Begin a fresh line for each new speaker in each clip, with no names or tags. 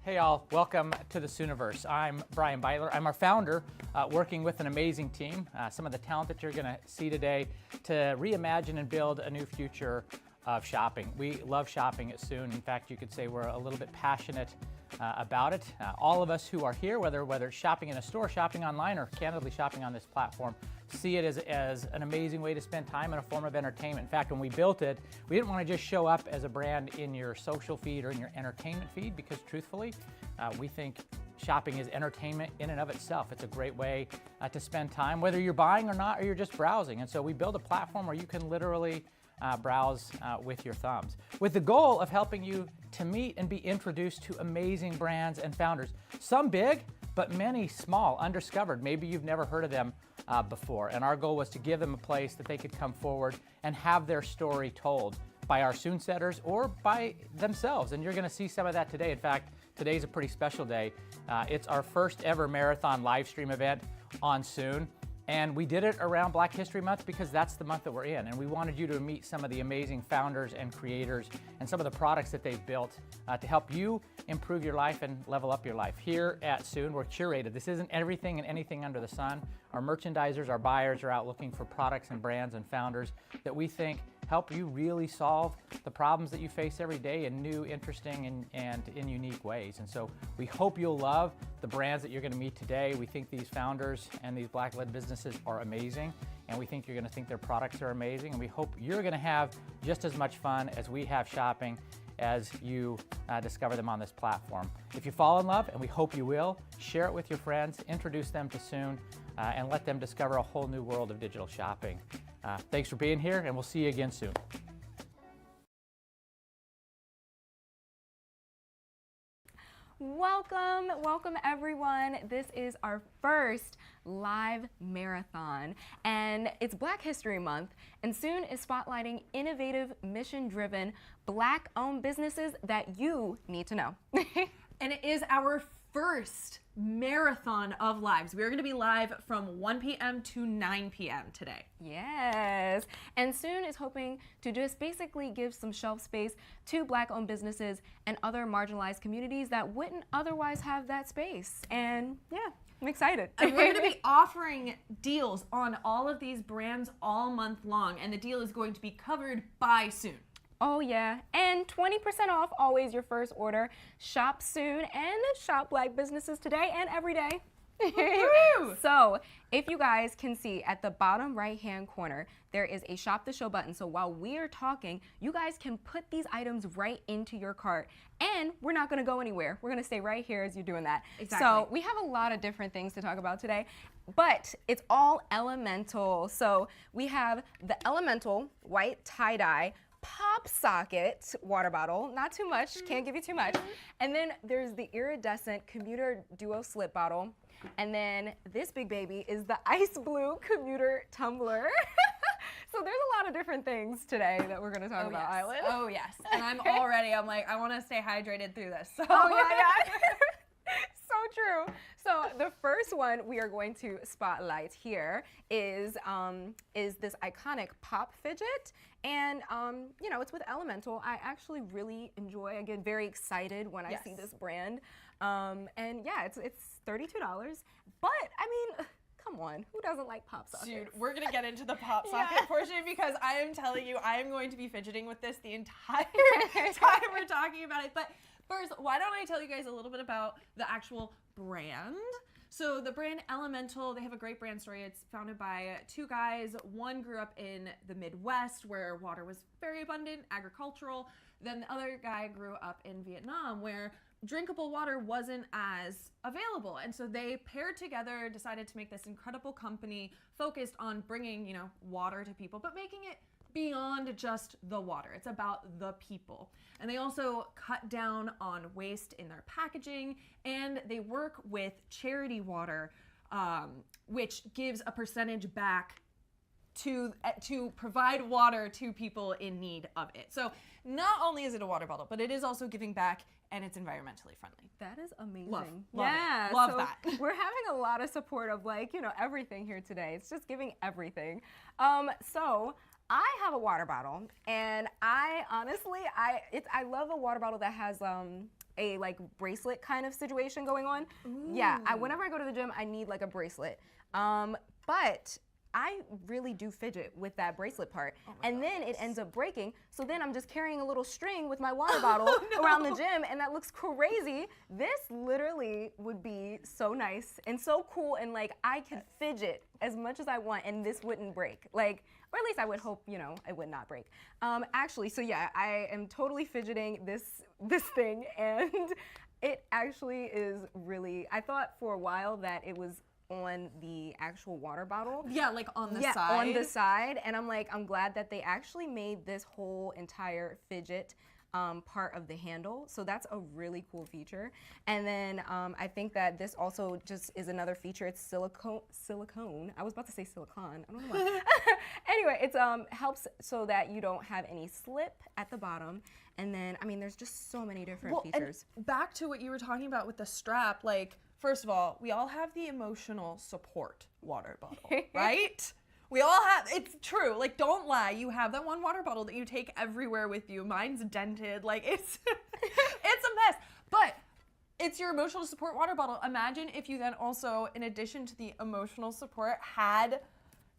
Hey all, welcome to the Suniverse. I'm Brian Beitler. I'm our founder, working with an amazing team, some of the talent that you're going to see today to reimagine and build a new future of shopping. We love shopping at Sune. In fact, you could say we're a little bit passionate about it. All of us who are here, whether it's shopping in a store, shopping online, or candidly shopping on this platform, see it as an amazing way to spend time and a form of entertainment. In fact, when we built it, we didn't want to just show up as a brand in your social feed or in your entertainment feed, because truthfully, we think shopping is entertainment in and of itself. It's a great way to spend time, whether you're buying or not, or you're just browsing. And so we build a platform where you can literally browse with your thumbs, with the goal of helping you to meet and be introduced to amazing brands and founders. Some big, but many small, undiscovered. Maybe you've never heard of them before. And our goal was to give them a place that they could come forward and have their story told by our Sune setters or by themselves. And you're going to see some of that today. In fact, today's a pretty special day. It's our first ever marathon live stream event on Sune. And we did it around Black History Month because that's the month that we're in. And we wanted you to meet some of the amazing founders and creators and some of the products that they've built to help you improve your life and level up your life. Here at Sune, we're curated. This isn't everything and anything under the sun. Our merchandisers, our buyers are out looking for products and brands and founders that we think help you really solve the problems that you face every day in new, interesting, and in unique ways. And so we hope you'll love the brands that you're going to meet today. We think these founders and these Black-led businesses are amazing, and we think you're going to think their products are amazing, and we hope you're going to have just as much fun as we have shopping as you discover them on this platform. If you fall in love, and we hope you will, share it with your friends, introduce them to Sune, and let them discover a whole new world of digital shopping. Thanks for being here, and we'll see you again soon.
Welcome everyone. This is our first live marathon, and it's Black History Month, and Sune is spotlighting innovative, mission-driven, Black-owned businesses that you need to know.
And it is our first marathon of lives. We're going to be live from 1 p.m. to 9 p.m. today.
Yes, and Sune is hoping to just basically give some shelf space to Black-owned businesses and other marginalized communities that wouldn't otherwise have that space. And yeah, I'm excited.
And we're going to be offering deals on all of these brands all month long, and the deal is going to be covered by Sune.
Oh yeah, and 20% off always your first order. Shop Sune and shop Black businesses today and every day. So if you guys can see at the bottom right hand corner, there is a shop the show button. So while we are talking, you guys can put these items right into your cart, and we're not going to go anywhere. We're going to stay right here as you're doing that.
Exactly.
So we have a lot of different things to talk about today, but it's all elemental. So we have the elemental white tie-dye pop socket water bottle, not too much, can't give you too much. And then there's the iridescent commuter duo slip bottle. And then this big baby is the ice blue commuter tumbler. So there's a lot of different things today that we're going to talk about,
yes.
Island.
Oh yes, and I'm like, I want to stay hydrated through this. So.
Oh yeah. So true. So the first one we are going to spotlight here is this iconic pop fidget, and you know, it's with Elemental. I actually really enjoy. I get very excited when I see this brand, and yeah, it's $32. But I mean, come on, who doesn't like pop sockets?
Dude, we're gonna get into the pop socket portion, because I am telling you, I am going to be fidgeting with this the entire time we're talking about it. But first, why don't I tell you guys a little bit about the actual brand? So the brand Elemental, they have a great brand story. It's founded by two guys. One grew up in the Midwest where water was very abundant, agricultural. Then the other guy grew up in Vietnam where drinkable water wasn't as available. And so they paired together, decided to make this incredible company focused on bringing, you know, water to people, but making it beyond just the water. It's about the people. And they also cut down on waste in their packaging, and they work with charity water, which gives a percentage back to provide water to people in need of it. So not only is it a water bottle, but it is also giving back, and it's environmentally friendly.
That is amazing.
Love
yeah,
it. Love
so
that.
We're having a lot of support of, like, you know, everything here today. It's just giving everything. So I have a water bottle, and I honestly, I love a water bottle that has a like bracelet kind of situation going on. Yeah, whenever I go to the gym, I need like a bracelet. But I really do fidget with that bracelet part. And then it ends up breaking. So then I'm just carrying a little string with my water bottle around the gym, and that looks crazy. This literally would be so nice and so cool, and like I could fidget as much as I want and this wouldn't break. Like, or at least I would hope, you know, it would not break. Actually, so yeah, I am totally fidgeting this thing, and it actually is really, I thought for a while that it was on the actual water bottle.
Yeah, like on the side.
On the side. And I'm like, I'm glad that they actually made this whole entire fidget part of the handle. So that's a really cool feature. And then I think that this also just is another feature. It's silicone. I was about to say silicone. I don't know why. Anyway, it helps so that you don't have any slip at the bottom. And then, I mean, there's just so many different features.
And back to what you were talking about with the strap, like, first of all, we all have the emotional support water bottle, right? We all have, it's true, like, don't lie, you have that one water bottle that you take everywhere with you. Mine's dented, like, it's it's a mess. But it's your emotional support water bottle. Imagine if you then also, in addition to the emotional support, had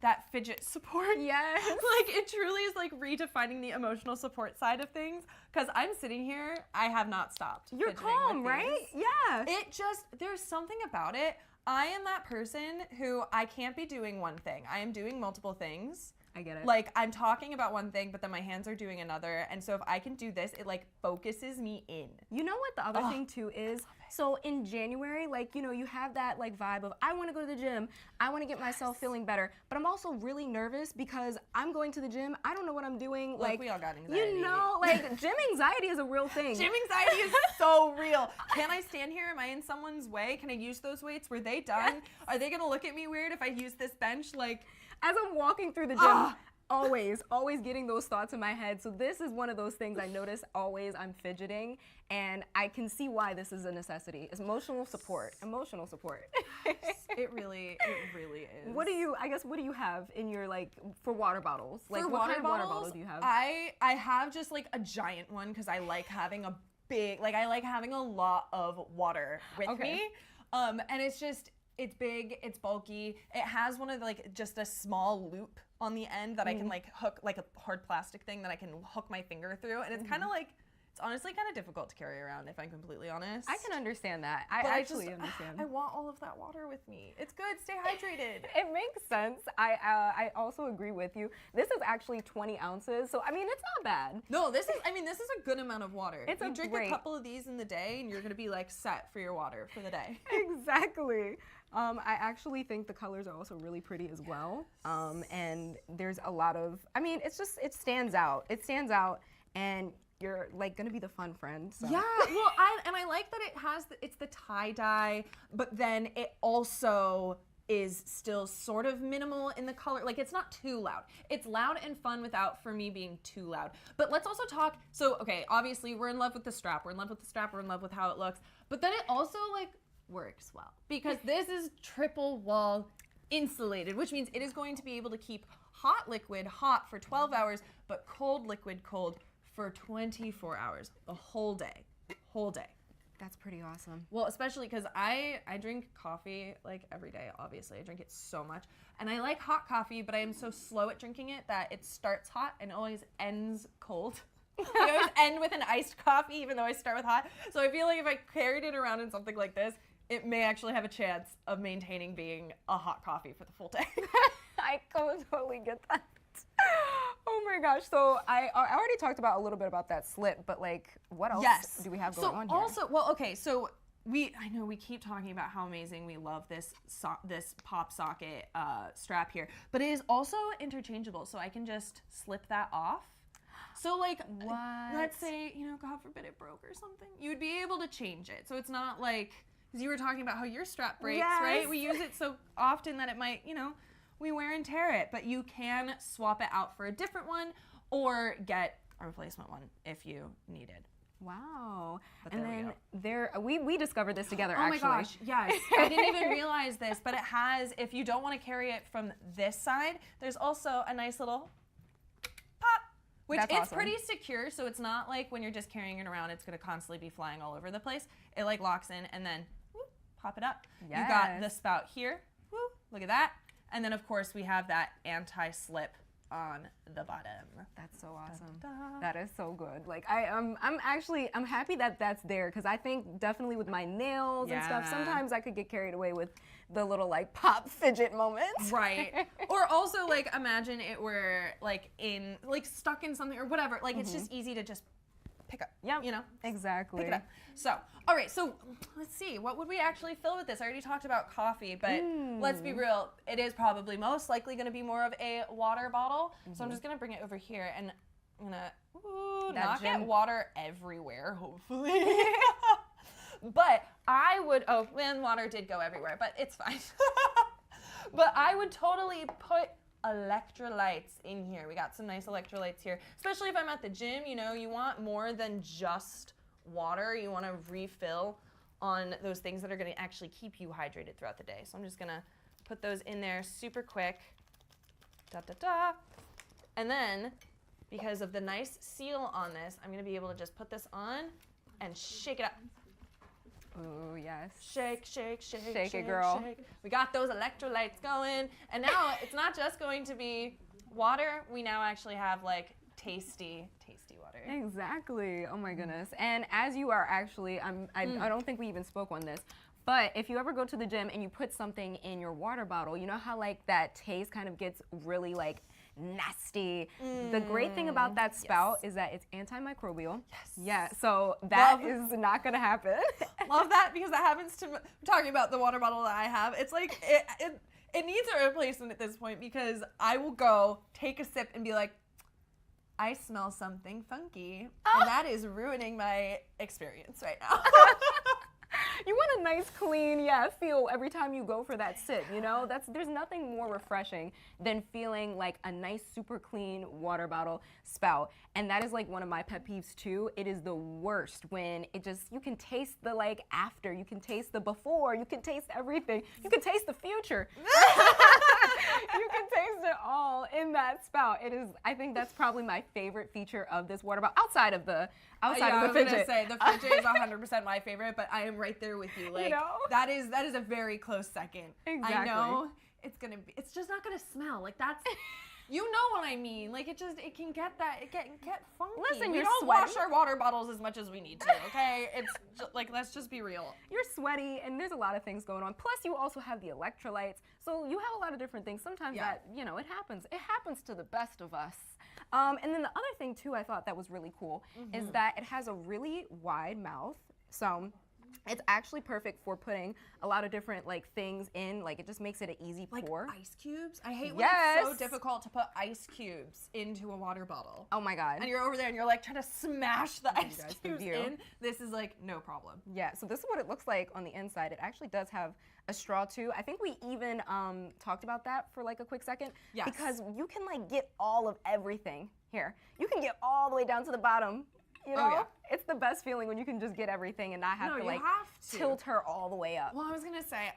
that fidget support.
Yes.
Like, it truly is like redefining the emotional support side of things. Because I'm sitting here, I have not stopped.
You're calm, right? Yeah.
It just, there's something about it. I am that person who I can't be doing one thing. I am doing multiple things.
I get it.
Like, I'm talking about one thing, but then my hands are doing another. And so if I can do this, it like focuses me in.
You know what the other thing too is? So in January, like, you know, you have that like vibe of, I want to go to the gym. I want to get myself feeling better. But I'm also really nervous because I'm going to the gym. I don't know what I'm doing.
Look,
like,
we all got anxiety.
You know, like gym anxiety is a real thing.
Gym anxiety is so real. Can I stand here? Am I in someone's way? Can I use those weights? Were they done? Yes. Are they going to look at me weird if I use this bench? Like,
as I'm walking through the gym, always getting those thoughts in my head. So this is one of those things I notice always I'm fidgeting, and I can see why this is a necessity. It's emotional support. Emotional support.
It really is.
What do you have in your, like, for water bottles? Like, what kind of water bottle do you have?
I have just like a giant one because I like having a big, like, I like having a lot of water with me. And it's big, it's bulky. It has one of the, like, just a small loop on the end that I can like hook, like a hard plastic thing that I can hook my finger through. And it's kind of like, it's honestly kind of difficult to carry around, if I'm completely honest.
I can understand that. I actually understand.
I want all of that water with me. It's good, stay hydrated.
It makes sense. I also agree with you. This is actually 20 ounces, so I mean, it's not bad.
No, this is a good amount of water.
It's
you drink a couple of these in the day and you're gonna be like set for your water for the day.
Exactly. I actually think the colors are also really pretty as well. And there's a lot of, I mean, it stands out. It stands out, and you're like gonna be the fun friend. So.
Yeah, well, I like that it's the tie-dye, but then it also is still sort of minimal in the color. Like, it's not too loud. It's loud and fun without, for me, being too loud. But let's also talk, so, okay, obviously we're in love with the strap. We're in love with the strap. We're in love with how it looks. But then it also, like, works well. Because this is triple wall insulated, which means it is going to be able to keep hot liquid hot for 12 hours, but cold liquid cold for 24 hours, the whole day.
That's pretty awesome.
Well, especially because I drink coffee like every day, obviously. I drink it so much. And I like hot coffee, but I am so slow at drinking it that it starts hot and always ends cold. I always end with an iced coffee, even though I start with hot. So I feel like if I carried it around in something like this, it may actually have a chance of maintaining being a hot coffee for the full day.
I totally get that. Oh my gosh. So I already talked about a little bit about that slip, but like, what else do we have going on here?
Also, well, okay, so I know we keep talking about how amazing we love this pop socket strap here, but it is also interchangeable, so I can just slip that off. So like, let's say, you know, God forbid it broke or something, you would be able to change it. So it's not like, because you were talking about how your strap breaks, right? We use it so often that it might, you know, we wear and tear it, but you can swap it out for a different one or get a replacement one if you need it.
Wow.
But
and then we discovered this together, actually.
Oh my gosh, yes. I didn't even realize this, but it has, if you don't want to carry it from this side, there's also a nice little pop, Which
That's
it's
awesome.
pretty secure, so it's not like when you're just carrying it around, it's gonna constantly be flying all over the place. It like locks in and then whoop, pop it up. You got the
Yes.
spout here. Whoop, look at that. And then of course we have that anti-slip on the bottom.
That's so awesome.
Da-da-da.
That is so good. Like I'm happy that that's there because I think definitely with my nails and stuff,
Yeah.
sometimes I could get carried away with the little like pop fidget moments.
Right. Or also like imagine it were like in like stuck in something or whatever. Like it's just easy to just pick up.
Yep.
You know?
Exactly.
Pick it up. So, all right, so let's see. What would we actually fill with this? I already talked about coffee, but let's be real. It is probably most likely going to be more of a water bottle. So I'm just going to bring it over here and I'm going to not get water everywhere, hopefully. But I would, oh, man, water did go everywhere, but it's fine. But I would totally put electrolytes in here. We got some nice electrolytes here, especially if I'm at the gym. You know, you want more than just water. You want to refill on those things that are going to actually keep you hydrated throughout the day. So I'm just going to put those in there super quick. Da, da, da. And then, because of the nice seal on this, I'm going to be able to just put this on and shake it up.
Ooh, yes.
Shake, shake, shake,
Shake it, girl.
shake. We got those electrolytes going. And now it's not just going to be water. We now actually have like tasty water.
Exactly. Oh my goodness. And as you are actually, I don't think we even spoke on this, but if you ever go to the gym and you put something in your water bottle, you know how like that taste kind of gets really like nasty. The great thing about that spout is that it's antimicrobial. Yes. Yeah. So that is not going to happen.
Love that because that happens to, I'm talking about the water bottle that I have. It's like, it needs a replacement at this point because I will go take a sip and be like, I smell something funky. And that is ruining my experience right now.
You want a nice, clean, feel every time you go for that sip, you know? There's nothing more refreshing than feeling like a nice, super clean water bottle spout. And that is like one of my pet peeves too. It is the worst when it just, you can taste the like after, you can taste the before, you can taste everything. You can taste the future. You can taste it all in that spout. It is, I think that's probably my favorite feature of this water bottle, outside of the fidget.
I was gonna say the fidget is 100% my favorite, but I am right there with you. Like
You know?
that is a very close second.
Exactly.
I know it's just not gonna smell like that's. You know what I mean? Like it can get funky.
Listen,
we
you're
don't
sweaty.
wash our water bottles as much as we need to. Okay, it's just, like let's just be real.
You're sweaty and there's a lot of things going on. Plus you also have the electrolytes. So you have a lot of different things. Sometimes that, you know, it happens. It happens to the best of us. And then the other thing too I thought that was really cool is that it has a really wide mouth. So it's actually perfect for putting a lot of different like things in. Like it just makes it an easy pour.
Like ice cubes. I hate when it's so difficult to put ice cubes into a water bottle.
Oh my God.
And you're over there and you're like trying to smash the ice
guys, the
cubes
view.
in. This is like no problem.
Yeah, so this is what it looks like on the inside. It actually does have a straw too. I think we even talked about that for like a quick second.
Yes.
Because you can like get all of everything here. You can get all the way down to the bottom. You know,
yeah.
It's the best feeling when you can just get everything and not have to
you
like
have to.
tilt her all the way up.
Well, I was gonna say,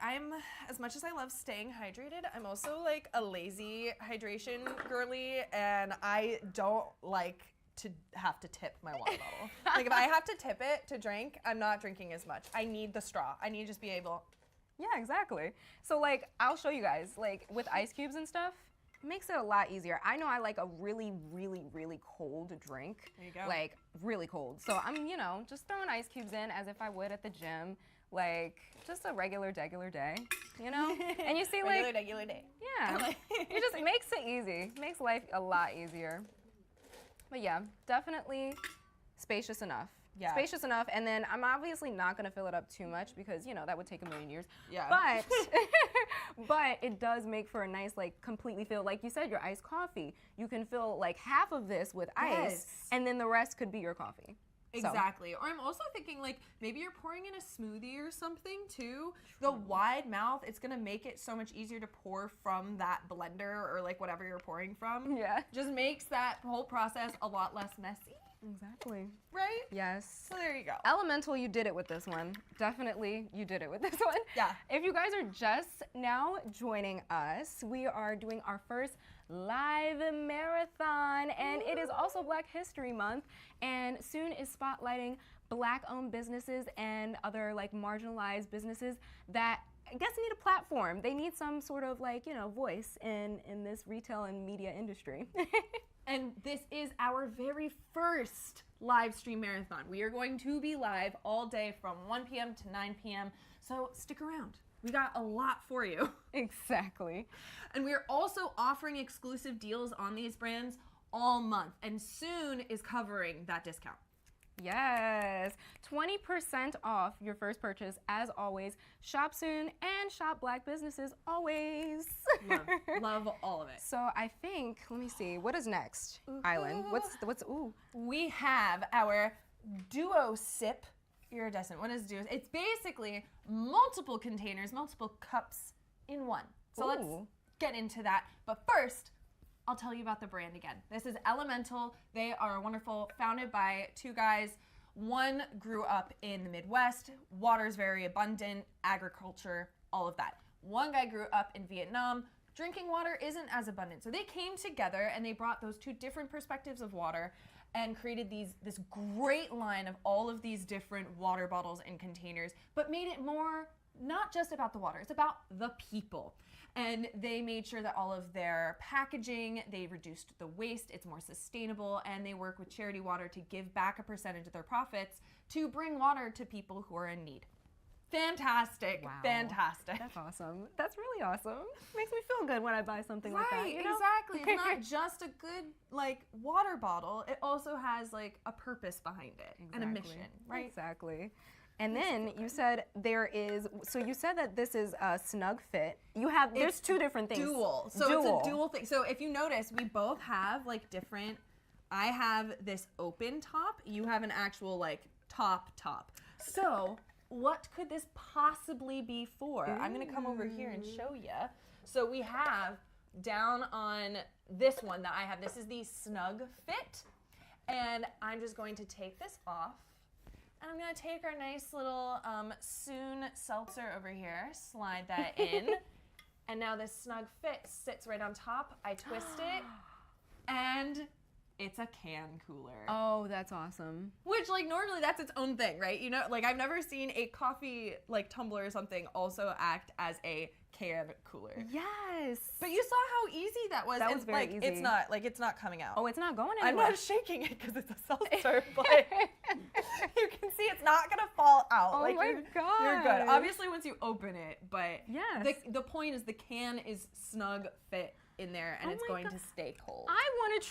as much as I love staying hydrated, I'm also like a lazy hydration girly, and I don't like to have to tip my water bottle. Like if I have to tip it to drink, I'm not drinking as much. I need the straw. I need to just be able.
Yeah, exactly. So like, I'll show you guys, like with ice cubes and stuff, it makes it a lot easier. I know I like a really, really, really cold drink.
There you go.
Like really cold. So I'm, you know, just throwing ice cubes in as if I would at the gym. Like just a regular day, you know? And you see like,
regular day.
yeah, it just makes it easy. Makes life a lot easier. But yeah, definitely spacious enough.
Yeah.
Spacious enough, and then I'm obviously not gonna fill it up too much because, you know, that would take a million years.
Yeah.
But, but it does make for a nice, like, completely filled, like you said, your iced coffee. You can fill like half of this with ice,
Yes.
and then the rest could be your coffee. So.
Exactly. Or I'm also thinking like maybe you're pouring in a smoothie or something too. The wide mouth, it's gonna make it so much easier to pour from that blender or like whatever you're pouring from.
Yeah.
Just makes that whole process a lot less messy.
Exactly.
right?
Yes.
So there you go.
Elemental, you did it with this one. Definitely, you did it with this one.
Yeah.
If you guys are just now joining us, we are doing our first live marathon, and it is also Black History Month, and Sune is spotlighting Black-owned businesses and other like marginalized businesses that I guess need a platform. They need some sort of like, voice in this retail and media industry.
And this is our very first live stream marathon. We are going to be live all day from 1 p.m. to 9 p.m. So stick around. We got a lot for you.
Exactly.
And we are also offering exclusive deals on these brands all month. And Sune is covering that discount.
Yes, 20% off your first purchase, as always. Shop Sune and shop Black businesses always.
Love all of it.
So I think, let me see, what is next? Island. What's ooh?
We have our Duo Sip Iridescent. What is Duo? It's basically multiple containers, multiple cups in one. So let's get into that. But first, I'll tell you about the brand again. This is Elemental. They are wonderful, founded by two guys. One grew up in the Midwest. Water's very abundant, agriculture, all of that. One guy grew up in Vietnam. Drinking water isn't as abundant. So they came together and they brought those two different perspectives of water and created this great line of all of these different water bottles and containers, but made it more not just about the water, it's about the people. And they made sure that all of their packaging, they reduced the waste, it's more sustainable, and they work with Charity Water to give back a percentage of their profits to bring water to people who are in need. Fantastic,
Wow.
Fantastic.
That's awesome. That's really awesome. Makes me feel good when I buy something like that.
Right, exactly. It's not just a good water bottle. It also has a purpose behind it and a mission, right?
Exactly. And then you said you said that this is a snug fit. There's two different things.
Dual. So it's a dual thing. So if you notice, we both have different, I have this open top, you have an actual top. So what could this possibly be for? I'm gonna come over here and show you. So we have down on this one that I have, this is the Snug Fit. And I'm just going to take this off. And I'm gonna take our nice little Sune seltzer over here, slide that in. And now this Snug Fit sits right on top. I twist it, and it's a can cooler.
Oh, that's awesome.
Which normally that's its own thing, right? I've never seen a coffee tumbler or something also act as a can cooler.
Yes.
But you saw how easy that was.
That was very easy.
It's not coming out.
Oh, it's not going
I'm
anywhere.
not shaking it because it's a seltzer, but you can see it's not gonna fall out.
Oh my god.
You're good. Obviously, once you open it, but
yes.
the point is the can is snug fit in there, and it's going to stay cold.
I want to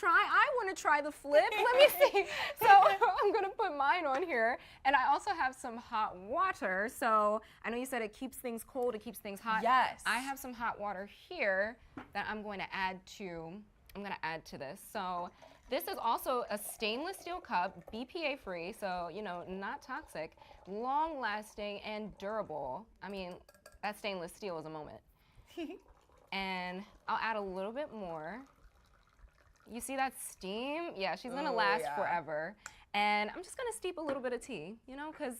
try the flip. Let me see. So I'm going to put mine on here. And I also have some hot water. So I know you said it keeps things cold, it keeps things hot.
Yes.
I have some hot water here that I'm going to add to this. So this is also a stainless steel cup, BPA free, so not toxic, long lasting and durable. I mean, that stainless steel is a moment. And I'll add a little bit more. You see that steam? Yeah, she's gonna last forever. And I'm just gonna steep a little bit of tea, because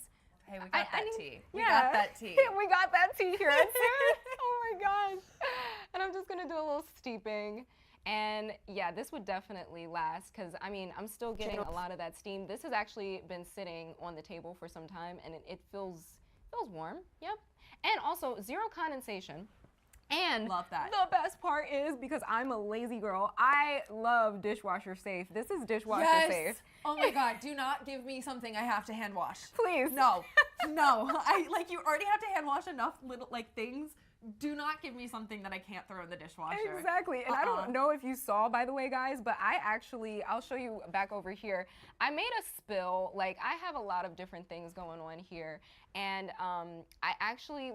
hey, we got that tea. We
yeah,
got that tea.
We got that tea here at Sune. Oh my gosh. And I'm just gonna do a little steeping. And yeah, this would definitely last because I'm still getting a lot of that steam. This has actually been sitting on the table for some time, and it feels warm. Yep. And also zero condensation. And
love that.
The best part is, because I'm a lazy girl, I love dishwasher safe. This is dishwasher safe.
Oh my god, do not give me something I have to hand wash.
Please.
No. You already have to hand wash enough little things. Do not give me something that I can't throw in the dishwasher.
Exactly. And I don't know if you saw, by the way, guys, but I'll show you back over here. I made a spill. I have a lot of different things going on here. And I actually,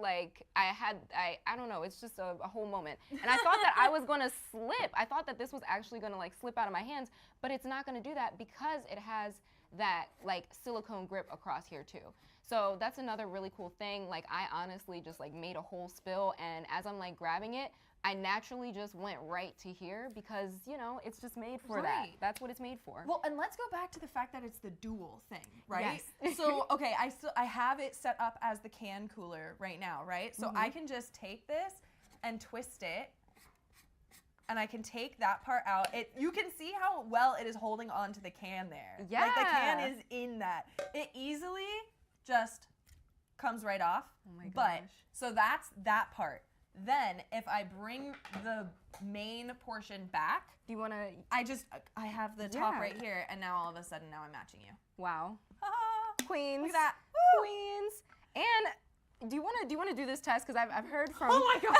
I don't know, it's just a whole moment. And I thought that I was going to slip. I thought that this was actually going to slip out of my hands, but it's not going to do that because it has that silicone grip across here too. So that's another really cool thing. I honestly just made a whole spill, and as I'm grabbing it, I naturally just went right to here because, you know, it's just made for that.
Right.
That's what it's made for.
Well, and let's go back to the fact that it's the dual thing, right?
Yes.
So, okay, I have it set up as the can cooler right now, right? So I can just take this and twist it, and I can take that part out. You can see how well it is holding on to the can there.
Yeah.
Like the can is in that. It easily just comes right off.
Oh my
But,
gosh.
so that's that part. Then, if I bring the main portion back,
Do you want to,
I have the top
Yeah.
right here, and now all of a sudden, now I'm matching you.
wow.
Ah,
Queens.
look at that. Woo!
Queens. And do you want to do this test? Because I've heard from,
Oh my gosh.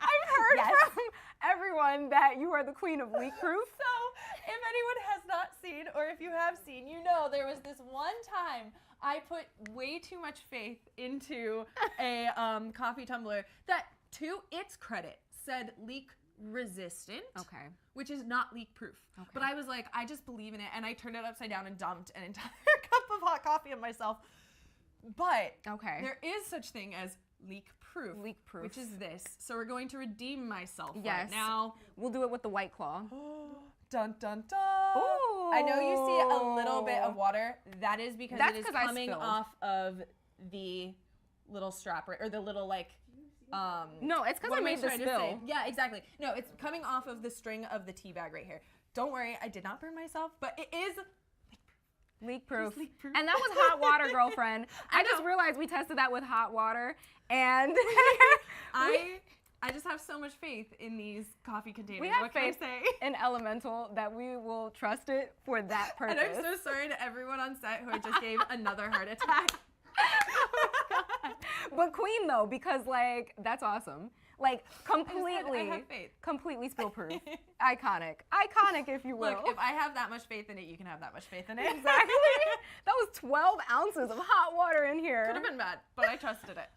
I've heard
Yes.
from everyone that you are the queen of leak proof.
So, if anyone has not seen, or if you have seen, you know there was this one time I put way too much faith into a coffee tumbler that, to its credit, said leak resistant.
Okay.
Which is not leak proof.
Okay.
But I was like, I just believe in it, and I turned it upside down and dumped an entire cup of hot coffee on myself. But
Okay.
there is such thing as leak proof.
Leak proof.
Which is this. So we're going to redeem myself right
Yes.
now.
We'll do it with the White Claw.
Dun dun dun.
Ooh.
I know you see a little bit of water. That is because
That's
it is
'cause I
coming
spilled.
off of the little strap, or the little like.
No, it's because
What
I
am
made the
trying to say?
spill.
Yeah, exactly. No, it's coming off of the string of the tea bag right here. Don't worry, I did not burn myself, but it is.
Leak proof.
leak proof.
And that was hot water, girlfriend. I just
know.
realized we tested that with hot water, and
I just have so much faith in these coffee containers.
we have
what can
faith
I say?
in Elemental that we will trust it for that purpose.
And I'm so sorry to everyone on set who I just gave another heart attack.
But queen though, because like that's awesome. Like completely,
I have faith.
completely spill proof. Iconic, if you will.
Look, if I have that much faith in it, you can have that much faith in it.
Exactly. That was 12 ounces of hot water in here.
Could have been bad, but I trusted it.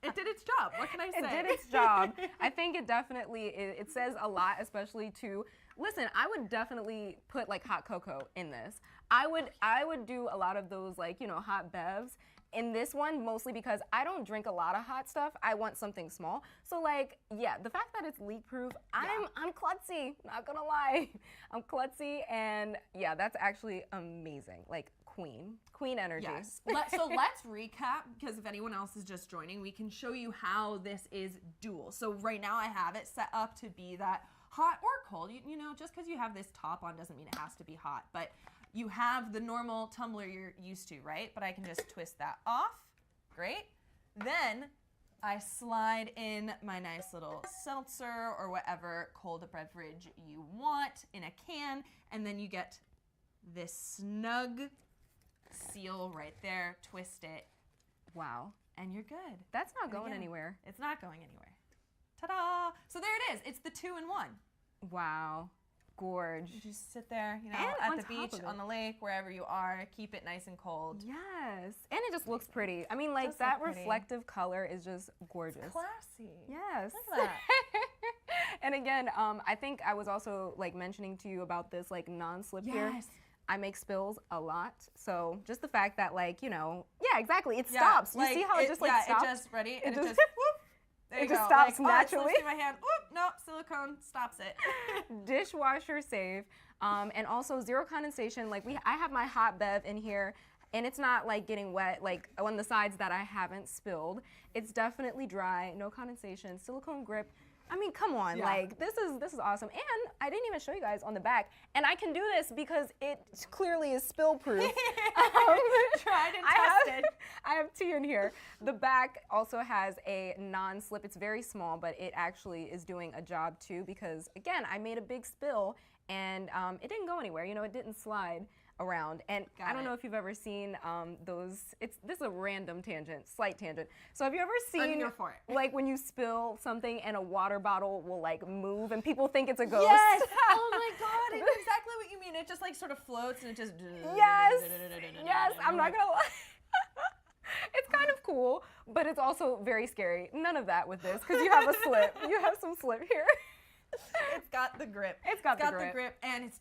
It did its job. What can I say?
It did its job. I think it definitely, it says a lot, especially to, listen, I would definitely put like hot cocoa in this. I would do a lot of those like, you know, hot bevs in this one, mostly because I don't drink a lot of hot stuff. I want something small. So like, yeah, the fact that it's leak proof, I'm klutzy, not gonna lie. I'm klutzy, and yeah, that's actually amazing. Like queen energy.
Yes. So let's recap, because if anyone else is just joining, we can show you how this is dual. So right now I have it set up to be that hot or cold. You know, just because you have this top on doesn't mean it has to be hot, but you have the normal tumbler you're used to, right? But I can just twist that off. Great. Then I slide in my nice little seltzer or whatever cold beverage you want in a can, and then you get this snug seal right there. Twist it,
Wow.
and you're good.
That's not going
Again,
anywhere.
It's not going anywhere. Ta-da! So there it is. It's the 2-in-1.
Wow. Gorge.
You just sit there, you know,
And
at
on
the
top
beach,
of it.
on the lake, wherever you are. Keep it nice and cold.
Yes. And it just looks pretty. I mean, like
Does
that
look pretty.
reflective color is just gorgeous.
Classy.
Yes.
Look at that.
And again, I think I was also like mentioning to you about this like non-slip here.
Yes.
I make spills a lot. So just the fact that like, you know, yeah, exactly. It
Yeah,
stops. You
like,
see how it just like
yeah,
stops?
it just ready, and it
just-
just whoop. There
it
you
just
go.
stops
like, oh, it slips
naturally.
through my hand. Whoop, nope, silicone stops it.
Dishwasher safe. And also zero condensation. Like I have my hot bev in here, and it's not like getting wet like on the sides that I haven't spilled. It's definitely dry, no condensation, silicone grip. I mean, come on,
Yeah.
like this is awesome. And I didn't even show you guys on the back, and I can do this because it clearly is spill proof.
Tried and
I
tested.
I have tea in here. The back also has a non-slip. It's very small, but it actually is doing a job too, because again, I made a big spill and it didn't go anywhere. You know, it didn't slide around. And I don't know if you've ever seen those, this is a random tangent, slight tangent. So have you ever seen
here for it.
like when you spill something and a water bottle will like move and people think it's a ghost?
Yes. Oh my God, I know exactly what you mean. It just like sort of floats and it just.
Yes. Yes, I'm not gonna lie. It's kind of cool, but it's also very scary. None of that with this, because you have a slip. You have some slip here.
It's got the grip.
It's got the grip.
And it's,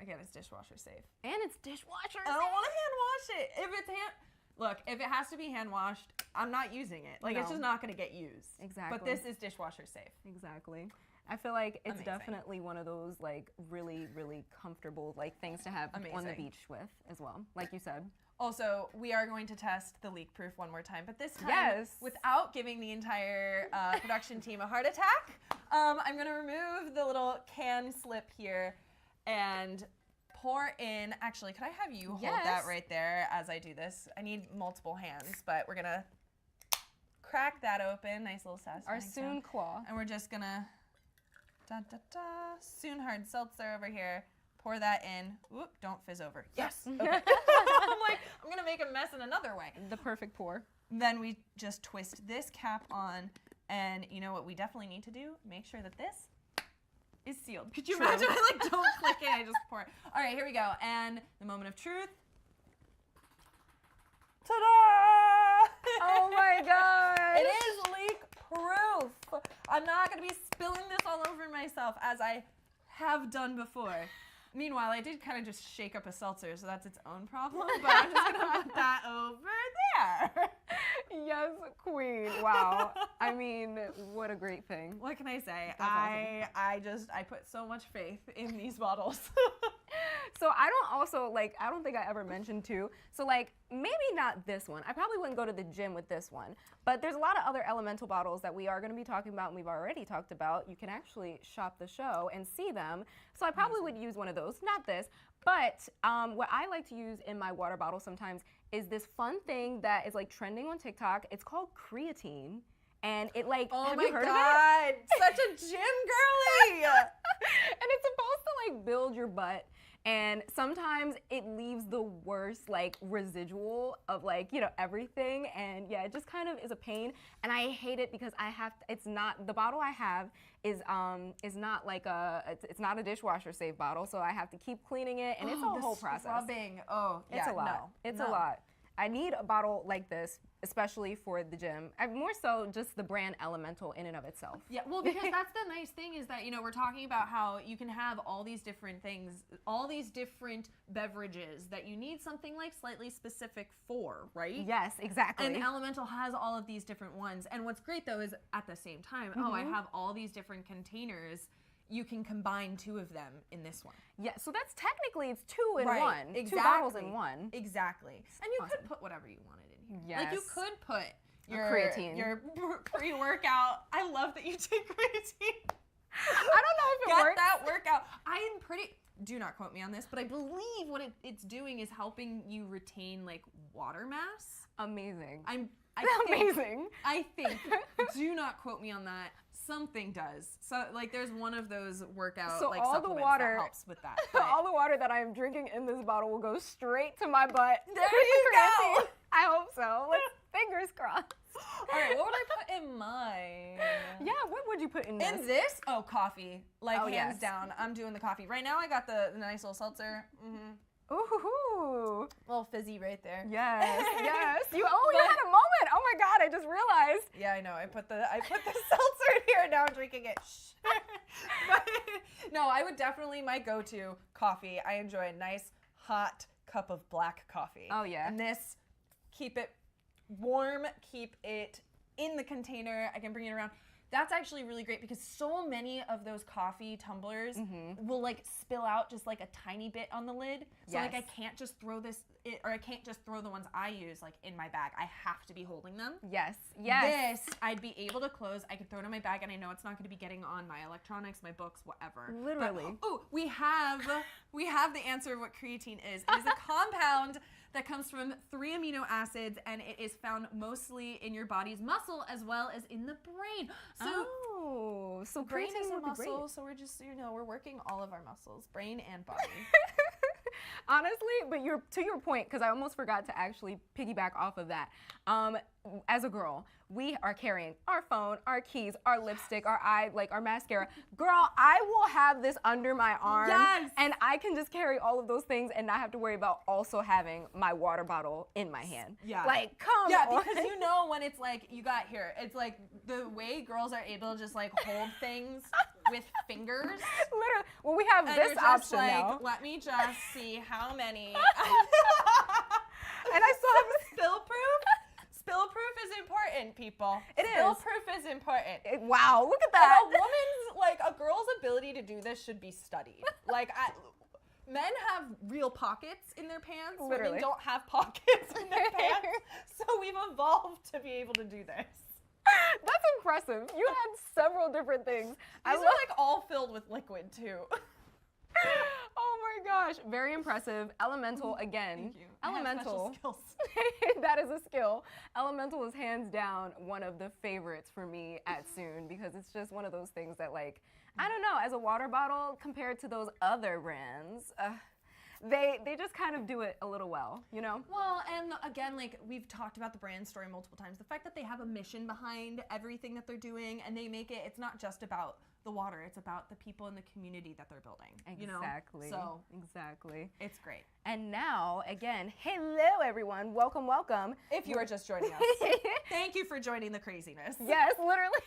again, it's dishwasher safe.
And it's dishwasher
I don't
safe.
want to hand wash it. If it's hand, Look, if it has to be hand washed, I'm not using it. Like, it's just not going to get used.
Exactly.
But this is dishwasher safe.
Exactly. I feel like it's
Amazing.
definitely one of those like really, really comfortable like things to have on the
Amazing.
beach with as well, like you said.
Also, we are going to test the leak proof one more time, but this time,
Yes.
without giving the entire production team a heart attack, I'm going to remove the little can slip here and pour in. Actually, could I have you hold that right there as I do this? I need multiple hands, but we're going to crack that open. Nice little satisfying
Our Sune
sound.
claw.
And we're just going to Sune hard seltzer over here. Pour that in. Whoop, don't fizz over. Yes. Okay. I'm like, I'm going to make a mess in another way.
The perfect pour.
Then we just twist this cap on, and you know what we definitely need to do? Make sure that this is sealed. Could you imagine? I like don't click it, I just pour it. All right, here we go. And the moment of truth. Ta-da!
Oh my god!
It is leak proof. I'm not going to be spilling this all over myself as I have done before. Meanwhile, I did kind of just shake up a seltzer, so that's its own problem, but I'm just going to put that over there.
Yes, queen. Wow. I mean, what a great thing.
What can I say?
That's
I put so much faith in these bottles.
So I don't think I ever mentioned too. So like maybe not this one. I probably wouldn't go to the gym with this one. But there's a lot of other elemental bottles that we are going to be talking about and we've already talked about. You can actually shop the show and see them. So I probably would use one of those, not this. But what I like to use in my water bottle sometimes is this fun thing that is like trending on TikTok. It's called creatine. And it like, have you heard of it?
Such a gym girly.
And it's supposed to like build your butt. And sometimes it leaves the worst like residual of like, you know, everything. And yeah, it just kind of is a pain. And I hate it because I have to, it's not, the bottle I have is not like it's not a dishwasher safe bottle. So I have to keep cleaning it and it's a whole process.
Scrubbing. Oh, yeah,
It's a lot. It's a lot. I need a bottle like this, especially for the gym. More so just the brand Elemental in and of itself.
Yeah, well, because that's the nice thing is that, you know, we're talking about how you can have all these different things, all these different beverages that you need something like slightly specific for, right?
Yes, exactly.
And Elemental has all of these different ones. And what's great though is at the same time, oh, I have all these different containers. You can combine two of them in this one.
Yeah, so that's technically it's two in
Right,
one.
exactly.
2 bottles in one.
Exactly. And you could put whatever you wanted in here. Like you
Yes.
could put your
creatine.
your pre-workout. I love that you take creatine.
I don't know if it
Get
works.
that workout. I am pretty, do not quote me on this, but I believe what it's doing is helping you retain like water mass.
Amazing.
Amazing. I think, do not quote me on that. Something does. So like there's one of those workout
So
like
all the
supplements
water-
that helps with that. But
All the water that I am drinking in this bottle will go straight to my butt.
There you go.
Creatine. I hope so. Fingers crossed.
all right, what would I put in mine?
Yeah, what would you put in this?
In this? Oh, coffee. Like
Oh,
hands
yes.
down. I'm doing the coffee. Right now I got the nice little seltzer.
Ooh.
Little fizzy right there.
Yes, yes. You had a moment. Oh my God, I just realized.
Yeah, I know. I put the seltzer in here and now I'm drinking it. But, no, I would definitely my go-to coffee. I enjoy a nice hot cup of black coffee.
Oh, yeah.
And this, keep it warm, keep it in the container. I can bring it around. That's actually really great because so many of those coffee tumblers will like spill out just like a tiny bit on the lid. So like I
Yes.
can't just throw or I can't just throw the ones I use like in my bag. I have to be holding them.
Yes, yes.
This, I'd be able to close. I could throw it in my bag, and I know it's not going to be getting on my electronics, my books, whatever.
Literally.
Oh, we have the answer of what creatine is. It is a compound that comes from 3 amino acids, and it is found mostly in your body's muscle as well as in the brain. So
so
brain
creatine
is a
would be great.
muscle, so we're just, we're working all of our muscles, brain and body.
Honestly, but to your point, because I almost forgot to actually piggyback off of that. As a girl, we are carrying our phone, our keys, our lipstick, our mascara. Girl, I will have this under my arm,
Yes.
and I can just carry all of those things and not have to worry about also having my water bottle in my hand.
Yeah.
Like, come
Yeah,
on.
because you know when it's like, it's like the way girls are able to just like hold things with fingers.
Literally, well, we have
And
this
you're just
option
like,
now.
let me just see how many.
And I still have
Spill important, people.
It
Spill
is.
proof is important.
Wow, look at
And
that.
a woman's, like, a girl's ability to do this should be studied. Like, men have real pockets in their pants.
Literally.
Women don't have pockets in their pants. So we've evolved to be able to do this.
That's impressive. You had several different things.
These are, like, all filled with liquid, too.
Oh my gosh, very impressive. Elemental again.
Thank you. I have
Elemental.
special skills.
That is a skill. Elemental is hands down one of the favorites for me at Sune because it's just one of those things that, like, I don't know, as a water bottle compared to those other brands, they just kind of do it a little well, you know?
Well, and again, like, we've talked about the brand story multiple times. The fact that they have a mission behind everything that they're doing, and they make it, it's not just about the water, it's about the people in the community that they're building.
Exactly.
You know? So
exactly.
it's great.
And now, again, hello everyone, welcome, welcome.
If you are just joining us, thank you for joining the craziness.
Yes, literally.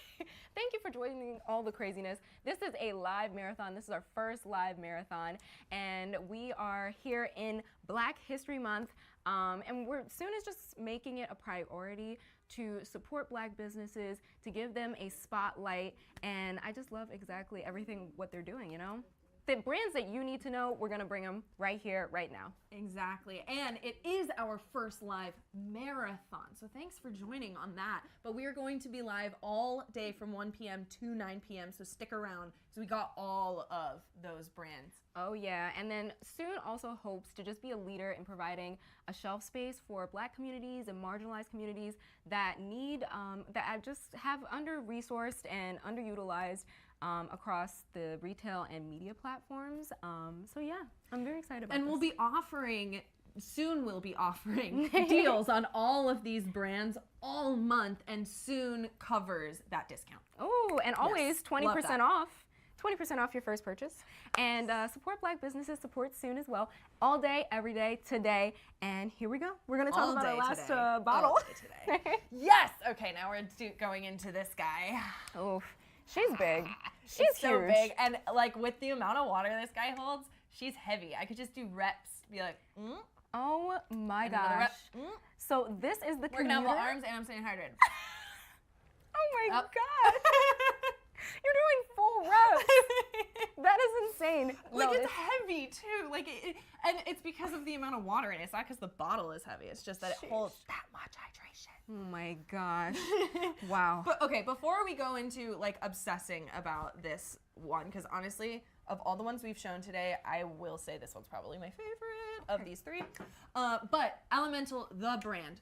Thank you for joining all the craziness. This is a live marathon. This is our first live marathon, and we are here in Black History Month, and Sune is just making it a priority to support Black businesses, to give them a spotlight, and I just love exactly everything what they're doing, you know? The brands that you need to know, we're gonna bring them right here, right now.
Exactly. And it is our first live marathon. So thanks for joining on that. But we are going to be live all day from 1 p.m. to 9 p.m. So stick around because we got all of those brands.
Oh yeah, and then Sune also hopes to just be a leader in providing a shelf space for Black communities and marginalized communities that need, that just have under-resourced and underutilized across the retail and media platforms. So yeah, I'm very excited about
And
this.
we'll be offering, soon we'll be offering deals on all of these brands all month, and Sune covers that discount.
Oh, and always
Yes, love
20%
that.
off. 20% off your first purchase. And support Black businesses, support Sune as well. All day, every day, today. And here we go. We're going to talk
All
about our
day
last
today.
bottle.
All day today. Yes! Okay, now we're going into this guy.
Oof. She's big. She's
It's so
huge.
big, and like with the amount of water this guy holds, she's heavy. I could just do reps, be like,
Oh my
another
gosh.
rep.
So this is the
Working out
commuter.
my arms, and I'm staying hydrated.
Oh my
Up.
god. You're doing full reps. That is insane.
Like,
No,
it's
this-
heavy too. Like, and it's because of the amount of water in it. It's not because the bottle is heavy. It's just that it holds that much hydration.
Oh my gosh. Wow.
But okay, before we go into like obsessing about this one, because honestly, of all the ones we've shown today, I will say this one's probably my favorite of these three. But Elemental, the brand,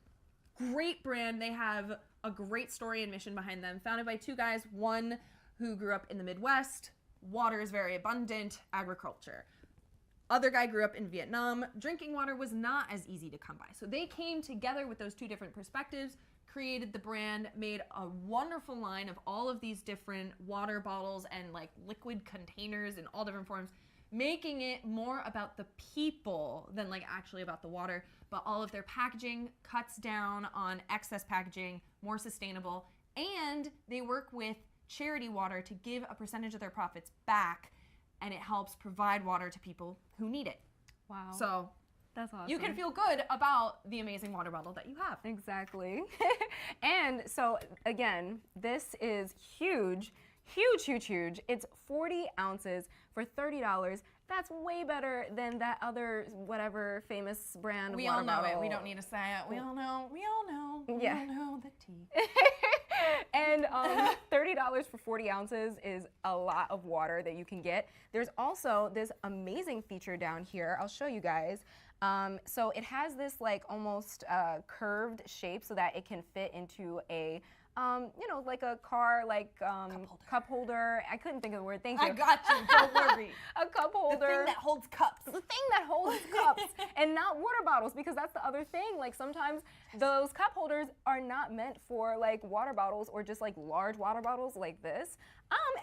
great brand. They have a great story and mission behind them. Founded by two guys, one who grew up in the Midwest. Water is very abundant, agriculture. Other guy grew up in Vietnam. Drinking water was not as easy to come by. So they came together with those two different perspectives, created the brand, made a wonderful line of all of these different water bottles and like liquid containers in all different forms, making it more about the people than like actually about the water. But all of their packaging cuts down on excess packaging, more sustainable, and they work with charity water to give a percentage of their profits back, and it helps provide water to people who need it.
Wow.
So
that's awesome.
you can feel good about the amazing water bottle that you have.
Exactly. And so again, this is huge, huge, huge, huge. It's 40 ounces for $30. That's way better than that other whatever famous brand
We
water
all know
bottle.
it. We don't need to say it. We all know. We all know.
Yeah.
We all know the tea.
And $30 for 40 ounces is a lot of water that you can get. There's also this amazing feature down here. I'll show you guys. So it has this like almost curved shape so that it can fit into a, you know, like a car, like cup holder. I couldn't think of the word. Thank you.
I got you. Don't worry.
A cup
The
holder.
thing that holds cups.
The thing that holds cups and not water bottles, because that's the other thing. Like sometimes those cup holders are not meant for like water bottles or just like large water bottles like this.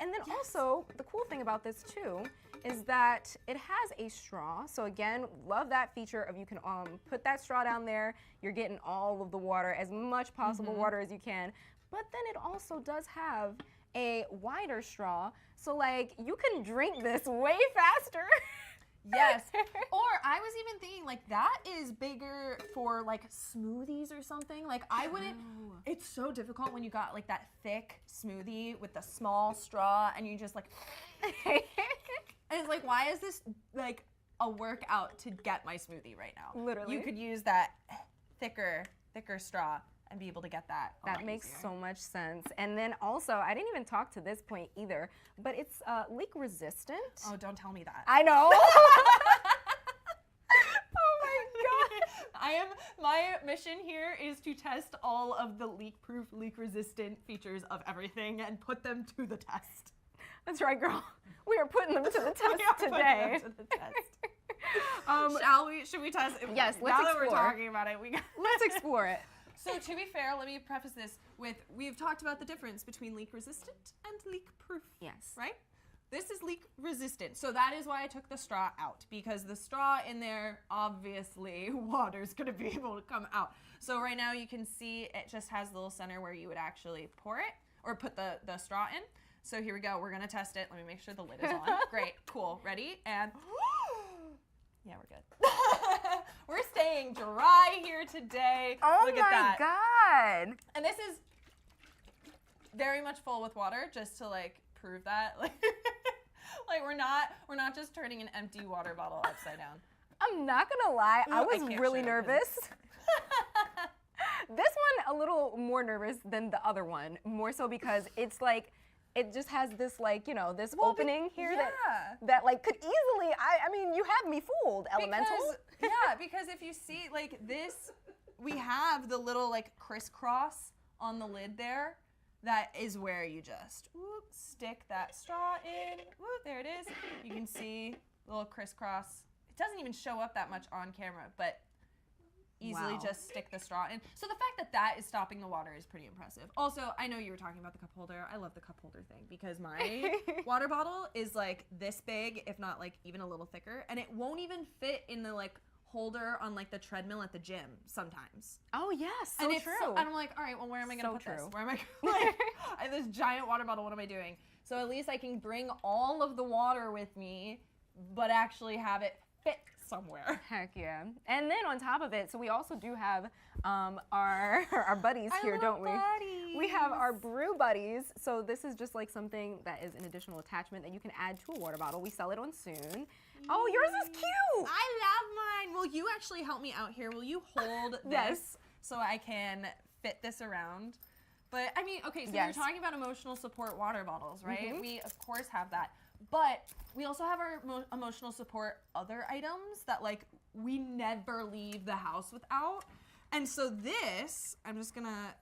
And then also the cool thing about this too is that it has a straw. So again, love that feature of you can put that straw down there. You're getting all of the water, as much possible water as you can. But then it also does have a wider straw. So like you can drink this way faster.
Yes. Or I was even thinking like that is bigger for like smoothies or something. Like I wouldn't, it's so difficult when you got like that thick smoothie with the small straw and you just like, and it's like, why is this like a workout to get my smoothie right now?
Literally.
You could use that thicker straw and be able to get that.
That makes so much sense. And then also, I didn't even talk to this point either, but it's leak resistant.
Oh, don't tell me that.
I know. Oh my God.
My mission here is to test all of the leak-proof, leak-resistant features of everything and put them to the test.
That's right, girl. We are putting them to the test today.
Putting them to the test. Should we test?
Yes, let's
Now that we're
explore.
talking about it,
Let's explore it.
So to be fair, let me preface this with, we've talked about the difference between leak resistant and leak proof.
Yes.
Right? This is leak resistant. So that is why I took the straw out, because the straw in there, obviously water's gonna be able to come out. So right now you can see it just has the little center where you would actually pour it or put the straw in. So here we go, we're gonna test it. Let me make sure the lid is on. Great, cool, ready? And yeah, we're good. We're staying dry here today.
Oh
Look at that.
God.
And this is very much full with water, just to like prove that. Like we're not just turning an empty water bottle upside down.
I'm not gonna lie, I
Ooh, I
was
can't
really
show you 'cause
nervous. This one a little more nervous than the other one, more so because it's like, it just has this like, you know, this opening here that like could easily, I mean, you have me fooled, Elemental.
Because if you see like this, we have the little like crisscross on the lid there. That is where you just stick that straw in. There it is. You can see the little crisscross. It doesn't even show up that much on camera, but easily just stick the straw in. So the fact that that is stopping the water is pretty impressive. Also, I know you were talking about the cup holder. I love the cup holder thing because my water bottle is like this big, if not like even a little thicker, and it won't even fit in the like holder on like the treadmill at the gym sometimes.
Oh yes, so
And it's
true.
and I'm like, all right, well, where am I gonna put this?
true.
Where am I like, I have this giant water bottle, what am I doing? So at least I can bring all of the water with me, but actually have it fit somewhere.
Heck yeah. And then on top of it, so we also do have our buddies here, don't we?
Buddies.
We have our brew buddies. So this is just like something that is an additional attachment that you can add to a water bottle. We sell it on Sune. Oh, yours is cute.
I love mine. Will you actually help me out here? Will you hold this so I can fit this around? But I mean, okay, so you're talking about emotional support water bottles, right? We of course have that. But we also have our emotional support other items that like we never leave the house without. And so this, I'm just gonna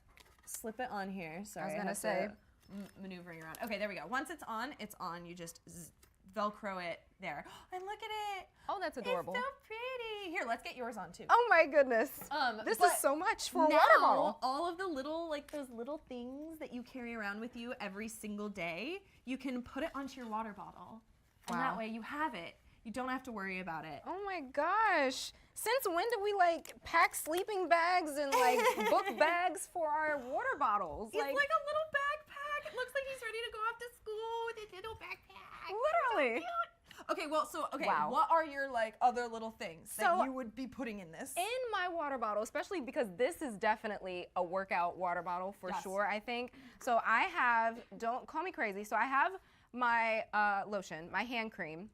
slip it on here. Sorry,
I was gonna
have
say.
to maneuvering around. Okay, there we go. Once it's on, it's on. You just Velcro it there. And look at it.
Oh, that's adorable.
It's so pretty. Here, let's get yours on too.
Oh my goodness. This is
but
so much for a
now,
water bottle.
all of the little, like those little things that you carry around with you every single day, you can put it onto your water bottle. And that way you have it. You don't have to worry about it.
Oh my gosh. Since when do we like pack sleeping bags and like book bags for our water bottles?
It's like a little backpack. It looks like he's ready to go off to school with his little backpack.
Literally.
Okay, well, so,
Wow.
what are your like other little things that
So-
you would be putting in this?
In my water bottle, especially because this is definitely a workout water bottle for sure, I think. So I have, don't call me crazy, so I have my lotion, my hand cream,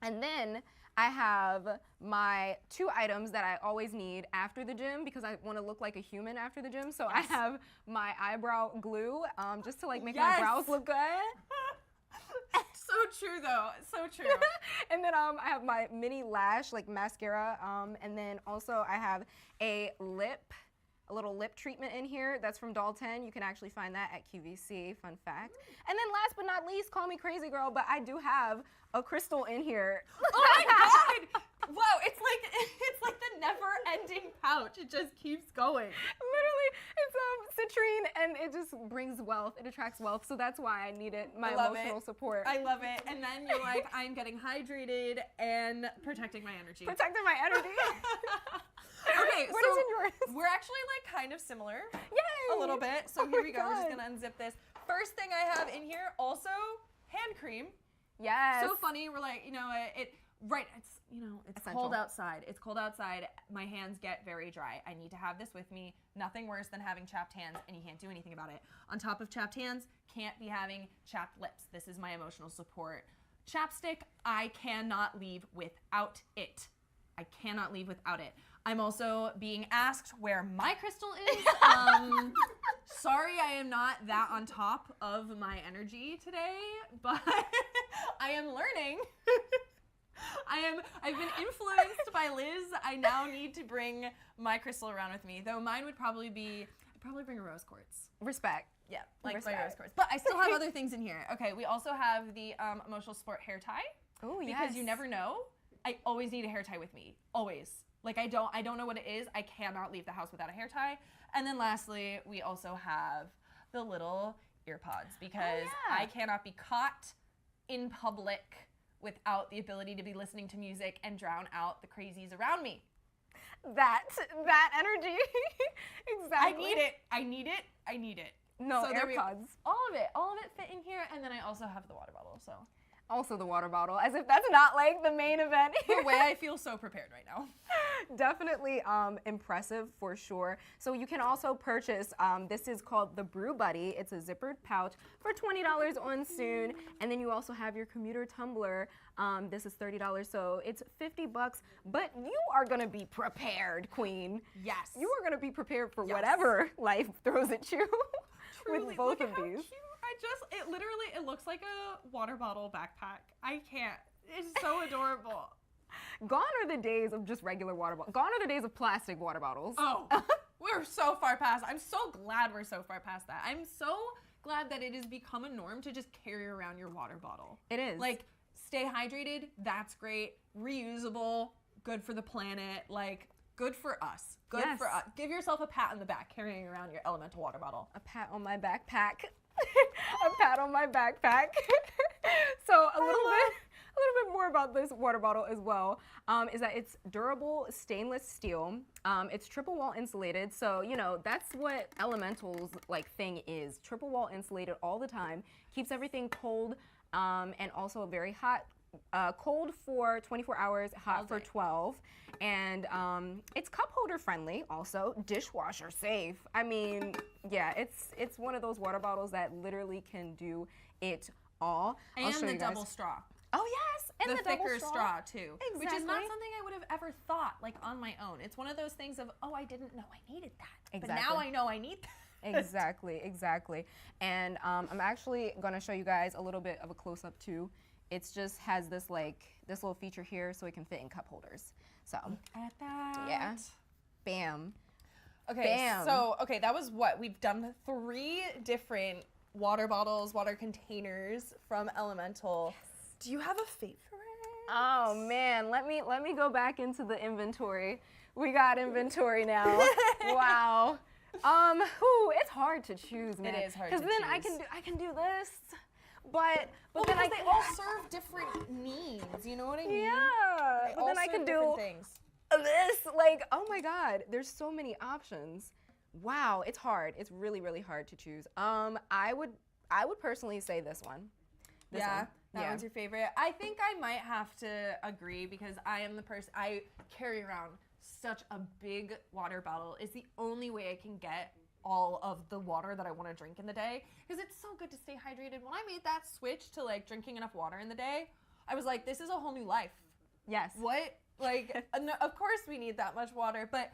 and then I have my 2 items that I always need after the gym because I want to look like a human after the gym. So I have my eyebrow glue just to like make my brows look good.
So true though, so true.
And then I have my mini lash like mascara, and then also I have a little lip treatment in here that's from Doll10. You can actually find that at QVC, fun fact. And then last but not least, call me crazy girl, but I do have a crystal in here.
Oh my god! Wow, it's like the never-ending pouch. It just keeps going.
Literally, it's citrine and it just brings wealth. It attracts wealth, so that's why I need it, my emotional support.
I love it. And then you're like, I'm getting hydrated and protecting my energy.
Protecting my energy.
Okay,
What
so
is in yours?
we're actually like kind of similar.
Yay!
A little bit. So
Oh
here
my
we go. We're just
God.
gonna unzip this. First thing I have in here, also hand cream.
Yes.
So funny. We're like, you know, Right, it's
Essential.
cold outside. It's cold outside. My hands get very dry. I need to have this with me. Nothing worse than having chapped hands and you can't do anything about it. On top of chapped hands, can't be having chapped lips. This is my emotional support. Chapstick, I cannot leave without it. I cannot leave without it. I'm also being asked where my crystal is. Sorry, I am not that on top of my energy today, but I am learning. I've been influenced by Liz. I now need to bring my crystal around with me, though mine would probably bring a rose quartz.
Respect.
Yeah, like
Respect.
my rose quartz. But I still have other things in here. Okay, we also have the emotional support hair tie.
Oh, yes.
Because you never know. I always need a hair tie with me. Always. Like I don't know what it is. I cannot leave the house without a hair tie. And then lastly, we also have the little ear pods because I cannot be caught in public without the ability to be listening to music and drown out the crazies around me.
That energy. Exactly.
I need it.
No,
so
AirPods.
All of it fit in here, and then I also have the water bottle, so.
Also the water bottle, as if that's not like the main event here.
The way I feel so prepared right now.
Definitely impressive for sure. So you can also purchase, this is called the Brew Buddy. It's a zippered pouch for $20 on Sune. And then you also have your commuter tumbler. This is $30, so it's $50, but you are gonna be prepared, Queen.
Yes.
You are gonna be prepared for whatever life throws at you.
Truly,
with both
look
of
at how
these.
Cute. It looks like a water bottle backpack. I can't. It's so adorable.
Gone are the days of just regular water bottles. Gone are the days of plastic water bottles.
Oh, we're so far past. I'm so glad we're so far past that. I'm so glad that it has become a norm to just carry around your water bottle.
It is.
Like, stay hydrated. That's great. Reusable. Good for the planet. Like, good for us. Good for us. Give yourself a pat on the back carrying around your elemental water bottle.
A pat on my backpack. A pat on my backpack. So a little bit more about this water bottle as well is that it's durable stainless steel. It's triple wall insulated, so that's what Elemental's thing is. Triple wall insulated all the time, keeps everything cold and also very hot. Cold for 24 hours, hot for 12, and it's cup holder friendly, also dishwasher safe. I mean, yeah, it's one of those water bottles that literally can do it all.
And the double straw.
Oh yes, and
the thicker straw too,
exactly.
which is not something I would have ever thought on my own. It's one of those things of, oh, I didn't know I needed that, but now I know I need that.
Exactly. And I'm actually gonna show you guys a little bit of a close up too. It just has this this little feature here so it can fit in cup holders. So
at that.
Yeah. Bam.
Okay,
Bam.
so that was what we've done 3 different water bottles, water containers from Elemental. Yes. Do you have a favorite?
Oh man, let me go back into the inventory. We got inventory now. Wow. It's hard to choose, man.
It is hard to choose.
Because then I can do this. But then
because they all serve different needs, you know what I mean?
Yeah. But then I can do
things.
This, oh my God, there's so many options. Wow, it's hard. It's really, really hard to choose. I would personally say this one.
That one's your favorite. I think I might have to agree because I am the person, I carry around such a big water bottle. It's the only way I can get all of the water that I want to drink in the day because it's so good to stay hydrated. When I made that switch to drinking enough water in the day, I was like, this is a whole new life.
Yes.
What? Of course we need that much water, but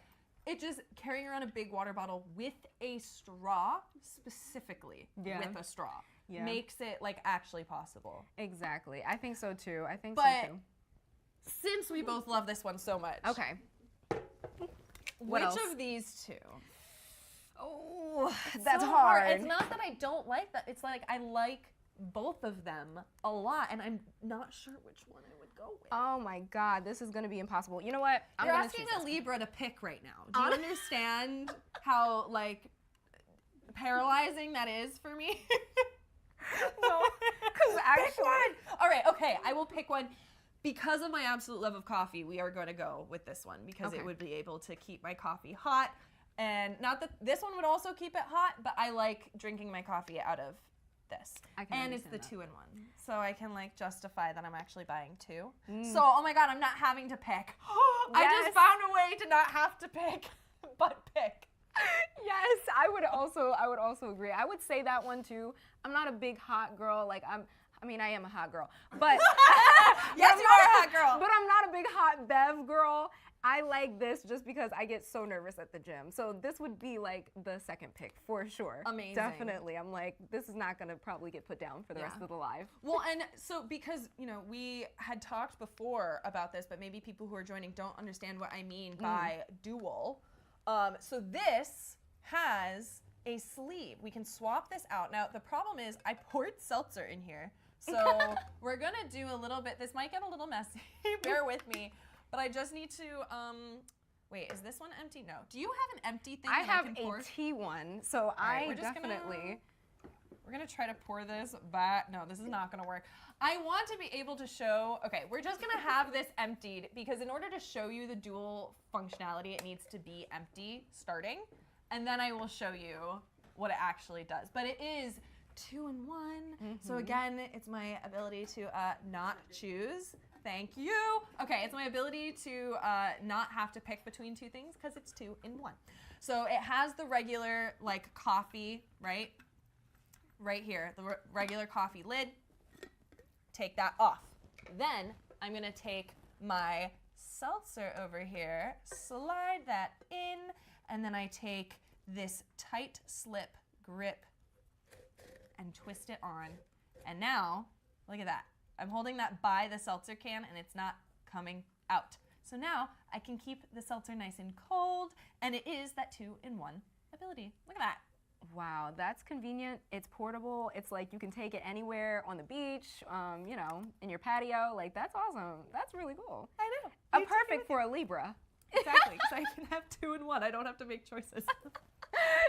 it just carrying around a big water bottle with a straw, specifically with a straw, makes it actually possible.
Exactly. I think so too.
But since we both love this one so much.
Okay.
Which
else?
of these two?
Oh, that's
so
hard.
It's not that I don't like that. It's I like both of them a lot, and I'm not sure which one I would go with.
Oh my God, this is gonna be impossible. You know what?
You're asking a Libra to pick right now. Do you understand how paralyzing that is for me?
No, because actually.
All right, okay, I will pick one. Because of my absolute love of coffee, we are going to go with this one because it would be able to keep my coffee hot. And not that this one would also keep it hot, but I like drinking my coffee out of this.
I can
And it's the
understand that.
2-in-1. So I can like justify that I'm actually buying 2. So, oh my God, I'm not having to pick. I
Yes.
just found a way to not have to pick, but pick.
Yes, I would also agree. I would say that one too. I'm not a big hot girl. Like I am a hot girl, but
Yes, you are a hot girl.
But I'm not a big hot bev girl. I like this just because I get so nervous at the gym. So this would be like the second pick for sure.
Amazing.
Definitely. I'm like, this is not gonna probably get put down for the rest of the live.
Well, and so because, we had talked before about this, but maybe people who are joining don't understand what I mean by dual. So this has a sleeve. We can swap this out. Now, the problem is I poured seltzer in here. So we're going to do a little bit. This might get a little messy. Bear with me. But I just need to, wait, is this one empty? No. Do you have an empty thing
I
that
have
I can pour?
a tea one, so
right,
I
we're just
definitely.
We're gonna try to pour this back. No, this is not gonna work. I want to be able to show, okay, we're just gonna have this emptied because in order to show you the dual functionality, it needs to be empty starting. And then I will show you what it actually does. But it is 2-in-1. So again, it's my ability to not choose. Thank you. Okay, it's my ability to not have to pick between 2 things because it's 2-in-1. So it has the regular like coffee, right? Right here, the regular coffee lid. Take that off. Then I'm gonna take my seltzer over here, slide that in, and then I take this tight slip grip and twist it on. And now, look at that. I'm holding that by the seltzer can and it's not coming out. So now I can keep the seltzer nice and cold, and it is that 2-in-1 ability. Look at that.
Wow, that's convenient. It's portable. It's like you can take it anywhere on the beach, in your patio. Like, that's awesome. That's really cool.
I know.
Perfect for a Libra.
Exactly, because I can have 2-in-1. I don't have to make choices.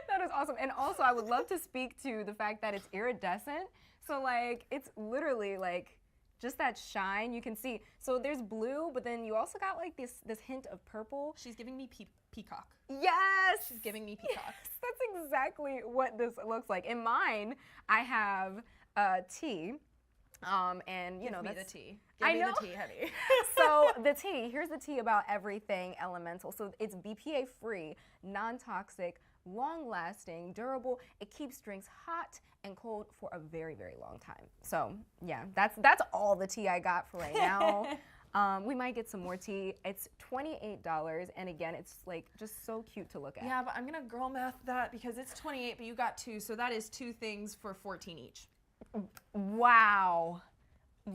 That is awesome. And also, I would love to speak to the fact that it's iridescent. So, like, it's literally like just that shine you can see. So there's blue, but then you also got like this hint of purple.
She's giving me peacock.
Yes!
She's giving me peacock.
Yes, that's exactly what this looks like. In mine, I have tea. And
Give me
that's
the tea. Give me the tea, honey.
So the tea, here's the tea about everything elemental. So it's BPA free, non-toxic, long-lasting, durable. It keeps drinks hot and cold for a very, very long time. So yeah, that's all the tea I got for right now. We might get some more tea. It's $28, and again, it's like just so cute to look at.
Yeah, but I'm gonna girl math that because it's 28, but you got 2, so that is 2 things for 14 each.
Wow.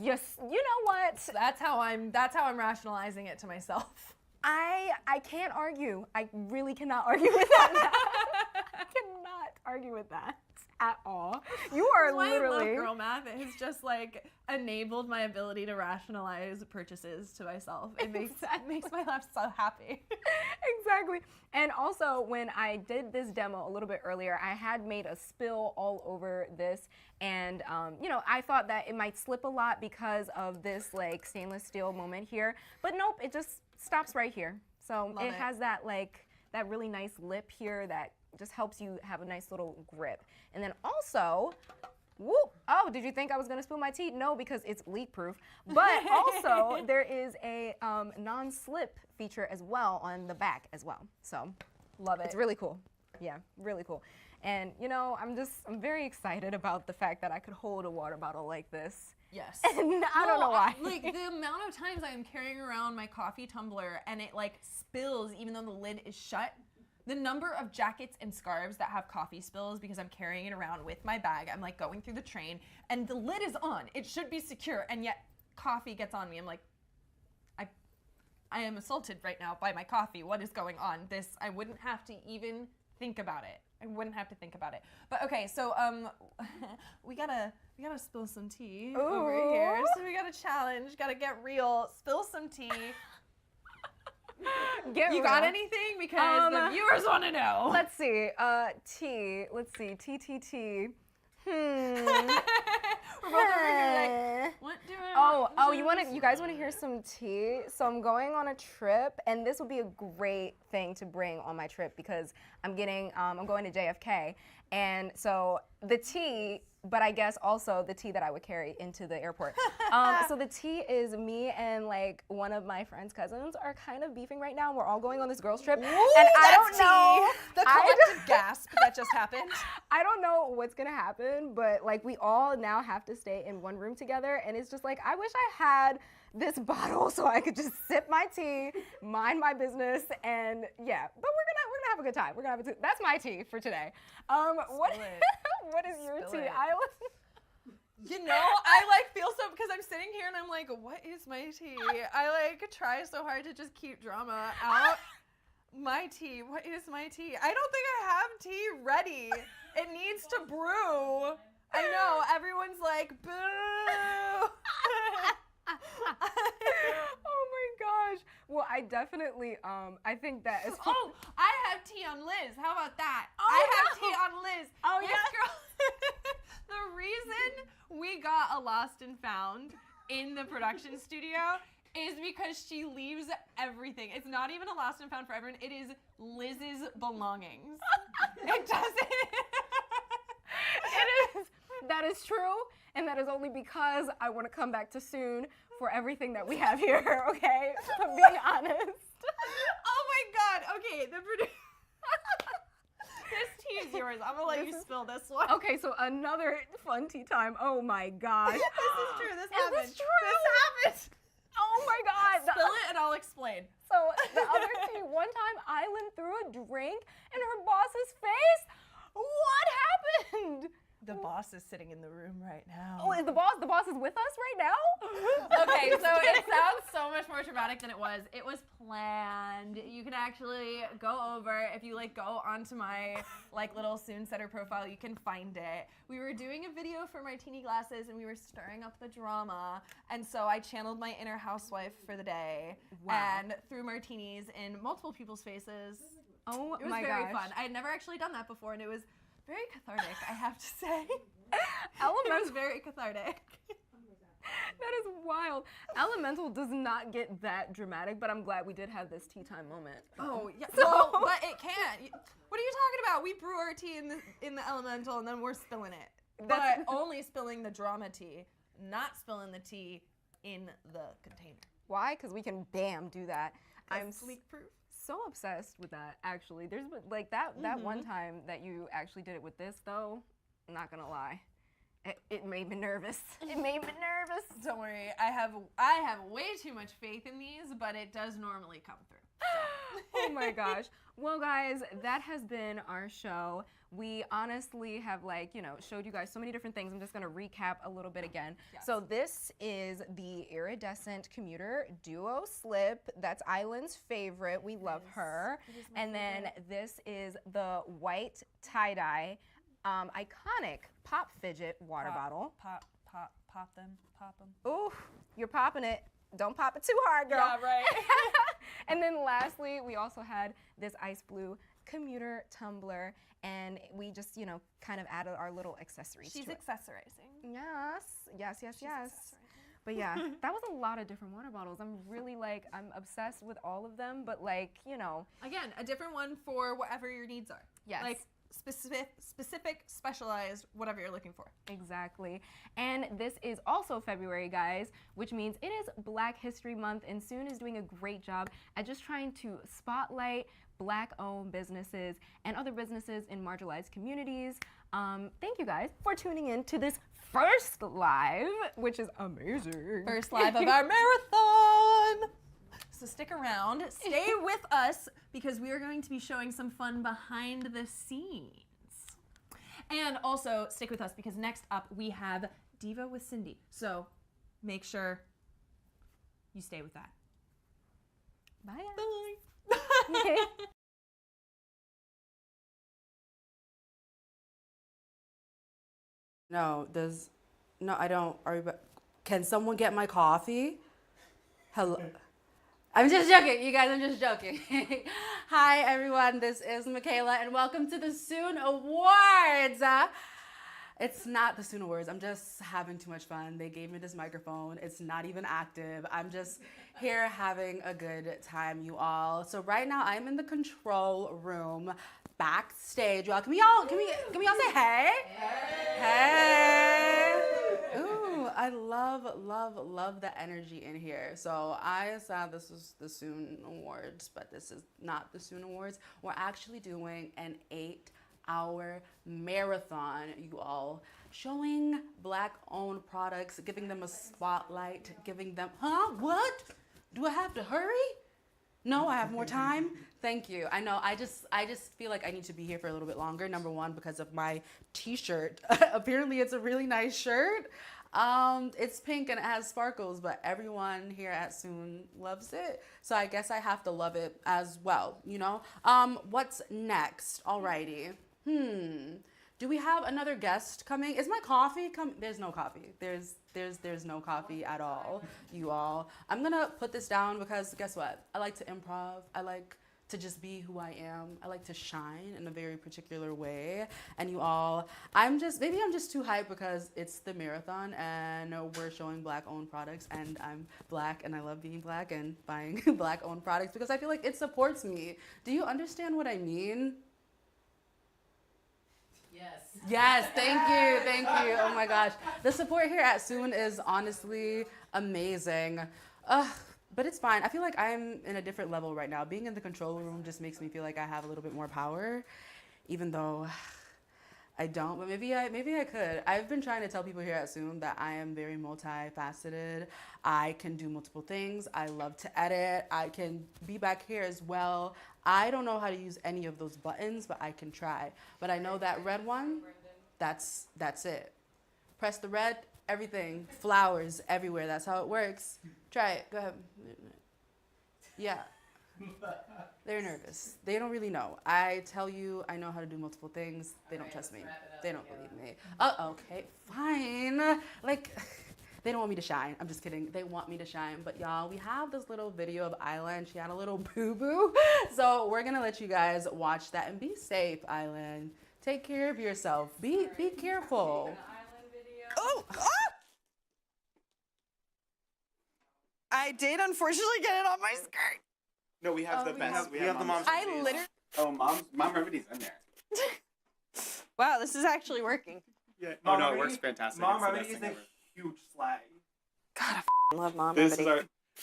Yes, you know what?
That's how I'm rationalizing it to myself.
I can't argue. I really cannot argue with that. I cannot argue with that at all. You are
That's why
literally.
I love girl math. It has just like enabled my ability to rationalize purchases to myself. It makes my life so happy.
Exactly. And also, when I did this demo a little bit earlier, I had made a spill all over this, and I thought that it might slip a lot because of this like stainless steel moment here, but nope, it just stops right here. So
Love it.
has that that really nice lip here that just helps you have a nice little grip. And then also, whoop, oh, did you think I was gonna spill my tea? No, because it's leak proof. But also, there is a non-slip feature as well on the back as well. So,
Love it.
it's really cool. Yeah, really cool. And I'm very excited about the fact that I could hold a water bottle like this.
Yes.
And I don't know why.
Like the amount of times I am carrying around my coffee tumbler and it like spills even though the lid is shut. The number of jackets and scarves that have coffee spills because I'm carrying it around with my bag. I'm like going through the train and the lid is on. It should be secure, and yet coffee gets on me. I'm like, I am assaulted right now by my coffee. What is going on? I wouldn't have to even think about it. I wouldn't have to think about it. But okay, so we gotta spill some tea over here. So we got a challenge. Gotta get real. Spill some tea. You got anything? Because the viewers want to know.
Let's see. Tea. Let's see. T.
We're both over here like, what do I want?
You guys want to hear some tea? So I'm going on a trip, and this will be a great thing to bring on my trip because I'm going to JFK, and so the tea but I guess also the tea that I would carry into the airport. So the tea is me and like one of my friend's cousins are kind of beefing right now. We're all going on this girls trip,
Ooh,
and I don't
that's
know.
tea. The collective gasp that just happened.
I don't know what's gonna happen, but like we all now have to stay in one room together, and it's just like I wish I had this bottle so I could just sip my tea, mind my business, and yeah. But we're gonna have a good time. We're gonna have a tea. That's my tea for today. What what is your tea, Isla?
You know, I like feel so because I'm sitting here and I'm like, what is my tea? I like try so hard to just keep drama out. My tea, what is my tea? I don't think I have tea ready. It needs to brew. I know, everyone's like, boo.
Oh my gosh. Well, I definitely, I think that is.
Oh, I have tea on Liz. How about that?
Oh,
I have
no.
tea on Liz.
Oh,
This
yeah.
girl, the reason we got a lost and found in the production studio is because she leaves everything. It's not even a lost and found for everyone. It is Liz's belongings. It doesn't.
It is. That is true, and that is only because I want to come back to Sune for everything that we have here, okay? I'm being honest.
Oh my God. Okay, this tea is yours. I'm gonna let you spill this one.
Okay, so another fun tea time. Oh my gosh.
This is true. This happened.
This true?
This happened.
Oh my God.
Spill it and I'll explain.
So the other tea, one time Island threw a drink in her boss's face. What happened?
The boss is sitting in the room right now.
Oh, is the boss is with us right now?
Okay, so it sounds so much more dramatic than it was. It was planned. You can actually go over, if you like go onto my like little Sune Setter profile, you can find it. We were doing a video for Martini Glasses and we were stirring up the drama. And so I channeled my inner housewife for the day and threw martinis in multiple people's faces.
Oh
It was
my
very
gosh.
fun. I had never actually done that before and it was very cathartic, I have to say. It
Elemental,
was very cathartic.
that is wild. Elemental does not get that dramatic, but I'm glad we did have this tea time moment.
Oh yeah,
So-
well, but it can't. What are you talking about? We brew our tea in the elemental and then we're spilling it.
That's-
But only spilling the drama tea, not spilling the tea in the container.
Why? Because we can do that. I'm
leak proof.
so obsessed with that, actually. There's like that one time that you actually did it with this, though. I'm not gonna lie, it made me nervous. It made me nervous.
Don't worry, I have way too much faith in these, but it does normally come through.
Oh my gosh. Well, guys, that has been our show. We honestly have showed you guys so many different things. I'm just gonna recap a little bit again.
Yes.
So this is the iridescent commuter duo slip. That's Island's favorite. We love her. And then this is the white tie-dye, iconic pop fidget water bottle.
Pop them.
Ooh, you're popping it. Don't pop it too hard, girl.
Yeah, right.
And then lastly, we also had this ice blue commuter tumbler, and we just, kind of added our little accessories
She's
to it.
accessorizing.
Yes.
Accessorizing.
But yeah, that was a lot of different water bottles. I'm really I'm obsessed with all of them, but
Again, a different one for whatever your needs are.
Yes.
Like specific, specialized, whatever you're looking for.
Exactly. And this is also February, guys, which means it is Black History Month, and Sune is doing a great job at just trying to spotlight Black-owned businesses and other businesses in marginalized communities. Thank you guys for tuning in to this first live, which is amazing.
First live of our marathon. So stick around, stay with us, because we are going to be showing some fun behind the scenes. And also stick with us because next up we have Diva with Cindy. So make sure you stay with that.
Bye.
Bye.
No, I don't. Can someone get my coffee? Hello. I'm just joking, you guys, I'm just joking. Hi, everyone, this is Michaela, and welcome to the Sune Awards. It's not the Sune Awards. I'm just having too much fun. They gave me this microphone. It's not even active. I'm just here having a good time, you all. So right now I'm in the control room backstage. Y'all, can we all say hey? Hey. Ooh, I love the energy in here. So I said this was the Sune Awards, but this is not the Sune Awards. We're actually doing an 8-hour marathon, you all, showing Black-owned products, giving them a spotlight, giving them, what? Do I have to hurry? No, I have more time. Thank you. I know. I just feel like I need to be here for a little bit longer. Number one, because of my T-shirt. Apparently, it's a really nice shirt. It's pink and it has sparkles, but everyone here at Sune loves it. So I guess I have to love it as well. You know. What's next? Alrighty. Do we have another guest coming? Is my coffee coming? There's no coffee. There's no coffee at all, you all. I'm gonna put this down because guess what? I like to improv. I like to just be who I am. I like to shine in a very particular way. And you all, maybe I'm just too hyped because it's the marathon and we're showing Black-owned products and I'm Black and I love being Black and buying Black-owned products because I feel like it supports me. Do you understand what I mean? Yes, thank you. Oh my gosh. The support here at Sune is honestly amazing. But it's fine. I feel like I'm in a different level right now. Being in the control room just makes me feel like I have a little bit more power, even though I don't, but maybe I could. I've been trying to tell people here at Sune that I am very multifaceted. I can do multiple things. I love to edit. I can be back here as well. I don't know how to use any of those buttons, but I can try. But I know that red one, that's it. Press the red, everything, flowers everywhere. That's how it works. Try it. Go ahead. Yeah. They're nervous. They don't really know. I tell you, I know how to do multiple things. They don't trust me. They don't believe me. Oh, okay, fine. Like, they don't want me to shine. I'm just kidding. They want me to shine. But y'all, we have this little video of Isla and she had a little boo-boo. So we're gonna let you guys watch that and be safe, Island. Take care of yourself. Be careful.
Oh! I did unfortunately get it on my skirt.
No, we have the best. We have the mom's
I
remedies.
literally.
Oh, mom remedies in there.
Wow, this is actually working.
Yeah.
Mom
Oh no, it
remedy-
works fantastic.
Mom
It's the
remedy
best
is
thing
a
ever.
huge slag.
God, I love mom
This
remedy.
is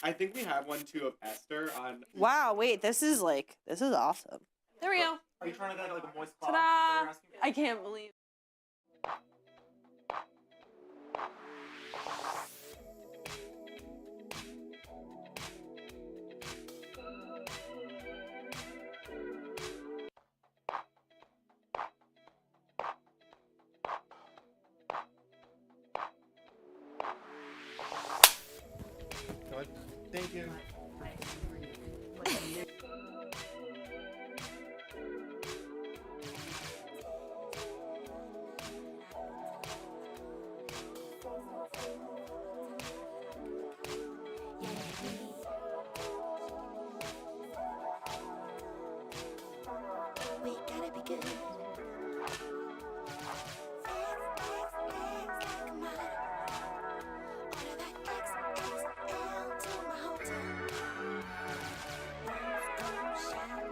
our. I think we have one too of Esther on.
Wow, wait, this is awesome. There we go.
Are you trying to get like a moist cloth?
Ta-da! I can't believe.
Thank you.
We gotta be good. Come on. Order that XXL to my hotel. Rose gold shower.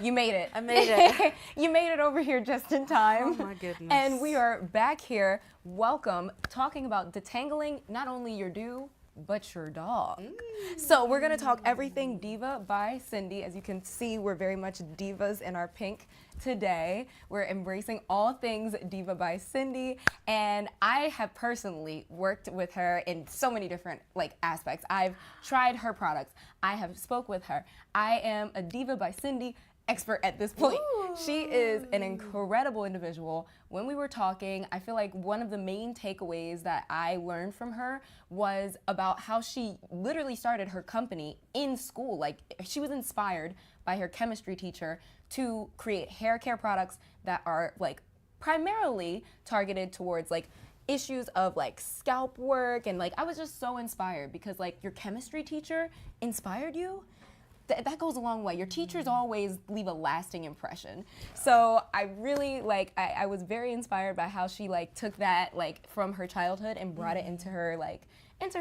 You made it.
I made it.
You made it over here just in time.
Oh my goodness.
And we are back here, welcome, talking about detangling not only your do, but your dog. So we're gonna talk everything Diva by Cindy. As you can see, we're very much divas in our pink today. We're embracing all things Diva by Cindy, and I have personally worked with her in so many different aspects. I've tried her products. I have spoke with her. I am a Diva by Cindy expert at this point. She is an incredible individual. When we were talking, I feel like one of the main takeaways that I learned from her was about how she literally started her company in school. Like, she was inspired by her chemistry teacher to create hair care products that are primarily targeted towards issues of scalp work, and I was just so inspired because your chemistry teacher inspired you. That goes a long way. Your teachers always leave a lasting impression. So I really I was very inspired by how she took that from her childhood and brought it into her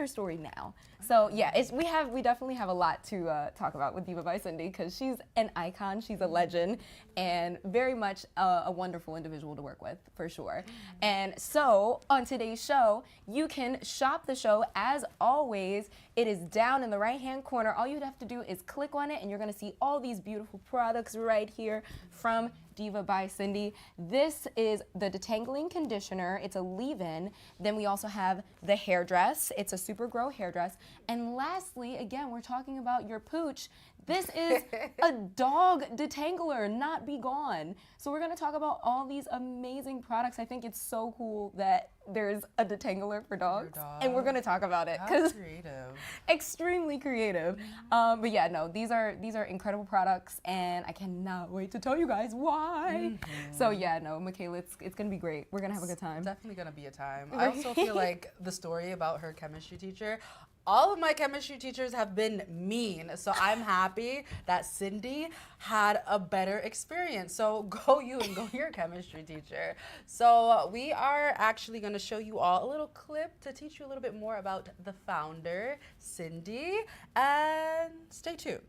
story now. So yeah, we definitely have a lot to talk about with Diva by Cindy because she's an icon, she's a legend, and very much a wonderful individual to work with for sure. And so on today's show, you can shop the show as always. It is down in the right-hand corner. All you'd have to do is click on it, and you're gonna see all these beautiful products right here from Diva by Cindy. This is the detangling conditioner. It's a leave-in. Then we also have the hairdress. It's a super grow hairdress. And lastly, again, we're talking about your pooch. This is a dog detangler, not be gone. So we're gonna talk about all these amazing products. I think it's so cool that there's a detangler for dogs, and we're gonna talk about it because
creative.
Extremely creative. But yeah, no, these are incredible products, and I cannot wait to tell you guys why. So yeah, no, Michaela, it's gonna be great. We're gonna have a good time.
Definitely gonna be a time. I also feel like the story about her chemistry teacher, all of my chemistry teachers have been mean, so I'm happy that Cindy had a better experience. So go you and go your chemistry teacher. So we are actually going to show you all a little clip to teach you a little bit more about the founder, Cindy, and stay tuned.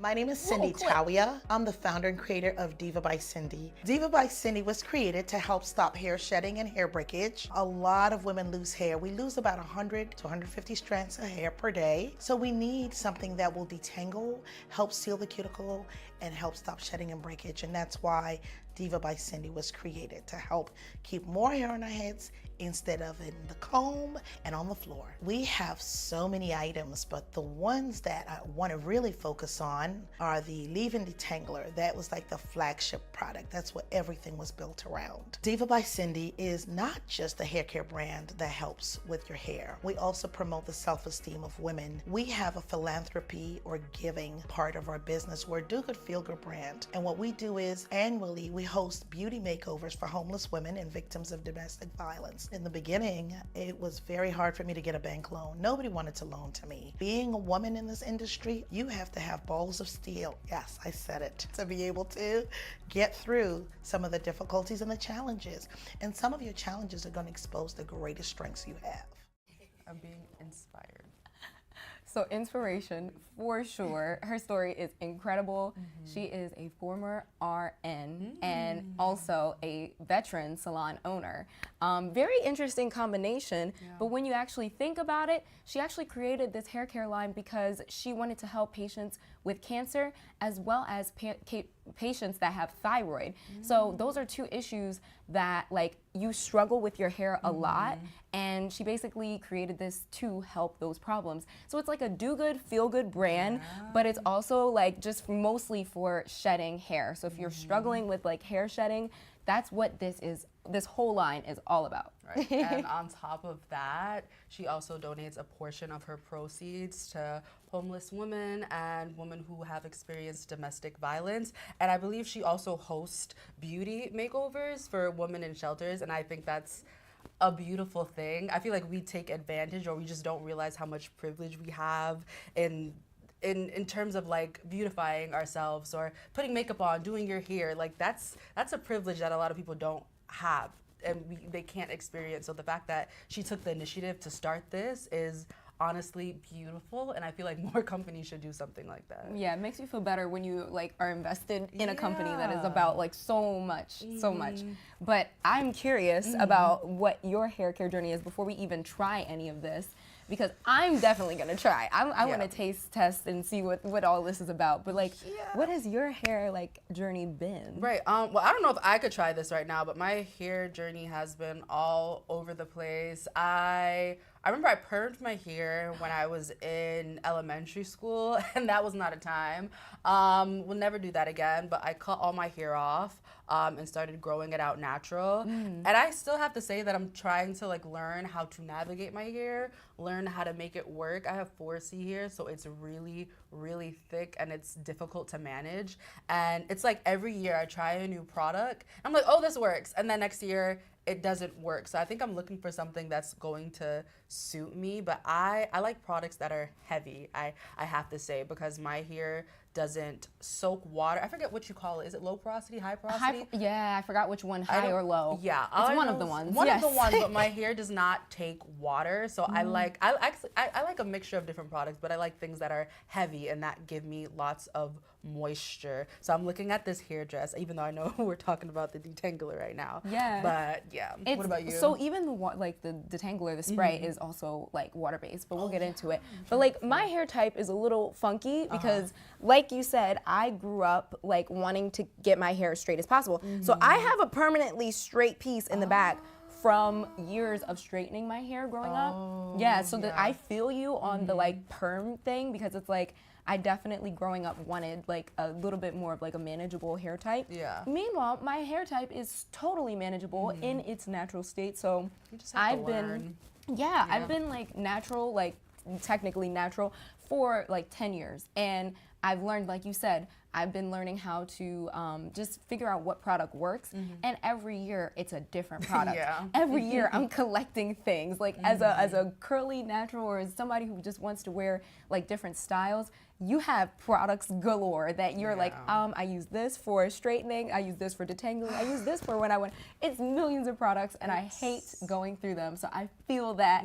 My name is Cindy Tawia. I'm the founder and creator of Diva by Cindy. Diva by Cindy was created to help stop hair shedding and hair breakage. A lot of women lose hair. We lose about 100 to 150 strands of hair per day. So we need something that will detangle, help seal the cuticle, and help stop shedding and breakage. And that's why Diva by Cindy was created, to help keep more hair on our heads instead of in the comb and on the floor. We have so many items, but the ones that I want to really focus on are the leave-in detangler. That was the flagship product. That's what everything was built around. Diva by Cindy is not just a hair care brand that helps with your hair. We also promote the self-esteem of women. We have a philanthropy or giving part of our business. We're a do-good, feel-good brand. And what we do is annually we host beauty makeovers for homeless women and victims of domestic violence. In the beginning, it was very hard for me to get a bank loan. Nobody wanted to loan to me. Being a woman in this industry, you have to have balls of steel. Yes, I said it. To be able to get through some of the difficulties and the challenges. And some of your challenges are going to expose the greatest strengths you have.
I'm being inspired.
So inspiration for sure. Her story is incredible. She is a former RN and also a veteran salon owner. Very interesting combination, but when you actually think about it, she actually created this hair care line because she wanted to help patients with cancer as well as patients that have thyroid. So those are two issues that you struggle with your hair a lot, and she basically created this to help those problems. So it's a do-good, feel-good brand, but it's also just mostly for shedding hair. So if you're struggling with hair shedding, that's what this whole line is all about.
Right. And on top of that, she also donates a portion of her proceeds to homeless women and women who have experienced domestic violence. And I believe she also hosts beauty makeovers for women in shelters, and I think that's a beautiful thing. I feel like we take advantage, or we just don't realize how much privilege we have in terms of beautifying ourselves or putting makeup on, doing your hair. That's a privilege that a lot of people don't have, and they can't experience. So the fact that she took the initiative to start this is honestly beautiful, and I feel like more companies should do something like that.
Yeah, it makes you feel better when you like are invested in a company that is
Yeah.
about like so much. But I'm curious about what your hair care journey is before we even try any of this, because I'm definitely gonna try. I want to taste test and see what all this is about. But like, what has your hair like journey been?
Right. Well, I don't know if I could try this right now, but my hair journey has been all over the place. I remember I permed my hair when I was in elementary school, and that was not a time. We'll never do that again, but I cut all my hair off and started growing it out natural. And I still have to say that I'm trying to like learn how to navigate my hair, learn how to make it work. I have 4C hair, so it's really, really thick and it's difficult to manage. And it's like every year I try a new product. I'm like, oh, this works. And then next year, it doesn't work. So I think I'm looking for something that's going to suit me, but I like products that are heavy, I have to say, because my hair doesn't soak water. I forget what you call it. Is it low porosity, high porosity?
Yeah, I forgot which one, high or low.
Yeah,
it's one of the ones.
One of the ones, but my hair does not take water, so I like a mixture of different products, but I like things that are heavy and that give me lots of moisture. So I'm looking at this hair dress, even though I know we're talking about the detangler right now.
Yeah.
But yeah, what about you?
So even the detangler, the spray is also like water based, but we'll get into it. But like my hair type is a little funky because like you said, I grew up like wanting to get my hair as straight as possible. So I have a permanently straight piece in the back from years of straightening my hair growing up. Yeah, so that I feel you on the like perm thing, because it's like I definitely growing up wanted like a little bit more of like a manageable hair type.
Yeah.
Meanwhile, my hair type is totally manageable in its natural state. So
You just have to learn.
I've been like natural, like technically natural for like 10 years. And I've learned, like you said, I've been learning how to just figure out what product works. And every year it's a different product. Every year I'm collecting things. Like as a curly natural, or as somebody who just wants to wear like different styles, you have products galore that you're like, I use this for straightening, I use this for detangling, I use this for when I want. It's millions of products, and I hate going through them. So I feel that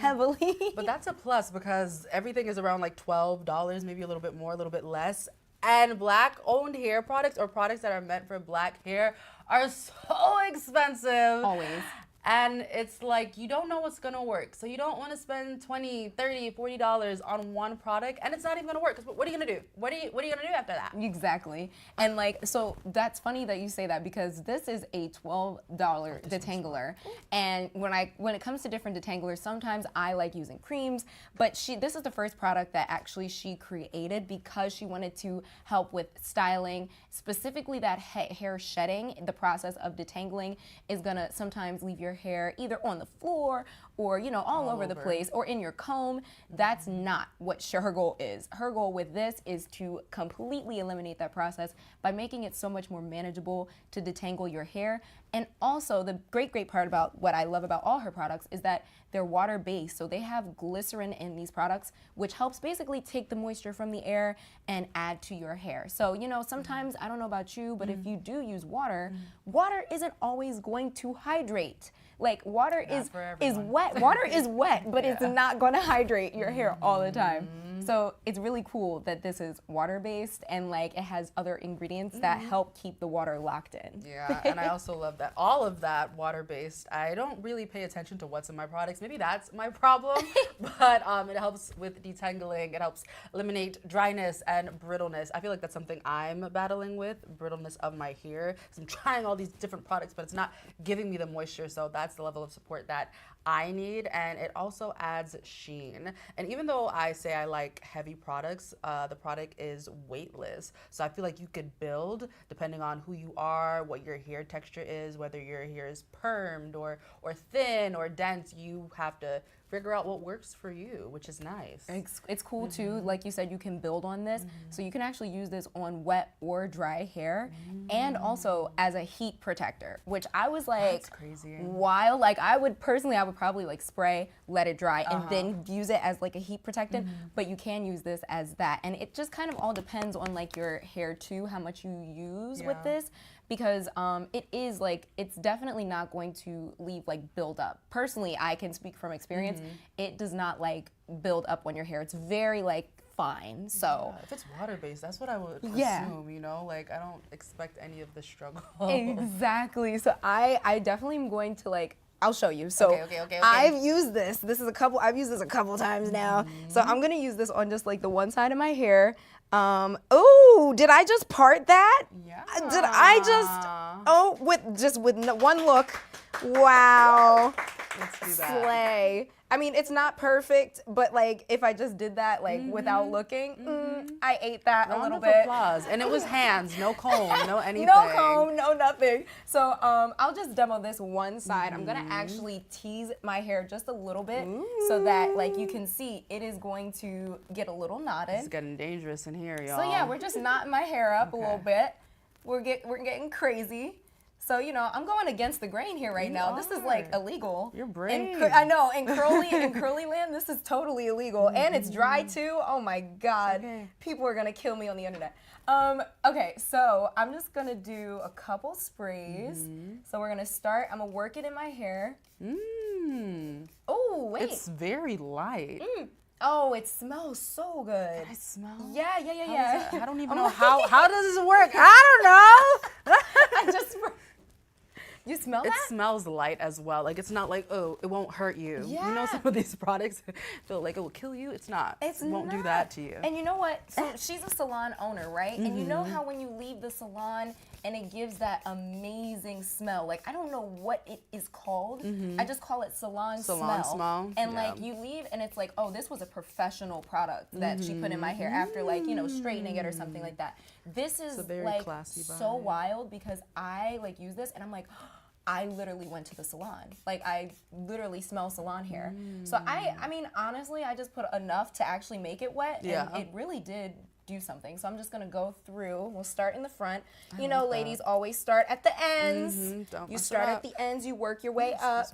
heavily.
But that's a plus, because everything is around like $12, maybe a little bit more, a little bit less. And Black-owned hair products, or products that are meant for Black hair, are so expensive.
Always.
And it's like, you don't know what's gonna work. So you don't wanna spend $20, $30, $40 on one product, and it's not even gonna work. 'Cause what are you gonna do? What are you gonna do after that?
Exactly. And like, so that's funny that you say that, because this is a $12 detangler. And when it comes to different detanglers, sometimes I like using creams, but this is the first product that actually she created because she wanted to help with styling, specifically that hair shedding. The process of detangling is gonna sometimes leave your hair either on the floor or, you know, all over the place, or in your comb. That's not what her goal is. Her goal with this is to completely eliminate that process by making it so much more manageable to detangle your hair. And also, the great part about what I love about all her products is that they're water-based. So they have glycerin in these products, which helps basically take the moisture from the air and add to your hair. So, you know, sometimes, I don't know about you, but if you do use water, water isn't always going to hydrate. Like water is wet. Water is wet, but it's not going to hydrate your hair all the time. So it's really cool that this is water-based, and like it has other ingredients that help keep the water locked in.
Yeah, and I also love that all of that water-based. I don't really pay attention to what's in my products. Maybe that's my problem, but it helps with detangling. It helps eliminate dryness and brittleness. I feel like that's something I'm battling with, brittleness of my hair. So I'm trying all these different products, but it's not giving me the moisture. So that's the level of support that I need, and it also adds sheen. And even though I say I like heavy products, the product is weightless. So I feel like you could build depending on who you are, what your hair texture is, whether your hair is permed or thin or dense. You have to figure out what works for you, which is nice.
It's cool too, like you said, you can build on this. So you can actually use this on wet or dry hair, and also as a heat protector, which I was like,
that's crazy.
Wild. Like I would probably like spray, let it dry, and then use it as like a heat protectant, but you can use this as that. And it just kind of all depends on like your hair too, how much you use with this. because it is like, it's definitely not going to leave like build up. Personally, I can speak from experience. It does not like build up on your hair. It's very like fine. So
if it's water-based, that's what I would
Yeah.
assume, you know? Like, I don't expect any of the struggle.
exactly. So I definitely am going to like, I'll show you. So
Okay.
I've used this. I've used this a couple times now. So I'm gonna use this on just like the one side of my hair. Oh, did I just part that?
Yeah.
Did I just? With one look. Wow.
Let's do that.
Slay. I mean, it's not perfect, but like if I just did that like without looking, I ate that a
Round
little
of
bit.
applause. And it was hands, no comb, no anything.
No comb, no nothing. So I'll just demo this one side. I'm gonna actually tease my hair just a little bit so that like you can see it is going to get a little knotted.
It's getting dangerous in here, y'all.
So yeah, we're just knotting my hair up a little bit. We're getting crazy. So, you know, I'm going against the grain here right now. This is like illegal.
You're brave.
I know, in curly land, this is totally illegal. And it's dry too. Oh my God. People are gonna kill me on the internet. Okay, so I'm just gonna do a couple sprays. So we're gonna start, I'm gonna work it in my hair. Oh, wait.
It's very light.
Oh, it smells so good.
I smell.
Yeah.
I don't even know how does this work? I don't know.
I just, you smell
It
that?
smells light as well. Like it's not like, oh, it won't hurt you. You know, some of these products feel like it will kill you. It's not.
It
won't do that to you.
And you know what? So she's a salon owner, right? And you know how when you leave the salon and it gives that amazing smell. Like I don't know what it is called. I just call it salon smell. And like you leave and it's like, oh, this was a professional product that she put in my hair after like, you know, straightening it or something like that. This is like so wild because I like use this and I'm like, I literally went to the salon. Like I literally smell salon hair. So I mean, honestly, I just put enough to actually make it wet and it really did do something. So I'm just gonna go through. We'll start in the front. You know, ladies always start at the ends. You start at the ends, you work your way up.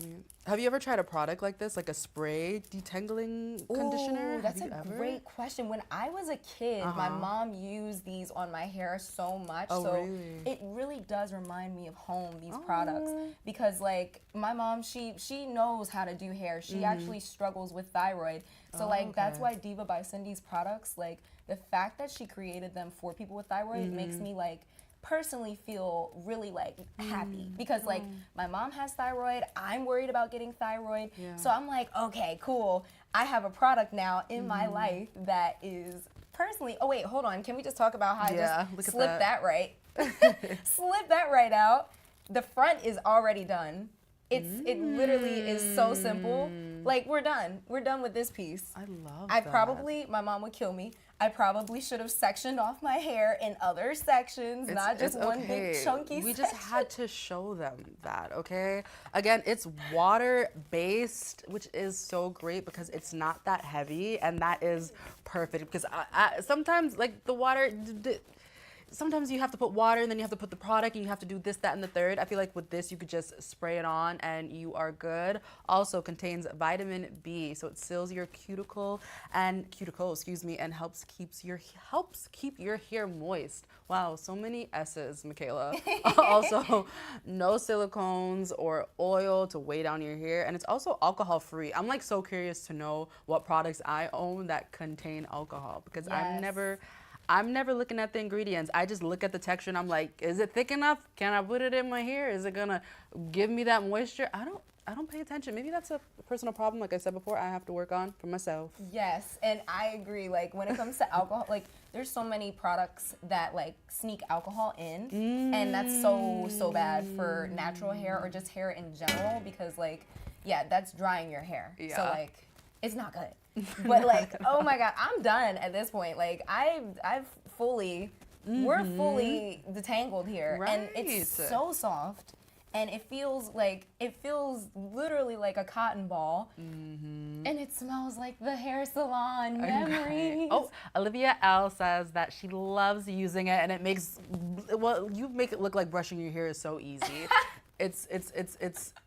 Have you ever tried a product like this, like a spray detangling conditioner?
That's a great question. When I was a kid, my mom used these on my hair so much. So it really does remind me of home, these products. Because like my mom, she knows how to do hair. She actually struggles with thyroid. So like that's why Diva by Cindy's products, like the fact that she created them for people with thyroid makes me like personally feel really like happy because like my mom has thyroid, I'm worried about getting thyroid, so I'm like, okay, cool, I have a product now in my life that is personally, oh wait, hold on, can we just talk about how I just slipped that right? Slip that right out. The front is already done. It literally is so simple. Like we're done with this piece.
I love
that. My mom would kill me. I probably should have sectioned off my hair in other sections, not just one big chunky section.
We just had to show them that, okay? Again, it's water-based, which is so great because it's not that heavy, and that is perfect because I sometimes, like, the water... Sometimes you have to put water and then you have to put the product and you have to do this, that, and the third. I feel like with this, you could just spray it on and you are good. Also contains vitamin B, so it seals your cuticle, and helps keep your hair moist. Wow, so many S's, Michaela. Also, no silicones or oil to weigh down your hair, and it's also alcohol free. I'm like so curious to know what products I own that contain alcohol because I'm never looking at the ingredients. I just look at the texture and I'm like, is it thick enough? Can I put it in my hair? Is it gonna give me that moisture? I don't pay attention. Maybe that's a personal problem, like I said before, I have to work on for myself.
Yes, and I agree. Like when it comes to alcohol, like there's so many products that like sneak alcohol in, and that's so bad for natural hair or just hair in general because like, yeah, that's drying your hair. So like, it's not good. But like, oh my God, I'm done at this point. Like I've fully, we're fully detangled here, and it's so soft, and it feels literally like a cotton ball, and it smells like the hair salon memories.
Oh, Olivia L says that she loves using it, and it makes, well, you make it look like brushing your hair is so easy.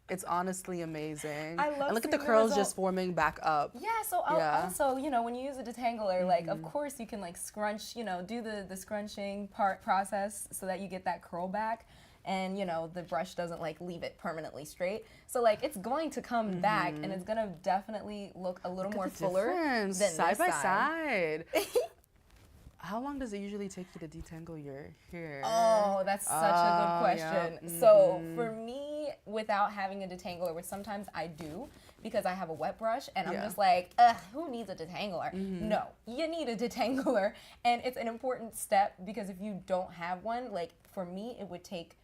It's honestly amazing.
I love
and look at the
seeing
curls
result.
just forming back up.
Yeah, so also, you know, when you use a detangler, like, of course you can like scrunch, you know, do the scrunching process so that you get that curl back. and you know the brush doesn't like leave it permanently straight. So like it's going to come back, and it's gonna definitely look a little more fuller than
side
this
by
side.
How long does it usually take you to detangle your hair?
Oh, that's such a good question. So for me, without having a detangler, which sometimes I do because I have a wet brush and I'm just like, ugh, who needs a detangler? No, you need a detangler, and it's an important step because if you don't have one, like for me, it would take.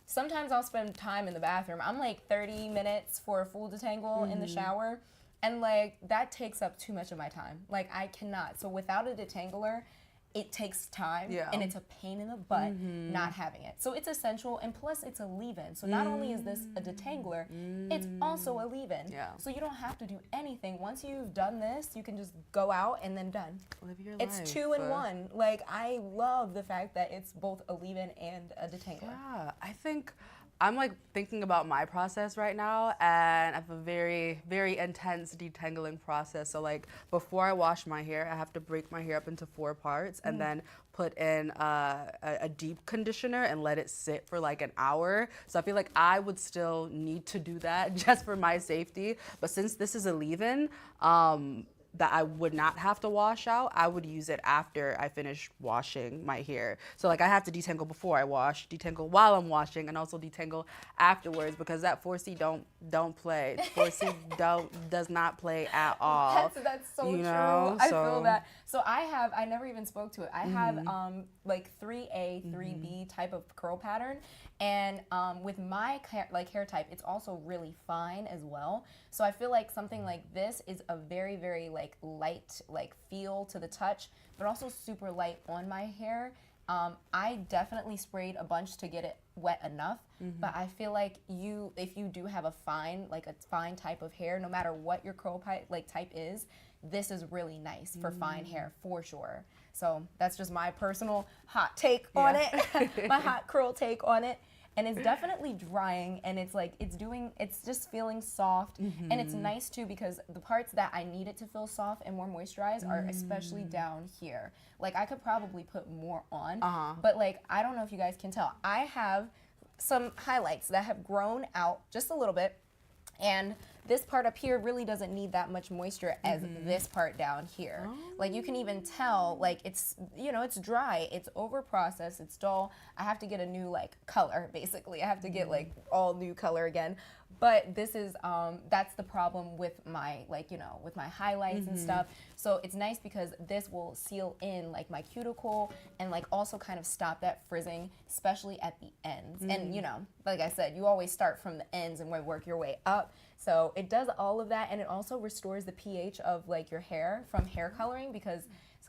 Sometimes I'll spend time in the bathroom. I'm like 30 minutes for a full detangle in the shower, and like that takes up too much of my time. Like I cannot. So without a detangler, it takes time, and it's a pain in the butt not having it. So it's essential, and plus it's a leave-in. So not only is this a detangler, it's also a leave-in. So you don't have to do anything. Once you've done this, you can just go out and then done.
Live your
It's
life.
2 in 1. Like I love the fact that it's both a leave-in and a detangler.
Yeah, I think I'm like thinking about my process right now, and I have a very, very intense detangling process. So like before I wash my hair, I have to break my hair up into 4 parts and then put in a deep conditioner and let it sit for like an hour. So I feel like I would still need to do that just for my safety. But since this is a leave-in, that I would not have to wash out, I would use it after I finish washing my hair. So like I have to detangle before I wash, detangle while I'm washing, and also detangle afterwards, because that 4C don't play. 4C does not play at all.
That's so
you
true.
know?
I feel that. So I never even spoke to it. I have like 3A, 3B type of curl pattern. And with my hair type, it's also really fine as well. So I feel like something like this is a very, very like light like feel to the touch, but also super light on my hair. I definitely sprayed a bunch to get it wet enough, but I feel like if you do have a fine type of hair, no matter what your curl type is, this is really nice for fine hair for sure. So that's just my personal hot take on it, my hot curl take on it. And it's definitely drying, and it's like it's just feeling soft, and it's nice too because the parts that I need it to feel soft and more moisturized are especially down here. Like I could probably put more on, but like I don't know if you guys can tell, I have some highlights that have grown out just a little bit, and this part up here really doesn't need that much moisture as this part down here. Like you can even tell, like it's, you know, it's dry, it's over processed, it's dull. I have to get a new like color basically. I have to get like all new color again. But this is, that's the problem with my, like, you know, with my highlights and stuff. So it's nice because this will seal in like my cuticle and like also kind of stop that frizzing, especially at the ends. And you know, like I said, you always start from the ends and work your way up. So it does all of that, and it also restores the pH of like your hair from hair coloring, because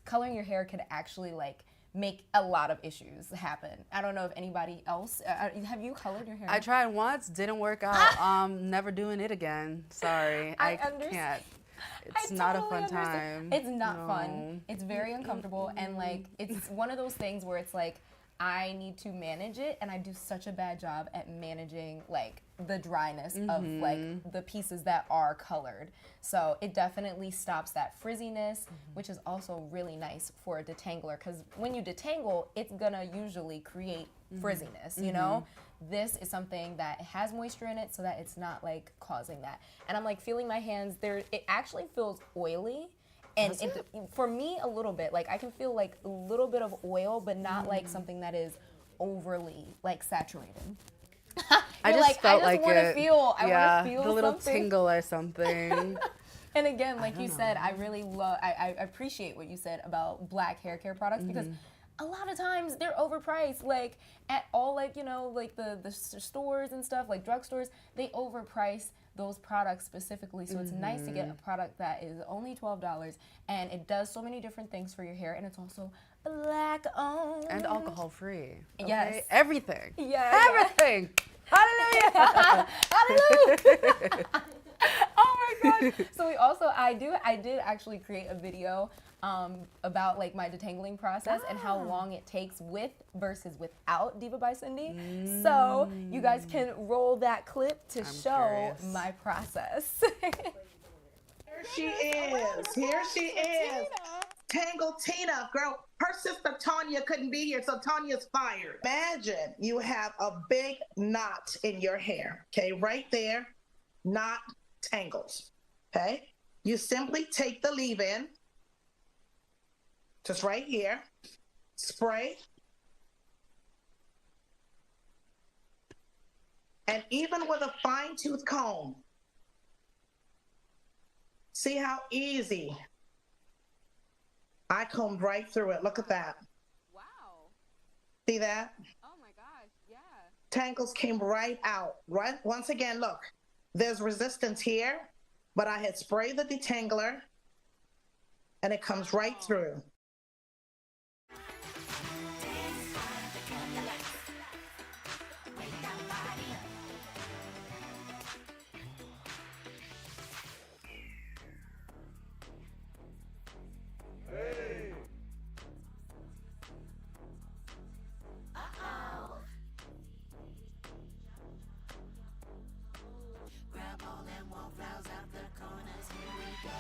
coloring your hair can actually like make a lot of issues happen. I don't know if anybody else, have you colored your hair?
I tried once, didn't work out. Never doing it again. Sorry, I can't. It's not a fun time.
It's not fun. It's very uncomfortable, and like it's one of those things where it's like I need to manage it, and I do such a bad job at managing like the dryness of like the pieces that are colored. So it definitely stops that frizziness, which is also really nice for a detangler, because when you detangle, it's gonna usually create frizziness, you know? This is something that has moisture in it so that it's not like causing that. And I'm like feeling my hands there, it actually feels oily. And for me, a little bit. Like I can feel like a little bit of oil, but not like something that is overly like saturated.
I just felt like it.
I want to feel
the little
something.
tingle or something.
And again, like you said, I really love, I appreciate what you said about black hair care products, because a lot of times they're overpriced. Like at all, like, you know, like the stores and stuff, like drugstores, they overprice those products specifically. So it's nice to get a product that is only $12 and it does so many different things for your hair, and it's also black owned.
And alcohol free. Okay?
Yes.
Everything.
Yeah.
Everything. Hallelujah.
Hallelujah. Oh my gosh. So we also, I did actually create a video about like my detangling process and how long it takes with versus without Diva by Cindy. So you guys can roll that clip to show
curious.
my process.
Here she is. Here she is.
Tangle Tina, girl, her sister Tanya couldn't be here, so Tanya's fired. Imagine you have a big knot in your hair, okay, right there, knot tangles, okay? You simply take the leave-in, just right here, spray, and even with a fine-tooth comb, see how easy I combed right through it. Look at that.
Wow.
See that?
Oh my gosh, yeah.
Tangles came right out. Right. Once again, look, there's resistance here, but I had sprayed the detangler and it comes right through.
Grab all them wallflowers out the corners, here we go.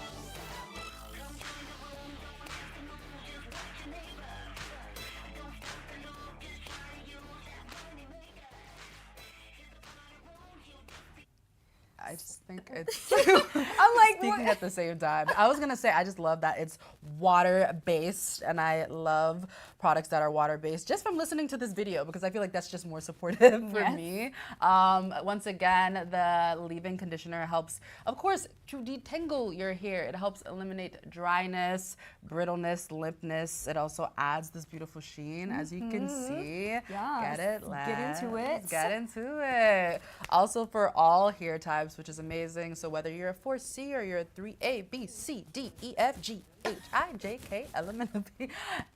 I just think it's
I'm like,
speaking at the same time. I was gonna say I just love that it's water based, and I love products that are water based just from listening to this video because I feel like that's just more supportive for me. Once again, the leave-in conditioner helps, of course, to detangle your hair. It helps eliminate dryness, brittleness, limpness. It also adds this beautiful sheen, as you can see.
Yes.
Get it?
Get into it.
Let's get into it. Also for all hair types, which is amazing. So whether you're a 4C or you're a 3A, B, C, D, E, F, G, H, I, J, K, L, M, N, P,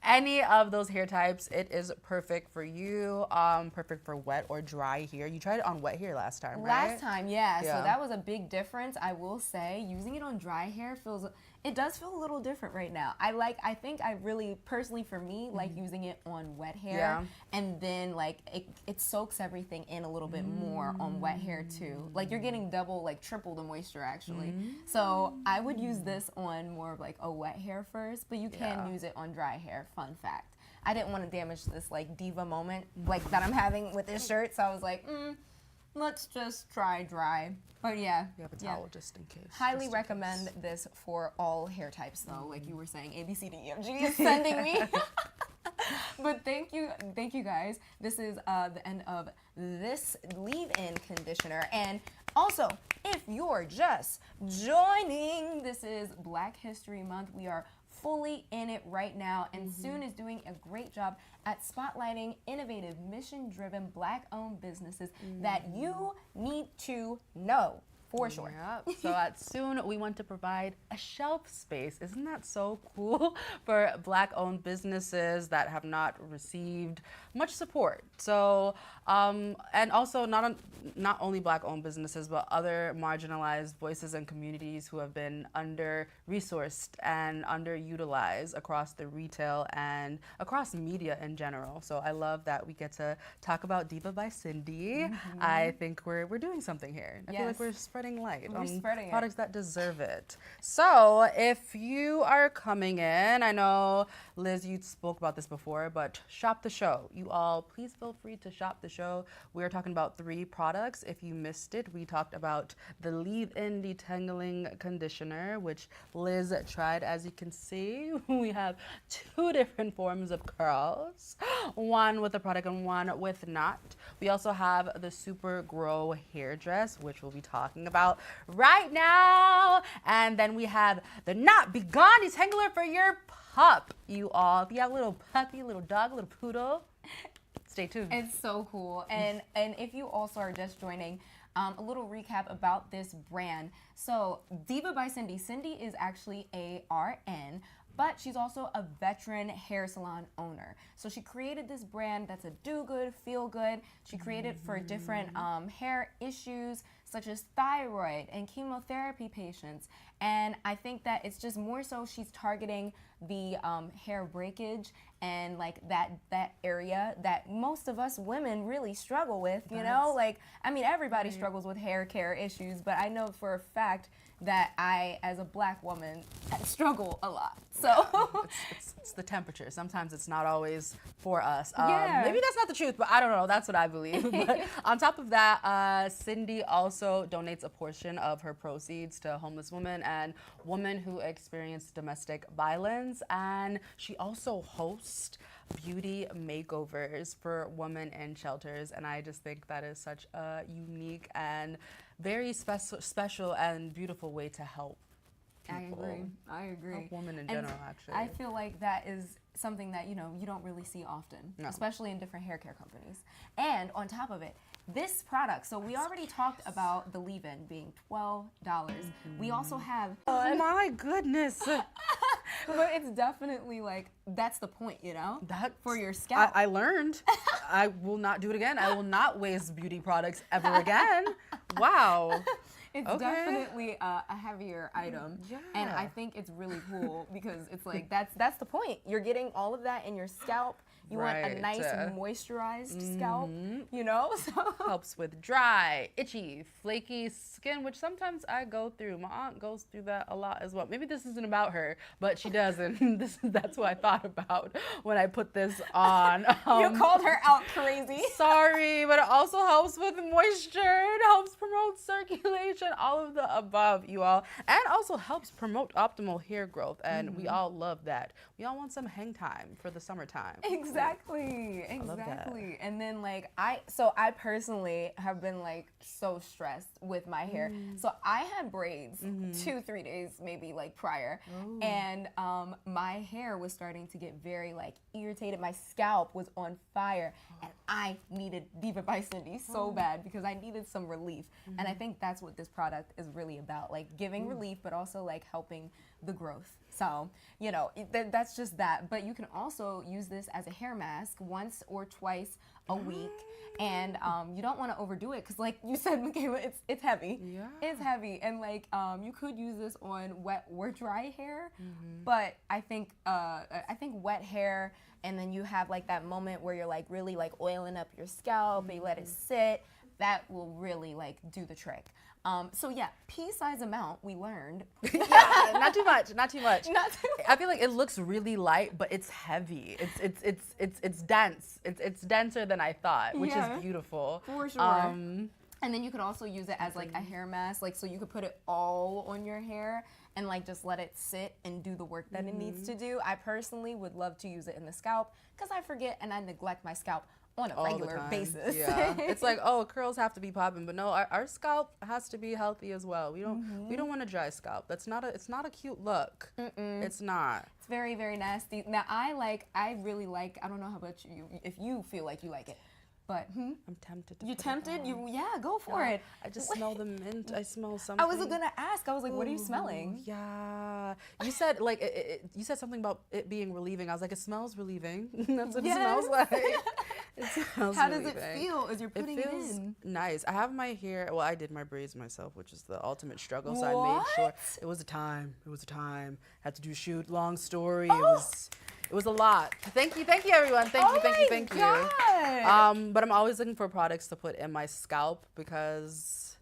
any of those hair types, it is perfect for you. Perfect for wet or dry hair. You tried it on wet hair last time, right?
last time, yeah.
Yeah.
So that was a big difference. I will say, using it on dry hair it does feel a little different right now. I think I really, personally for me, like using it on wet hair.
Yeah.
And then like it soaks everything in a little bit more on wet hair too. Like you're getting double, like triple the moisture actually. So I would use this on more of like a wet hair first, but you can use it on dry hair, fun fact. I didn't want to damage this like diva moment like that I'm having with this shirt, so I was like, let's just try dry. But yeah.
You have a towel just in case.
Highly recommend this for all hair types though. Like you were saying, A, B, C, D, E, F, G is sending me. But thank you guys. This is the end of this leave-in conditioner. And also, if you're just joining, this is Black History Month. We are fully in it right now, and Sune is doing a great job at spotlighting innovative, mission-driven, Black-owned businesses that you need to know. For sure.
Yep. So at Sune, we want to provide a shelf space. Isn't that so cool for Black-owned businesses that have not received much support? So, and also not only Black-owned businesses, but other marginalized voices and communities who have been under-resourced and underutilized across the retail and across media in general. So I love that we get to talk about Diva by Cindy. I think we're doing something here. I feel like we're spreading light on products that deserve it. So if you are coming in, I know Liz, you spoke about this before, but shop the show. You all, please feel free to shop the show. We're talking about 3 products. If you missed it, we talked about the leave-in detangling conditioner, which Liz tried. As you can see, we have 2 different forms of curls, one with a product and one with not. We also have the Super Grow hair dress, which we'll be talking about right now. And then we have the Not Be Gone detangler for your pup. You all, if you have a little puppy, little dog, little poodle, stay tuned.
It's so cool. And if you also are just joining, a little recap about this brand. So Diva by Cindy. Cindy is actually a RN, but she's also a veteran hair salon owner. So she created this brand that's a do good, feel good. She created for different hair issues such as thyroid and chemotherapy patients. And I think that it's just more so she's targeting the hair breakage and like that area that most of us women really struggle with, you know? Like, I mean, everybody struggles with hair care issues, but I know for a fact that I, as a black woman, struggle a lot. So
it's the temperature. Sometimes it's not always for us.
Yeah.
Maybe that's not the truth, but I don't know. That's what I believe. But on top of that, Cindy also donates a portion of her proceeds to homeless women and women who experience domestic violence. And she also hosts beauty makeovers for women in shelters. And I just think that is such a unique and very special and beautiful way to help people.
I agree.
Help women in
And
general, actually.
I feel like that is something that, you know, you don't really see often, especially in different hair care companies. And on top of it, this product, so we already talked about the leave-in being $12. We also have...
Oh my goodness.
But it's definitely like, that's the point, you know? For your scalp.
I learned. I will not do it again. I will not waste beauty products ever again. Wow.
It's definitely a heavier item, and I think it's really cool because it's like that's the point. You're getting all of that in your scalp. You want a nice moisturized scalp, you know? So
helps with dry, itchy, flaky skin, which sometimes I go through. My aunt goes through that a lot as well. Maybe this isn't about her, but she doesn't. That's what I thought about when I put this on.
You called her out crazy.
Sorry, but it also helps with moisture. It helps promote circulation, all of the above, you all. And also helps promote optimal hair growth, and we all love that. We all want some hang time for the summertime.
Exactly. And then like I personally have been like so stressed with my hair. So I had braids 2-3 days maybe like prior, and my hair was starting to get very like irritated. My scalp was on fire, and I needed Diva by Cindy so bad because I needed some relief. And I think that's what this product is really about, like giving relief, but also like helping the growth. So, you know, that's just that. But you can also use this as a hair mask once or twice a week. And you don't want to overdo it because, like you said, Michaela, it's heavy. Yeah. It's heavy. And, like, you could use this on wet or dry hair. But I think wet hair, and then you have, like, that moment where you're, like, really, like, oiling up your scalp and you let it sit. That will really, like, do the trick. So yeah, pea-size amount we learned.
Yeah, not too much.
Not too
I feel like it looks really light, but it's heavy. It's dense. It's denser than I thought, which is beautiful.
For sure. And then you could also use it as like a hair mask, like so you could put it all on your hair and like just let it sit and do the work that it needs to do. I personally would love to use it in the scalp because I forget and I neglect my scalp on a regular basis.
Yeah. It's like, oh, curls have to be popping, but no, our scalp has to be healthy as well. We don't want a dry scalp. It's not a cute look. It's not.
It's very, very nasty. Now I really like, I don't know how about you, if you feel like you like it, but
I'm tempted to.
You tempted? Go for it.
I just smell the mint. I smell something.
I was gonna ask. I was like, what are you smelling?
Yeah. You said like you said something about it being relieving. I was like, it smells relieving. That's what it smells like. It smells
How
relieving.
does it feel as you're putting it
feels
in?
Nice. I have my hair. Well, I did my braids myself, which is the ultimate struggle. So I made sure it was a time. Had to do shoot. Long story. It was a lot. Thank you, everyone. Thank you. But I'm always looking for products to put in my scalp because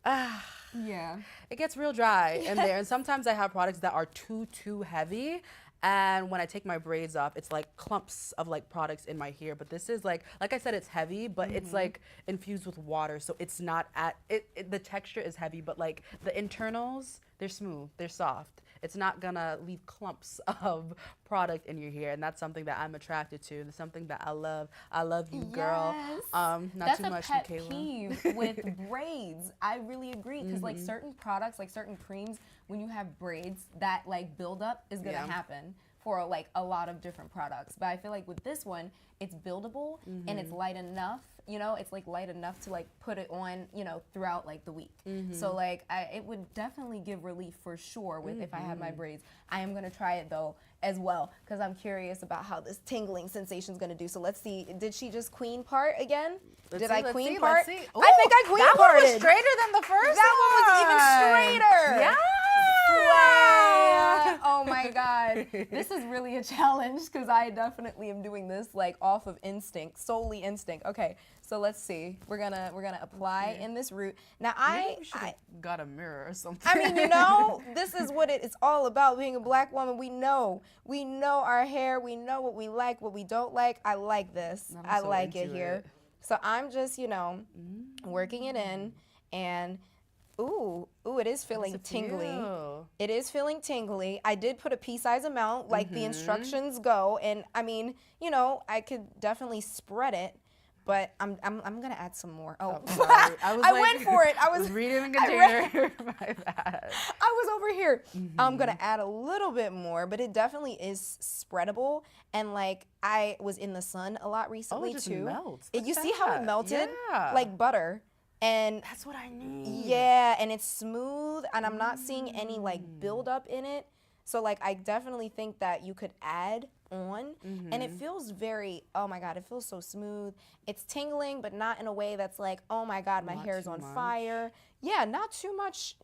it gets real dry in there. And sometimes I have products that are too heavy. And when I take my braids off, it's like clumps of like products in my hair. But this is like I said, it's heavy, but it's like infused with water. So it's not the texture is heavy, but like the internals, they're smooth, they're soft. It's not gonna leave clumps of product in your hair, and that's something that I'm attracted to. It's something that I love. I love you, girl. Not
that's
too much,
pet
Michaela.
peeve with braids. I really agree because like certain products, like certain creams, when you have braids, that like buildup is gonna happen for like a lot of different products. But I feel like with this one, it's buildable and it's light enough. You know, it's like light enough to like put it on, you know, throughout like the week. So like it would definitely give relief for sure with if I had my braids. I am gonna try it though as well because I'm curious about how this tingling sensation is gonna do. So let's see. Did she just queen part again? Did I queen part?
Let's see.
I think I queen
that
parted.
One was straighter than the first
That one was even straighter.
Yeah.
way! Oh my God. This is really a challenge because I definitely am doing this like off of instinct, solely instinct. Okay, so let's see. We're gonna apply in this root. Now I
got a mirror or something.
I mean, you know, this is what it's all about. Being a black woman, we know our hair. We know what we like, what we don't like. I like this. I
so
like it
into
here.
it.
So I'm just, you know, working it in, and ooh, it is feeling tingly.
Feel?
It is feeling tingly. I did put a pea-size amount, like the instructions go, and I mean, you know, I could definitely spread it. But I'm gonna add some more. Oh,
sorry.
I went for it. I was
reading the container. My bad.
I was over here. I'm gonna add a little bit more, but it definitely is spreadable. And like I was in the sun a lot recently
it just
too.
melts.
You
What's
see how it
that?
melted?
Yeah.
Like butter. And
That's what I need.
yeah, and it's smooth, and I'm not seeing any like buildup in it. So like I definitely think that you could add on, and it feels very, oh my God, it feels so smooth. It's tingling, but not in a way that's like, oh my God, my hair is on fire. Yeah, not too much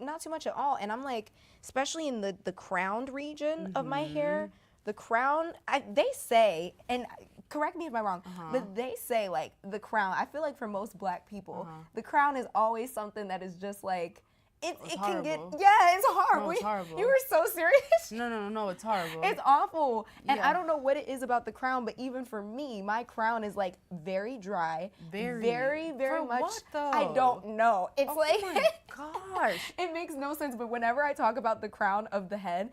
at all. And I'm like, especially in the crowned region of my hair, the crown, they say, and correct me if I'm wrong, but they say like the crown, I feel like for most black people, the crown is always something that is just like, it can get,
horrible.
yeah, it's horrible.
No, it's horrible.
You were so serious.
No, it's horrible.
It's awful. And
Yeah.
I don't know what it is about the crown, but even for me, my crown is like very dry. Very
For
much.
what, though?
I don't know. It's
Oh
like,
my gosh.
it makes no sense. But whenever I talk about the crown of the head,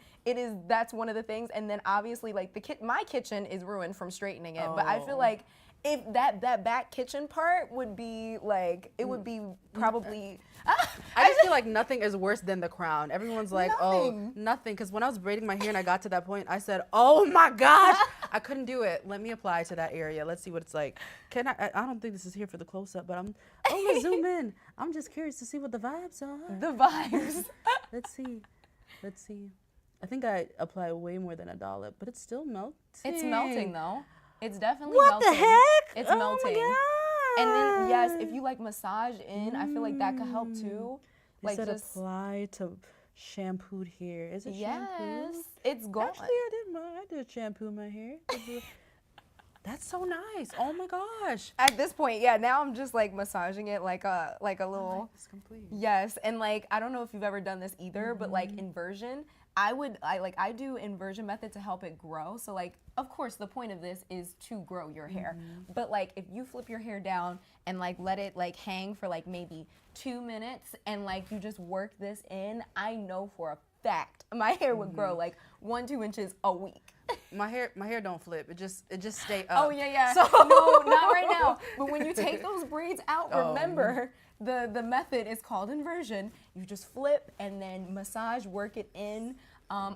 that's one of the things. And then obviously, like my kitchen is ruined from straightening it. But I feel like if that back kitchen part would be like, it would be probably.
I just feel like nothing is worse than the crown. Everyone's like,
Nothing.
oh, nothing. Because when I was braiding my hair and I got to that point, I said, oh my gosh, I couldn't do it. Let me apply to that area. Let's see what it's like. Can I don't think this is here for the close up, but I'm gonna zoom in. I'm just curious to see what the vibes are.
The vibes.
Let's see. I think I apply way more than a dollop, but it's still melting.
It's melting though. It's definitely
What
melting.
the heck?
It's
Oh
melting.
my God.
And then yes, if you like massage in, I feel like that could help too.
It
Like
said
just
apply to shampooed hair. Is it
yes,
shampoo?
it's gone.
Actually, I did shampoo my hair. That's so nice. Oh my gosh.
At this point, yeah, now I'm just like massaging it like a little.
It's complete.
Yes, and like I don't know if you've ever done this either, but like inversion, I do inversion method to help it grow. So like, of course, the point of this is to grow your hair. But like, if you flip your hair down and like let it like hang for like maybe 2 minutes and like you just work this in, I know for a fact my hair would grow like 1-2 inches a week.
My hair don't flip. It just stay up.
Oh yeah.
So
No, not right now. But when you take those braids out, remember the method is called inversion. You just flip and then massage, work it in.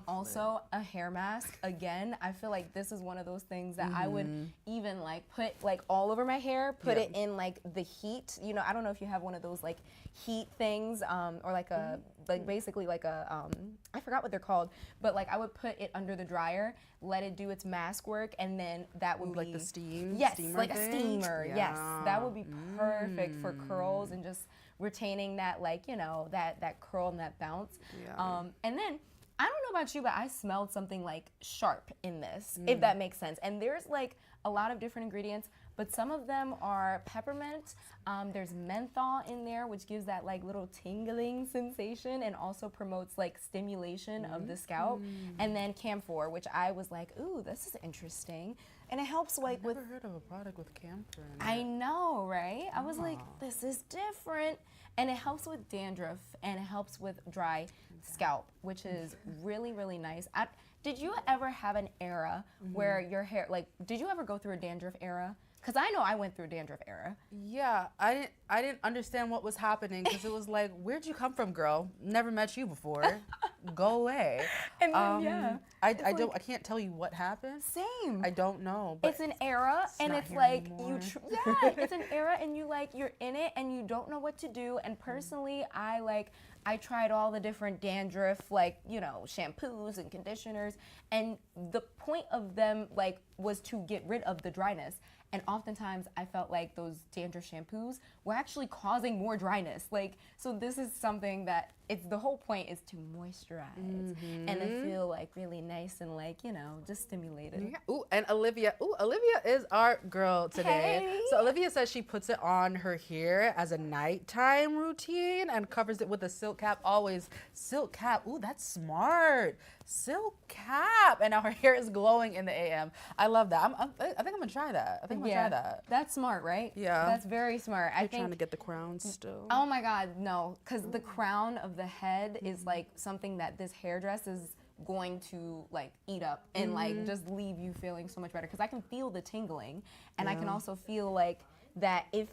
Also a hair mask. Again, I feel like this is one of those things that I would even like put like all over my hair, put it in like the heat. You know, I don't know if you have one of those like heat things or like a like basically like a I forgot what they're called, but like I would put it under the dryer, let it do its mask work, and then that would be
like the steam.
Yes,
steamer
like a
thing?
steamer. Yes, that would
Yeah.
be perfect for curls and just retaining that like that curl and that bounce.
Yeah.
And then I don't know about you, but I smelled something like sharp in this, if that makes sense. And there's like a lot of different ingredients, but some of them are peppermint. There's menthol in there, which gives that like little tingling sensation and also promotes like stimulation of the scalp. And then camphor, which I was like, ooh, this is interesting. And it helps like with.
I've never heard of a product with camphor in it.
I know, right? I was like, this is different. And it helps with dandruff and it helps with dry scalp, which is really, really nice. Did you ever have an era where your hair, like, did you ever go through a dandruff era? Because I know I went through a dandruff era.
Yeah, I didn't understand what was happening because it was like, where'd you come from, girl? Never met you before. Go away.
And then,
I can't tell you what happened.
Same.
I don't know. But
It's an era, and
not
it's
here
like
anymore.
it's an era, and you're in it, and you don't know what to do. And personally, I tried all the different dandruff, shampoos and conditioners, and the point of them was to get rid of the dryness. And oftentimes I felt like those dandruff shampoos were actually causing more dryness. Like, so this is something that the whole point is to moisturize and to feel like really nice and like, you know, just stimulated.
Yeah. Ooh, and Olivia is our girl today.
Hey.
So Olivia says she puts it on her hair as a nighttime routine and covers it with a silk cap. Always silk cap. Ooh, that's smart. Silk cap. And now her hair is glowing in the AM. I love that. I think I'm gonna try that. I think I'm gonna try that.
That's smart, right?
Yeah.
That's very smart. I
You're
think
trying to get the crown still.
Oh my God, no, because the crown of the head is like something that this hairdress is going to like eat up and like just leave you feeling so much better. Because I can feel the tingling, and I can also feel like that if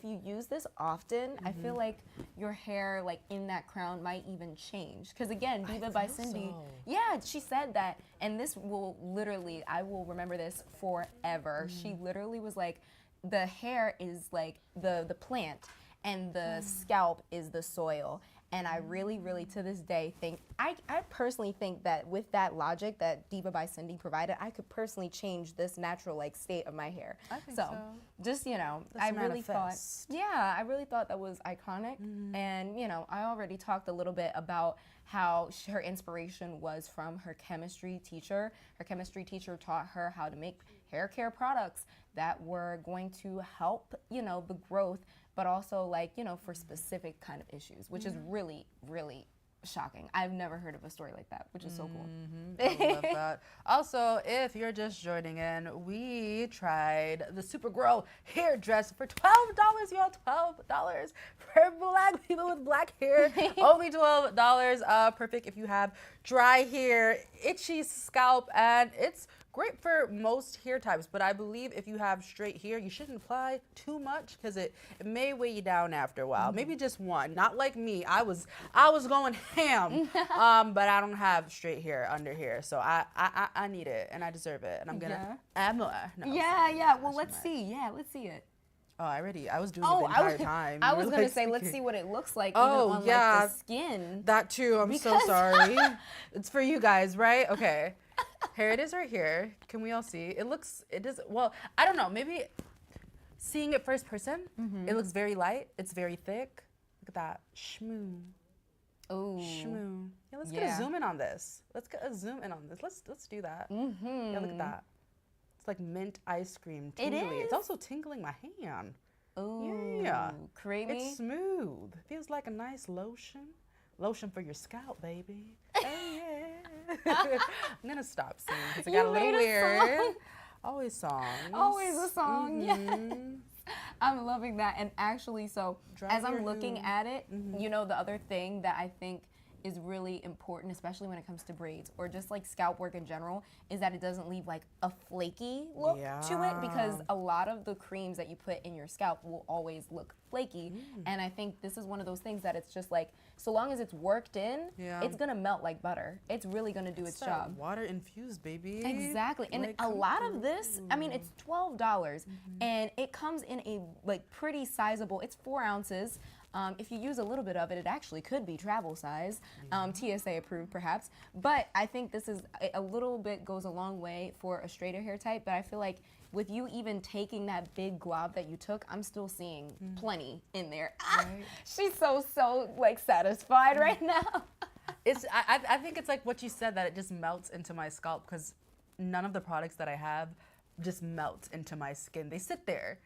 you use this often, I feel like your hair like in that crown might even change. Because again, Diva by Cindy, yeah, she said that, and this will literally, I will remember this forever. She literally was like, the hair is like the plant, and the scalp is the soil. And I really, really, to this day, think, I personally think that with that logic that Diva by Cindy provided, I could personally change this natural like state of my hair.
I think so.
Just, you know,
Let's
I really
manifest.
thought, I really thought that was iconic. And, you know, I already talked a little bit about how her inspiration was from her chemistry teacher. Her chemistry teacher taught her how to make hair care products that were going to help, you know, the growth, but also like, you know, for specific kind of issues, which is really, really shocking. I've never heard of a story like that, which is so cool.
I love that. Also, if you're just joining in, we tried the Supergirl hairdress for $12, y'all. $12 for black people with black hair. Only $12. Perfect if you have dry hair, itchy scalp, and it's great for most hair types, but I believe if you have straight hair, you shouldn't apply too much because it may weigh you down after a while. Maybe just one. Not like me. I was going ham, but I don't have straight hair under here, so I need it and I deserve it, and I'm gonna add more. No,
Well, let's see. Yeah, let's see it.
Oh, I was doing it the entire time.
I
You
was
were,
gonna
like,
say, let's
speaking.
see what it looks like
Oh,
even on
yeah.
like the skin.
That too. I'm so
Because-
sorry. It's for you guys, right? Okay. Here it is right here. Can we all see? It is, well, I don't know. Maybe seeing it first person, it looks very light. It's very thick. Look at that. Shmoo.
Ooh.
Shmoo. Yeah, let's get a zoom in on this. Let's get a zoom in on this. Let's do that. Yeah, look at that. It's like mint ice cream.
It
Tingly. It's
is.
also tingling my hand.
Ooh.
Yeah.
Creamy.
It's smooth. Feels like a nice lotion. Lotion for your scalp, baby. Oh yeah. I'm gonna stop singing because it got a little
made a
weird.
song.
Always songs.
Always a song. Yes.
Mhm.
I'm loving that. And actually, so
Dry
as
your
I'm looking
hair.
at it, you know, the other thing that I think is really important, especially when it comes to braids or just like scalp work in general, is that it doesn't leave like a flaky look to it, because a lot of the creams that you put in your scalp will always look flaky. And I think this is one of those things that it's just like, so long as it's worked in, it's gonna melt like butter. It's really gonna do its job.
Water infused, baby.
Exactly. And
Like,
a lot of this, I mean, it's $12 and it comes in a like pretty sizable, it's 4 ounces. If you use a little bit of it, it actually could be travel size, TSA approved perhaps. But I think this is a little bit goes a long way for a straighter hair type. But I feel like with you even taking that big glob that you took, I'm still seeing plenty in there. She's so like satisfied right now.
I think it's like what you said, that it just melts into my scalp, because none of the products that I have just melt into my skin. They sit there.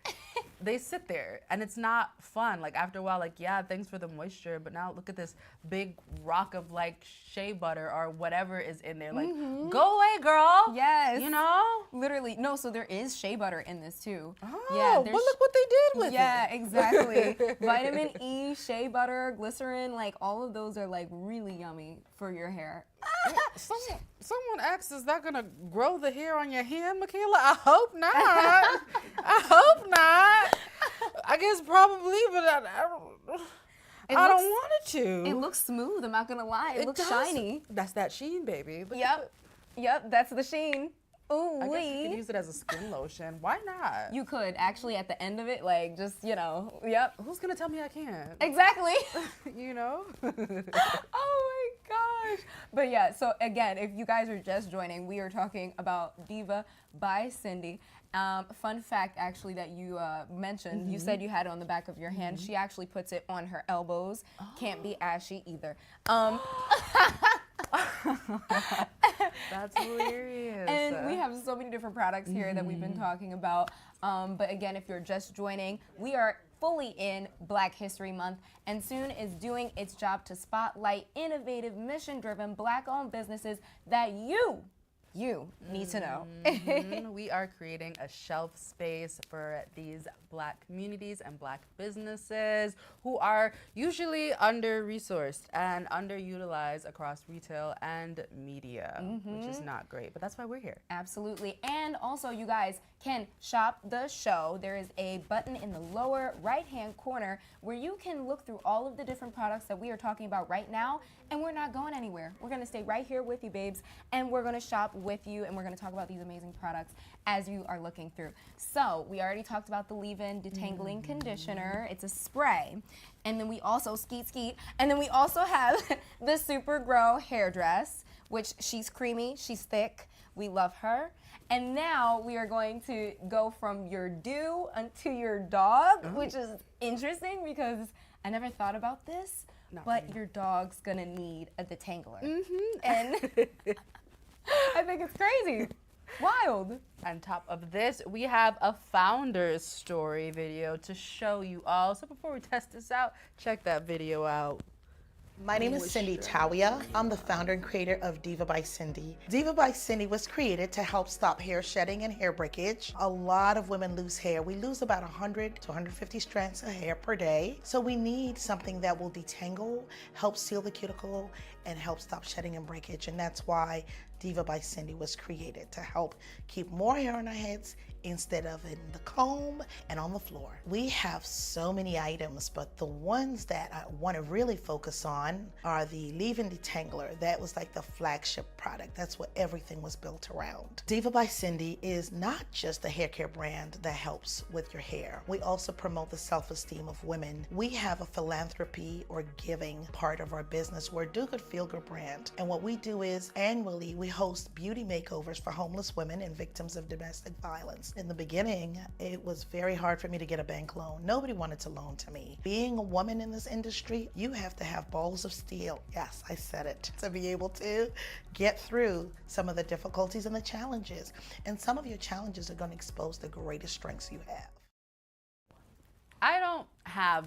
They sit there, and it's not fun. Like after a while, like, yeah, thanks for the moisture, but now look at this big rock of like shea butter or whatever is in there. Like, go away, girl.
Yes.
You know?
Literally. No, so there is shea butter in this too.
Oh,
yeah,
but
there's
look what they did with it.
Yeah, exactly. Vitamin E, shea butter, glycerin, like all of those are like really yummy for your hair.
Someone asked, is that gonna grow the hair on your hand, Michaela? I hope not. I hope not. I guess probably, but I don't want it to.
It looks smooth, I'm not gonna lie. It looks
does.
shiny.
That's that sheen, baby. Look at
Yep. Yep, that's the sheen. Ooh,
I guess you could use it as a skin lotion. Why not?
You could actually at the end of it, like just, you know, yep.
Who's gonna tell me I can't?
Exactly.
You know?
Oh my gosh. But yeah, so again, if you guys are just joining, we are talking about Diva by Cindy. Fun fact, actually, that you mentioned, you said you had it on the back of your hand. She actually puts it on her elbows. Can't be ashy either.
That's hilarious.
And we have so many different products here that we've been talking about. But again, if you're just joining, we are fully in Black History Month, and Sune is doing its job to spotlight innovative, mission-driven, Black-owned businesses that you need to know.
We are creating a shelf space for these Black communities and Black businesses who are usually under-resourced and underutilized across retail and media, which is not great, but that's why we're here.
Absolutely. And also, you guys can shop the show. There is a button in the lower right-hand corner where you can look through all of the different products that we are talking about right now, and we're not going anywhere. We're going to stay right here with you, babes, and we're going to shop with you, and we're going to talk about these amazing products as you are looking through. So we already talked about the leave-in detangling conditioner. It's a spray. And then we also skeet. And then we also have the Super Grow hair dress, which she's creamy, she's thick. We love her. And now we are going to go from your do unto your dog, which is interesting because I never thought about this, but your dog's gonna need a detangler. And I think it's crazy. Wild.
On top of this, we have a founder's story video to show you all. So before we test this out, check that video out.
My name is Cindy Tawia. I'm the founder and creator of Diva by Cindy. Diva by Cindy was created to help stop hair shedding and hair breakage. A lot of women lose hair. We lose about 100 to 150 strands of hair per day. So we need something that will detangle, help seal the cuticle, and help stop shedding and breakage. And that's why Diva by Cindy was created, to help keep more hair on our heads instead of in the comb and on the floor. We have so many items, but the ones that I want to really focus on are the leave-in detangler. That was like the flagship product. That's what everything was built around. Diva by Cindy is not just a hair care brand that helps with your hair. We also promote the self-esteem of women. We have a philanthropy or giving part of our business. We're a do-good, feel-good brand. And what we do is annually we host beauty makeovers for homeless women and victims of domestic violence. In the beginning, it was very hard for me to get a bank loan. Nobody wanted to loan to me. Being a woman in this industry, you have to have balls of steel. Yes, I said it. To be able to get through some of the difficulties and the challenges. And some of your challenges are going to expose the greatest strengths you have.
I don't have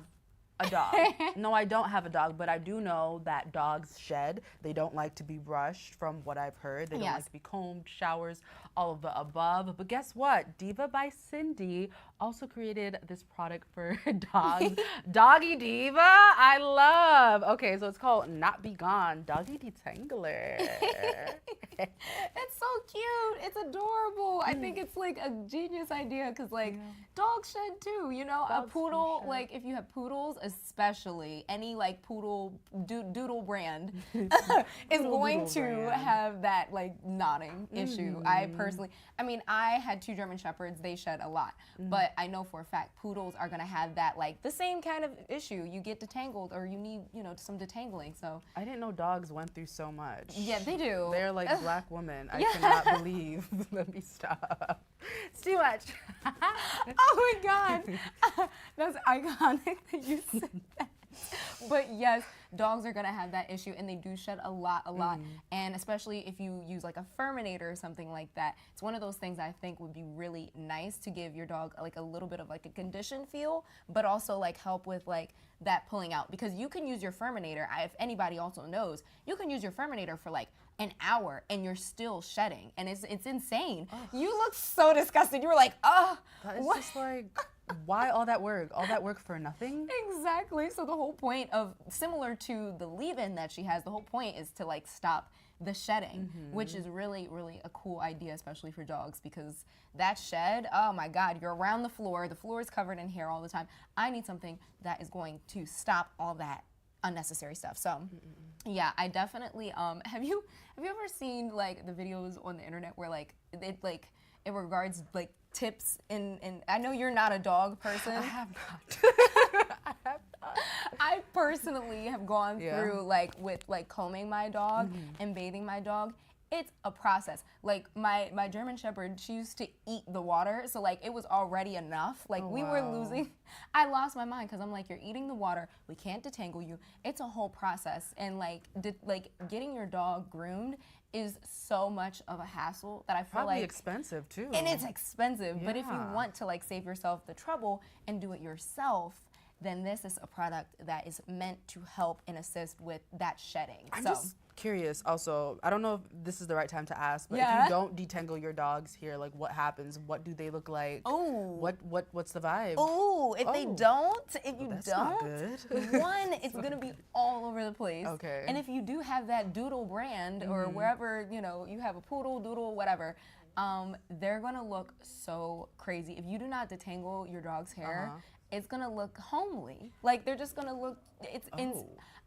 a dog. No, I don't have a dog, but I do know that dogs shed. They don't like to be brushed, from what I've heard. They don't like to be combed, showers, all of the above. But guess what? Diva by Cindy also created this product for dogs. Doggy Diva, I love. Okay, so it's called Not Be Gone Doggy Detangler.
It's so cute. It's adorable. I think it's like a genius idea because like dogs shed too, you know?
Dogs
a poodle, like if you have poodles, especially any like poodle doodle brand is going to have that like knotting issue. I personally, I mean, I had 2 German Shepherds. They shed a lot, but I know for a fact poodles are going to have that like the same kind of issue. You get detangled or you need, you know, some detangling. So
I didn't know dogs went through so much.
yeah, they do.
They're like Black women. I cannot believe. Let me stop. It's too much.
Oh my God. That's iconic that you said that. But yes, dogs are gonna have that issue and they do shed a lot. And especially if you use like a Furminator or something like that, it's one of those things I think would be really nice to give your dog like a little bit of like a conditioned feel, but also like help with like that pulling out, because you can use your Furminator, if anybody also knows, you can use your Furminator for like an hour and you're still shedding, and it's insane. You look so disgusted. You were like,
It's just like, why all that work? All that work for nothing?
Exactly. So the whole point of, similar to the leave-in that she has, the whole point is to like stop the shedding, which is really, really a cool idea, especially for dogs, because that shed, oh my God, you're around the floor is covered in hair all the time. I need something that is going to stop all that unnecessary stuff. So yeah, I definitely, have you ever seen like the videos on the internet where like it regards like tips and I know you're not a dog person.
I have not. I have not.
I personally have gone through like with like combing my dog and bathing my dog. It's a process. Like my German Shepherd, she used to eat the water, so like it was already enough. Like we were losing. I lost my mind because I'm like, you're eating the water. We can't detangle you. It's a whole process, and like getting your dog groomed is so much of a hassle that I feel
Probably
like
expensive too.
and it's expensive. But if you
Yeah.
want to like save yourself the trouble and do it yourself, then this is a product that is meant to help and assist with that shedding.
I'm
so.
just curious also, I don't know if this is the right time to ask, but if
Yeah.
you don't detangle your dogs here, like what happens? What do they look like?
Oh.
What's the vibe?
Oh, if they don't, if you
that's not
don't,
good.
one, it's gonna be all over the place.
Okay.
And if you do have that doodle brand or wherever, you know, you have a poodle, doodle, whatever, they're gonna look so crazy. If you do not detangle your dog's hair, it's gonna look homely. Like they're just gonna look,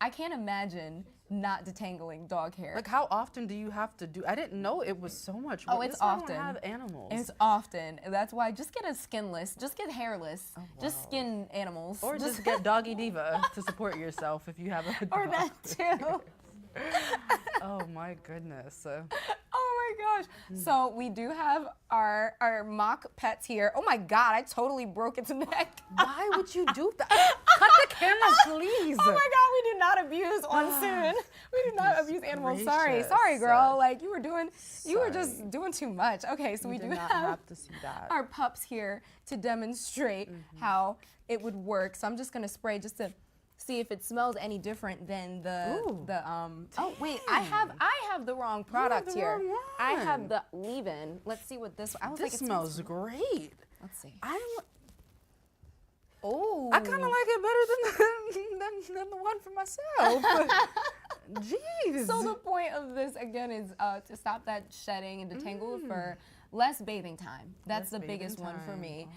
I can't imagine not detangling dog hair.
Like how often do you have to do? I didn't know it was so much.
Oh,
work.
it's
That's why I
often.
don't have animals.
It's often. That's why just get a skinless, just get hairless, just skin animals.
or just get Doggy Diva to support yourself if you have a dog.
or that too.
Oh my goodness.
Oh my gosh. So we do have our mock pets here. Oh my God, I totally broke its neck.
Why would you do that? Cut the camera, please.
Oh my God, we do not abuse on Sune. We do not abuse animals. Sorry,
gracious.
girl. Like you were just doing too much. Okay, so we do
did not
have
have to see that.
our pups here to demonstrate how it would work. So I'm just gonna spray just to see if it smells any different than the oh wait, I have the wrong product
the
here.
wrong
I have
one.
the leave-in. Let's see what this I was
This
like it
smells great.
Let's see.
I
Oh.
kind of like it better than the one for myself. Jeez.
So the point of this again is to stop that shedding and detangle for less bathing time. That's
Less
the biggest
bathing
one for
time.
me,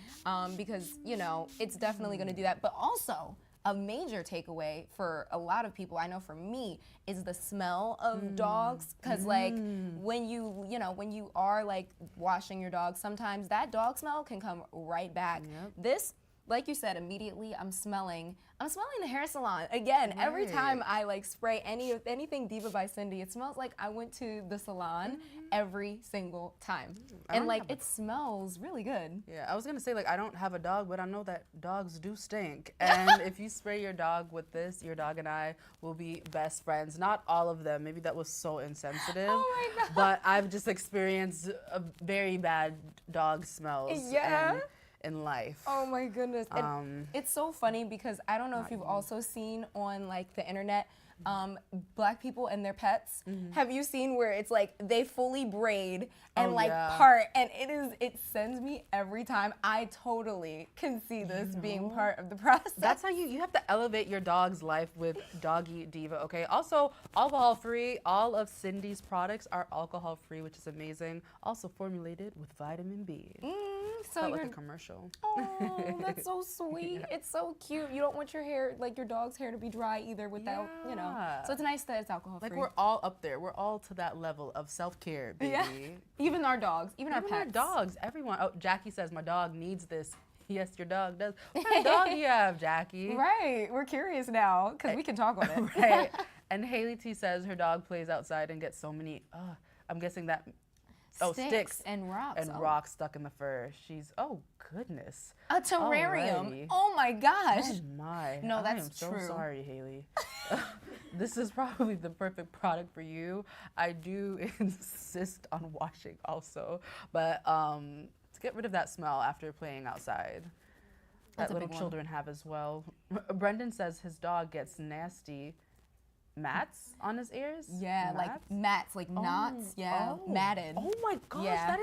because you know it's definitely going to do that. But also a major takeaway for a lot of people, I know for me, is the smell of dogs. Because like when you are like washing your dog, sometimes that dog smell can come right back. This. Like you said, immediately I'm smelling the hair salon. Again, every time I like spray anything Diva by Cindy, it smells like I went to the salon every single time. And like it smells really good.
Yeah, I was gonna say like I don't have a dog, but I know that dogs do stink. And if you spray your dog with this, your dog and I will be best friends. Not all of them. Maybe that was so insensitive.
Oh my God.
But I've just experienced a very bad dog smells.
Yeah.
In life.
Oh my goodness. And it's so funny because I don't know if you've also seen on like the internet Black people and their pets. Have you seen where it's like they fully braid and part, and it sends me every time. I totally can see this being part of the process.
That's how you have to elevate your dog's life with Doggy Diva, okay? Also, alcohol free. All of Cindy's products are alcohol free, which is amazing. Also formulated with vitamin B.
So
Felt like
you're
a commercial.
oh, that's so sweet. It's so cute. You don't want your hair, like your dog's hair, to be dry either without, you know. So it's nice that it's alcohol free.
Like we're all up there. We're all to that level of self-care, baby.
Yeah. Even our dogs, even our
Even
pets.
our dogs, everyone. Oh, Jackie says my dog needs this. Yes, your dog does. What kind of dog do you have, Jackie?
Right. We're curious now because we can talk on it.
Right. And Haley T says her dog plays outside and gets so many. I'm guessing that. Sticks
and rocks.
and rocks stuck in the fur. She's goodness.
A terrarium.
Alrighty.
Oh my gosh.
Oh my.
No,
I
that's
am so
true.
sorry, Haley. This is probably the perfect product for you. I do insist on washing also, but to get rid of that smell after playing outside.
That's
That
a
little
big one.
children have as well. Brendan says his dog gets nasty mats on his ears.
Yeah, like mats, like knots. Yeah, matted.
Oh my gosh,
Yeah.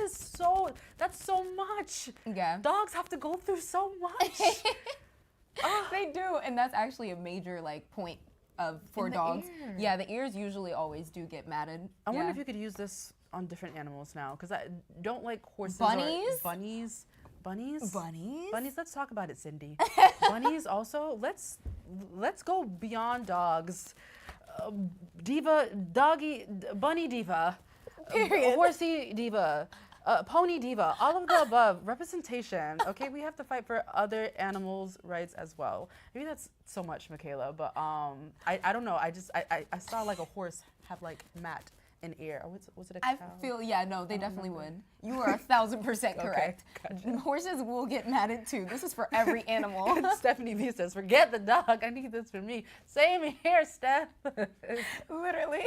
that's so much.
Yeah.
Dogs have to go through so much.
They do, and that's actually a major like point for
In the
dogs.
ear.
Yeah, the ears usually always do get matted.
I wonder
Yeah.
if you could use this on different animals now, because I don't like horses.
Bunnies?
Bunnies.
Bunnies?
Bunnies. Let's talk about it, Cindy. Bunnies also. Let's go beyond dogs. Bunny diva.
Period.
Horsey diva. Pony diva, all of the above, representation. Okay, we have to fight for other animals' rights as well. Maybe that's so much, Michaela, but I don't know. I saw like a horse have like mat in ear. Or was it a cow?
I feel, yeah, no, they definitely would. You are 1,000% correct.
gotcha.
Horses will get matted too. This is for every animal.
Stephanie V says, forget the dog. I need this for me. Same here, Steph.
Literally.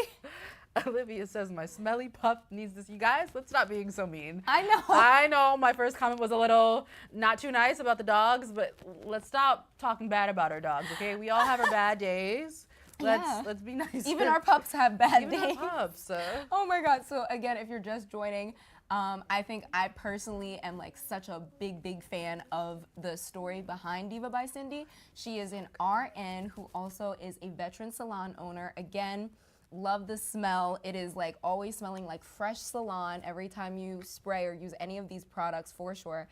Olivia says, my smelly pup needs this. You guys, let's stop being so mean.
I know.
I know my first comment was a little not too nice about the dogs, but let's stop talking bad about our dogs, okay? We all have our bad days. Let's be nice.
Even our pups have bad days.
Even our pups.
Oh my God. So again, if you're just joining, I think I personally am like such a big fan of the story behind Diva by Cindy. She is an RN who also is a veteran salon owner. Again, love the smell. It is like always smelling like fresh salon every time you spray or use any of these products for sure.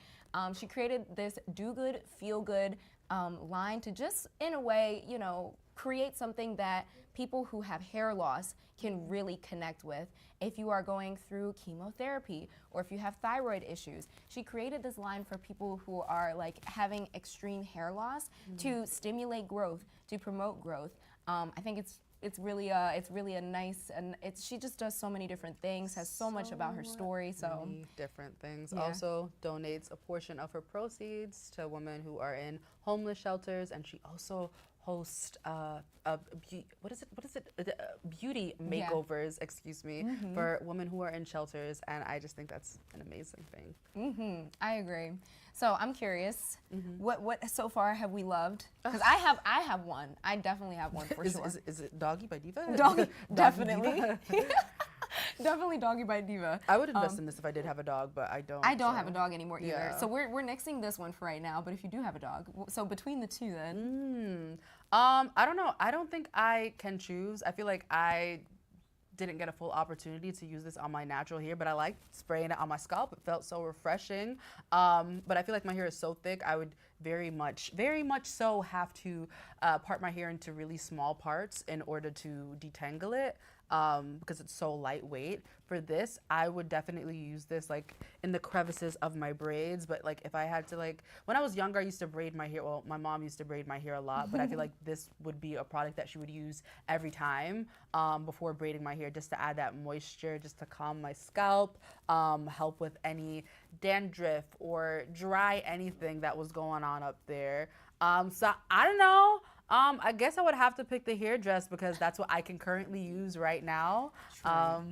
She created this do good, feel good line to just in a way, you know, create something that people who have hair loss can really connect with. If you are going through chemotherapy or if you have thyroid issues, she created this line for people who are like having extreme hair loss to stimulate growth, to promote growth. I think it's really a nice, and she just does so many different things, has so much about her story. So
many different things.
Yeah.
Also donates a portion of her proceeds to women who are in homeless shelters, and she also hosts beauty makeovers, excuse me, for women who are in shelters, and I just think that's an amazing thing.
I agree. So I'm curious, what so far have we loved? Because I have one. I definitely have one for sure.
Is it Doggy by Diva?
Doggy,
Doggy
definitely.
Diva?
Definitely Doggy by Diva.
I would invest in this if I did have a dog, but I don't.
I don't have a dog anymore either.
Yeah.
So we're nixing this one for right now, but if you do have a dog, so between the two then.
I don't know. I don't think I can choose. I feel like I didn't get a full opportunity to use this on my natural hair, but I liked spraying it on my scalp. It felt so refreshing. But I feel like my hair is so thick, I would very much so have to part my hair into really small parts in order to detangle it. Because it's so lightweight. For this, I would definitely use this like in the crevices of my braids, but like if I had to like, when I was younger I used to braid my hair, well my mom used to braid my hair a lot, but I feel like this would be a product that she would use every time before braiding my hair, just to add that moisture, just to calm my scalp, help with any dandruff or dry anything that was going on up there. So I don't know. I guess I would have to pick the hair dress because that's what I can currently use right now.
I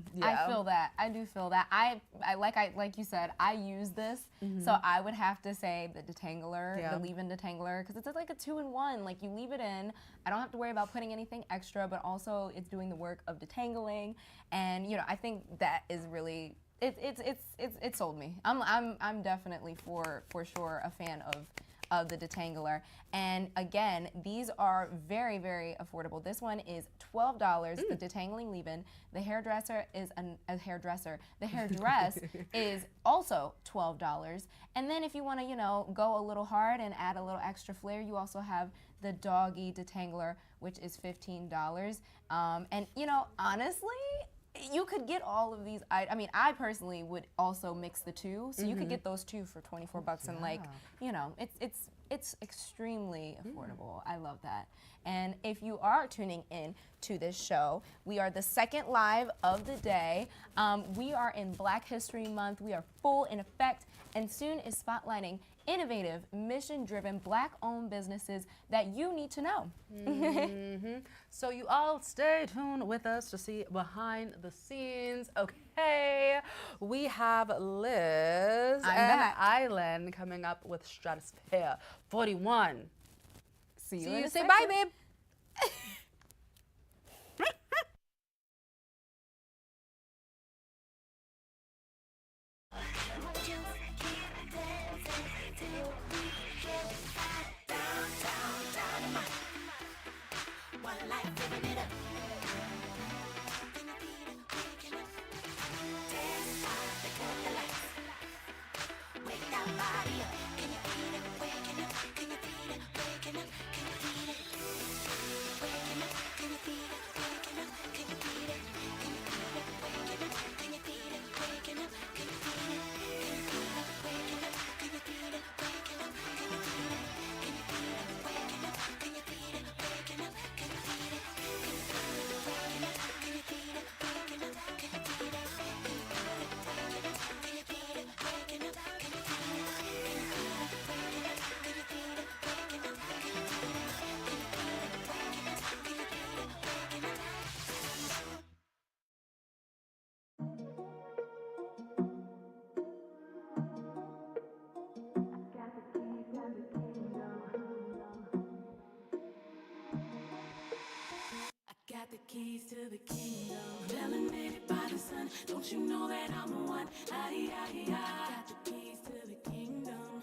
feel that. I do feel that. I like you said, I use this, so I would have to say the detangler, the leave-in detangler, because it's like a 2-in-1. Like you leave it in, I don't have to worry about putting anything extra, but also it's doing the work of detangling, and you know I think that is really it sold me. I'm definitely for sure a fan of the detangler. And again, these are very affordable. This one is $12, the detangling leave-in. The hairdresser is a hairdresser. The hairdress is also $12. And then if you want to, you know, go a little hard and add a little extra flair, you also have the doggy detangler, which is $15. And you know, honestly, you could get all of these. I mean, I personally would also mix the two, so you could get those two for 24 bucks, and like, you know, it's extremely affordable. I love that. And if you are tuning in to this show, we are the second live of the day. We are in Black History Month. We are full in effect, and Sune is spotlighting innovative, mission-driven, Black-owned businesses that you need to know.
So you all stay tuned with us to see behind the scenes. Okay, we have Liz and Island coming up with Stratosphere 41.
See you
See
in
you.
a
Say
second.
bye, babe.
the kingdom. Melanated by the sun, don't you know that I'm the one? Got the keys to the kingdom.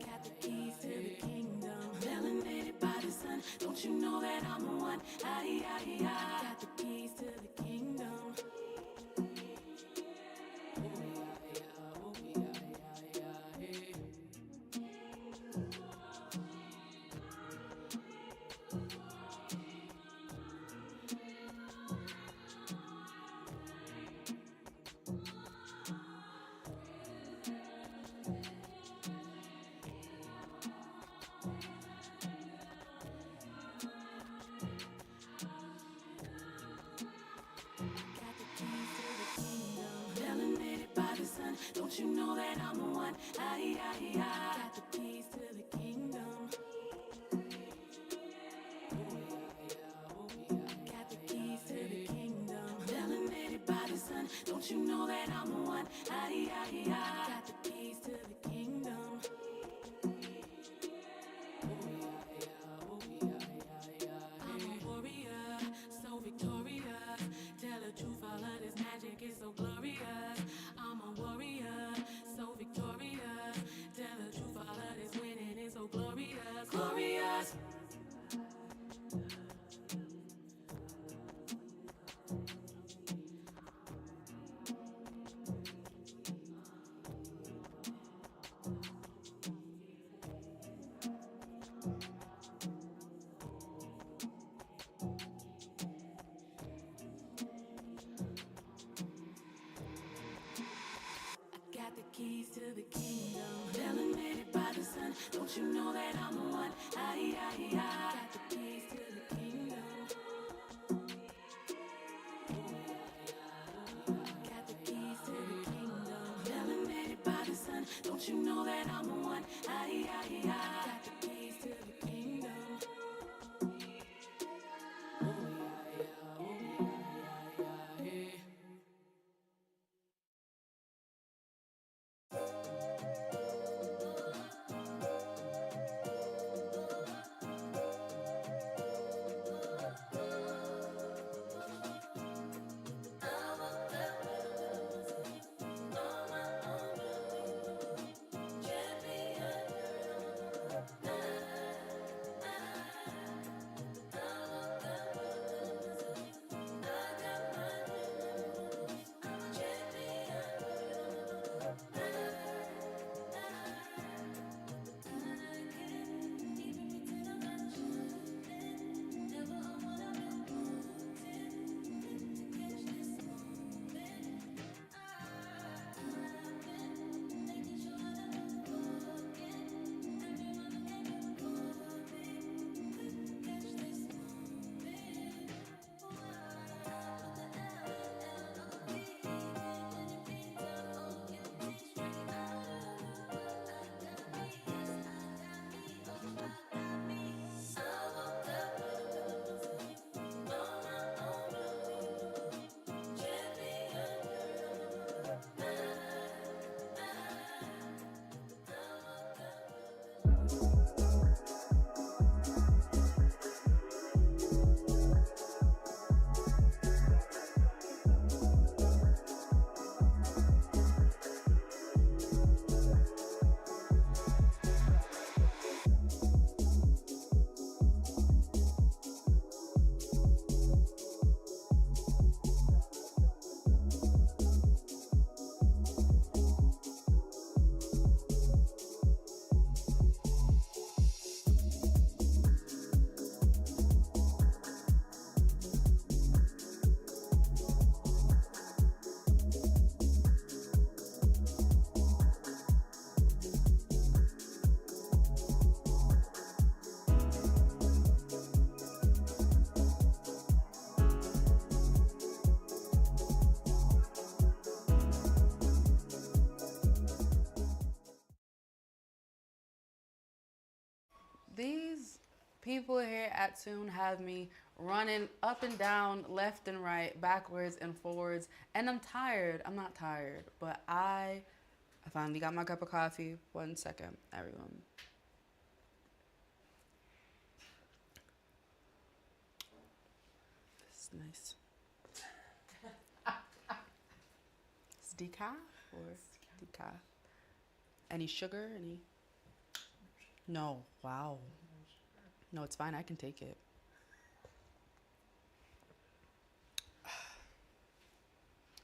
Got the keys to the kingdom. Melanated by the sun, don't you know that I'm the one? Got the keys to the kingdom. Don't you know that I'm the one? Got the keys to the kingdom. Got the keys to the kingdom. Melanated by the sun. Don't you know that I'm the one? Got the keys to the kingdom. I'm a warrior, so victorious. Tell the truth, all of this magic is so glorious. I'm a warrior, so victorious. Tell the truth, all of this winning is so glorious. Glorious. Got the keys to the kingdom. Melanated by the sun. Don't you know that I'm the one? Got the keys to the kingdom. Got the keys to the kingdom. Melanated by the sun. Don't you know that I'm the one? Got the keys to the kingdom.
These people here at Sune have me running up and down, left and right, backwards and forwards, and I'm tired. I'm not tired, but I finally got my cup of coffee. 1 second, everyone. Nice. Is decaf or decaf? Any sugar? Any? No. Wow. No, it's fine. I can take it.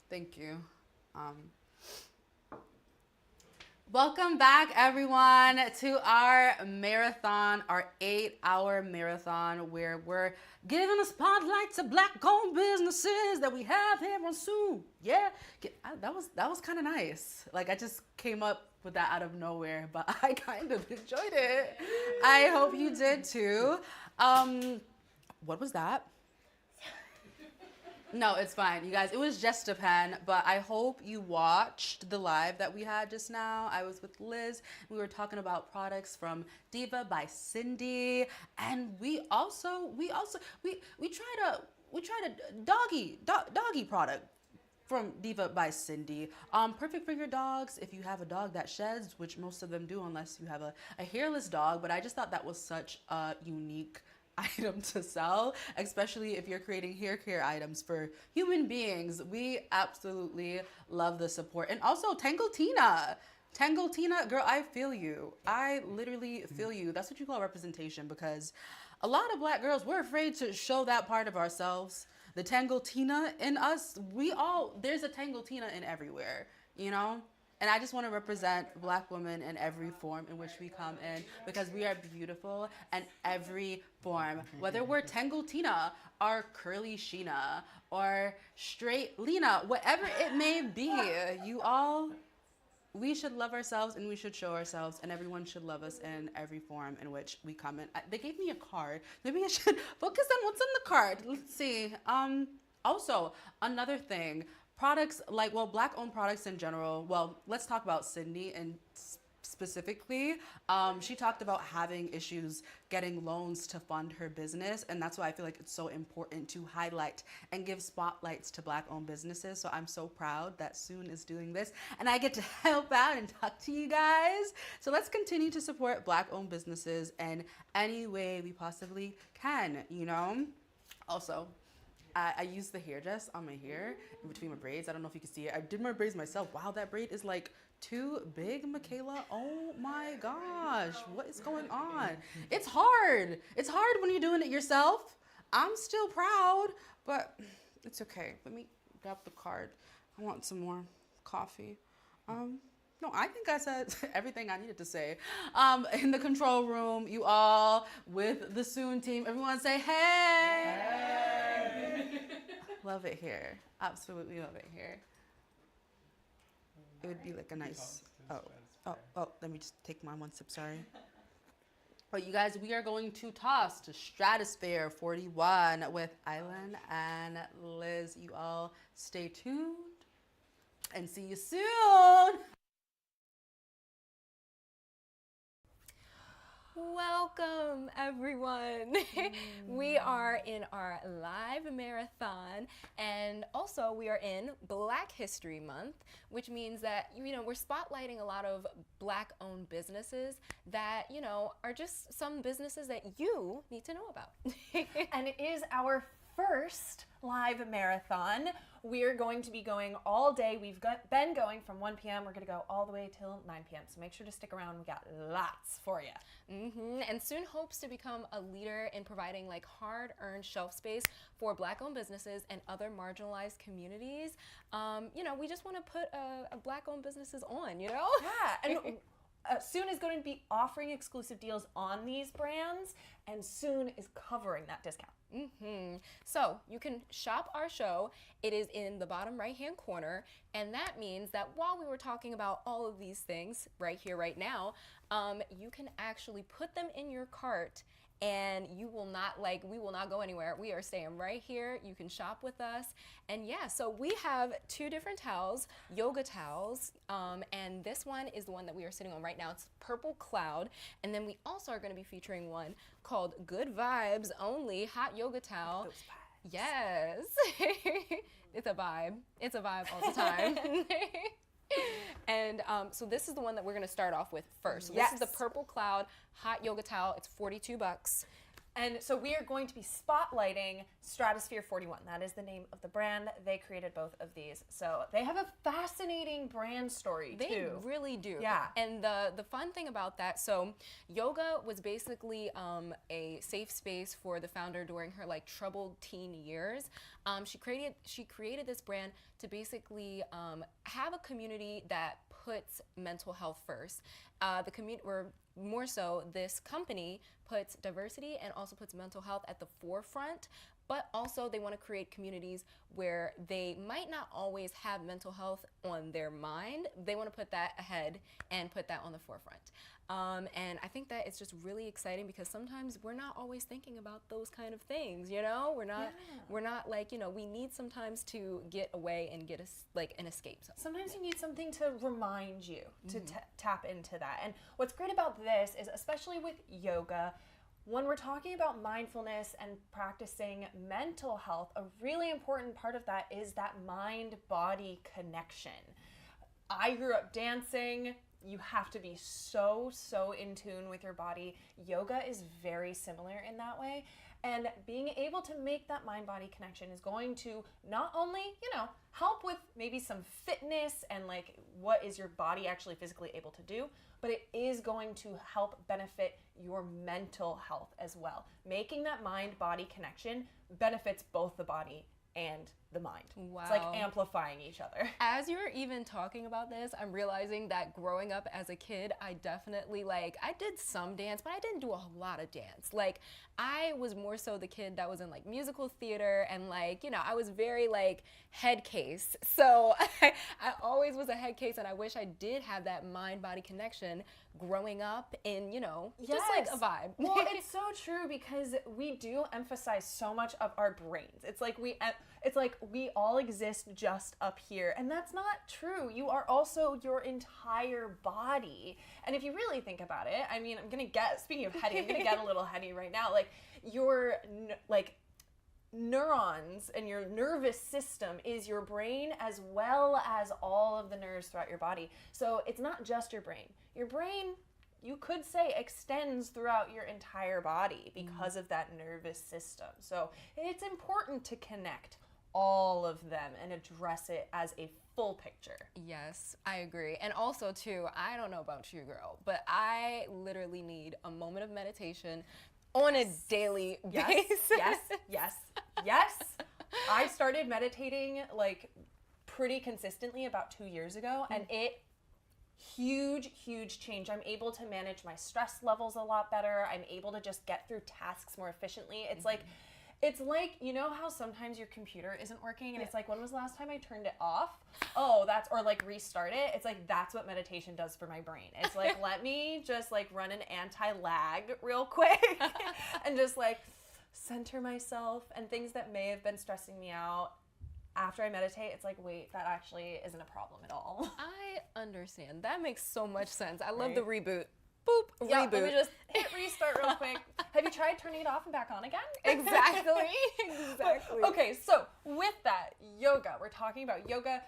Thank you. Welcome back, everyone, to our marathon, our 8-hour marathon, where we're giving a spotlight to Black-owned businesses that we have here on Sune. Yeah, that was kind of nice. Like, I just came up with that out of nowhere, but I kind of enjoyed it. I hope you did too. What was that? No, it's fine, you guys. It was just a pen, but I hope you watched the live that we had just now. I was with Liz. We were talking about products from Diva by Cindy, and we tried a doggy product from Diva by Cindy. Perfect for your dogs if you have a dog that sheds, which most of them do unless you have a hairless dog. But I just thought that was such a unique item to sell, especially if you're creating hair care items for human beings. We absolutely love the support. And also Tangle-Tina, girl, I feel you. I literally feel you. That's what you call representation, because a lot of Black girls, we're afraid to show that part of ourselves. The Tangle-Tina in us, there's a Tangle-Tina in everywhere, you know? And I just want to represent Black women in every form in which we come in, because we are beautiful in every form. Whether we're Tangle-Tina or Curly Sheena or Straight Lena, whatever it may be, we should love ourselves and we should show ourselves, and everyone should love us in every form in which we come in. They gave me a card. Maybe I should focus on what's on the card. Let's see. Also, another thing. Products like, Black-owned products in general. Well, let's talk about Cindy and specifically. She talked about having issues getting loans to fund her business, and that's why I feel like it's so important to highlight and give spotlights to Black-owned businesses. So I'm so proud that Sune is doing this, and I get to help out and talk to you guys. So let's continue to support Black-owned businesses in any way we possibly can, you know? Also, I used the hair dress on my hair in between my braids. I don't know if you can see it. I did my braids myself. Wow, that braid is like too big, Michaela. Oh my gosh, what is going on? It's hard. It's hard when you're doing it yourself. I'm still proud, but it's okay. Let me grab the card. I want some more coffee. No, I think I said everything I needed to say. In the control room, you all with the Sune team, everyone say, hey! Hey! Love it here. Absolutely love it here. It would be like a nice, let me just take my one sip, sorry. But you guys, we are going to toss to Stratosphere 41 with Island and Liz. You all stay tuned and see you soon.
Welcome, everyone. We are in our live marathon, and also we are in Black History Month, which means that, you know, we're spotlighting a lot of Black-owned businesses that, you know, are just some businesses that you need to know about.
And it is our first live marathon. We're going to be going all day. We've been going from 1 p.m. We're going to go all the way till 9 p.m. So make sure to stick around. We got lots for you.
And Sune hopes to become a leader in providing like hard-earned shelf space for Black-owned businesses and other marginalized communities. You know, we just want to put Black-owned businesses on, you know?
Yeah, and Sune is going to be offering exclusive deals on these brands, and Sune is covering that discount.
So you can shop our show. It is in the bottom right-hand corner, and that means that while we were talking about all of these things right here, right now, you can actually put them in your cart, and you will not we will not go anywhere. We are staying right here. You can shop with us. And yeah, so we have 2 different towels, yoga towels, and this one is the one that we are sitting on right now. It's Purple Cloud. And then we also are going to be featuring one called Good Vibes Only Hot Yoga Towel. Yes. It's a vibe. It's a vibe all the time. And so this is the one that we're going to start off with first. So this is the Purple Cloud Hot Yoga Towel. It's $42.
And so we are going to be spotlighting Stratosphere 41. That is the name of the brand. They created both of these. So they have a fascinating brand story too.
They really do.
Yeah.
And the fun thing about that, so yoga was basically a safe space for the founder during her like troubled teen years. She created this brand to basically have a community that puts mental health first. The community, or more so, this company puts diversity and also puts mental health at the forefront. But also they want to create communities where they might not always have mental health on their mind. They want to put that ahead and put that on the forefront. And I think that it's just really exciting because sometimes we're not always thinking about those kind of things, you know? We're not like, you know, we need sometimes to get away and get like an escape.
Sometimes you need something to remind you to tap into that. And what's great about this is, especially with yoga, when we're talking about mindfulness and practicing mental health, a really important part of that is that mind-body connection. I grew up dancing. You have to be so in tune with your body. Yoga is very similar in that way. And being able to make that mind-body connection is going to not only, you know, help with maybe some fitness and like what is your body actually physically able to do, but it is going to help benefit your mental health as well. Making that mind-body connection benefits both the body and the mind.
Wow.
It's like amplifying each other.
As you're even talking about this, I'm realizing that growing up as a kid, I definitely I did some dance, but I didn't do a lot of dance. Like, I was more so the kid that was in like musical theater and like, you know, I was very like head case. So I always was a head case, and I wish I did have that mind-body connection growing up in, you know, just like a vibe.
Well, it's so true because we do emphasize so much of our brains. It's like we all exist just up here, and that's not true. You are also your entire body. And if you really think about it, I mean, speaking of heady, I'm gonna get a little heady right now. Like your neurons and your nervous system is your brain as well as all of the nerves throughout your body. So it's not just your brain. Your brain, you could say, extends throughout your entire body because of that nervous system. So it's important to connect all of them and address it as a full picture.
Yes, I agree. And also too, I don't know about you, girl, but I literally need a moment of meditation on a daily basis.
Yes. I started meditating like pretty consistently about 2 years ago, and huge change. I'm able to manage my stress levels a lot better. I'm able to just get through tasks more efficiently. It's like, you know how sometimes your computer isn't working and it's like, when was the last time I turned it off? Oh, or like restart it. It's like, that's what meditation does for my brain. It's like, let me just like run an anti-lag real quick and just like center myself, and things that may have been stressing me out. After I meditate, it's like, wait, that actually isn't a problem at all.
I understand. That makes so much sense. I love
Right?
the reboot. Boop,
Yeah,
reboot.
let me just hit restart real quick. Have you tried turning it off and back on again?
Exactly.
Okay, so with that, yoga. We're talking about yoga.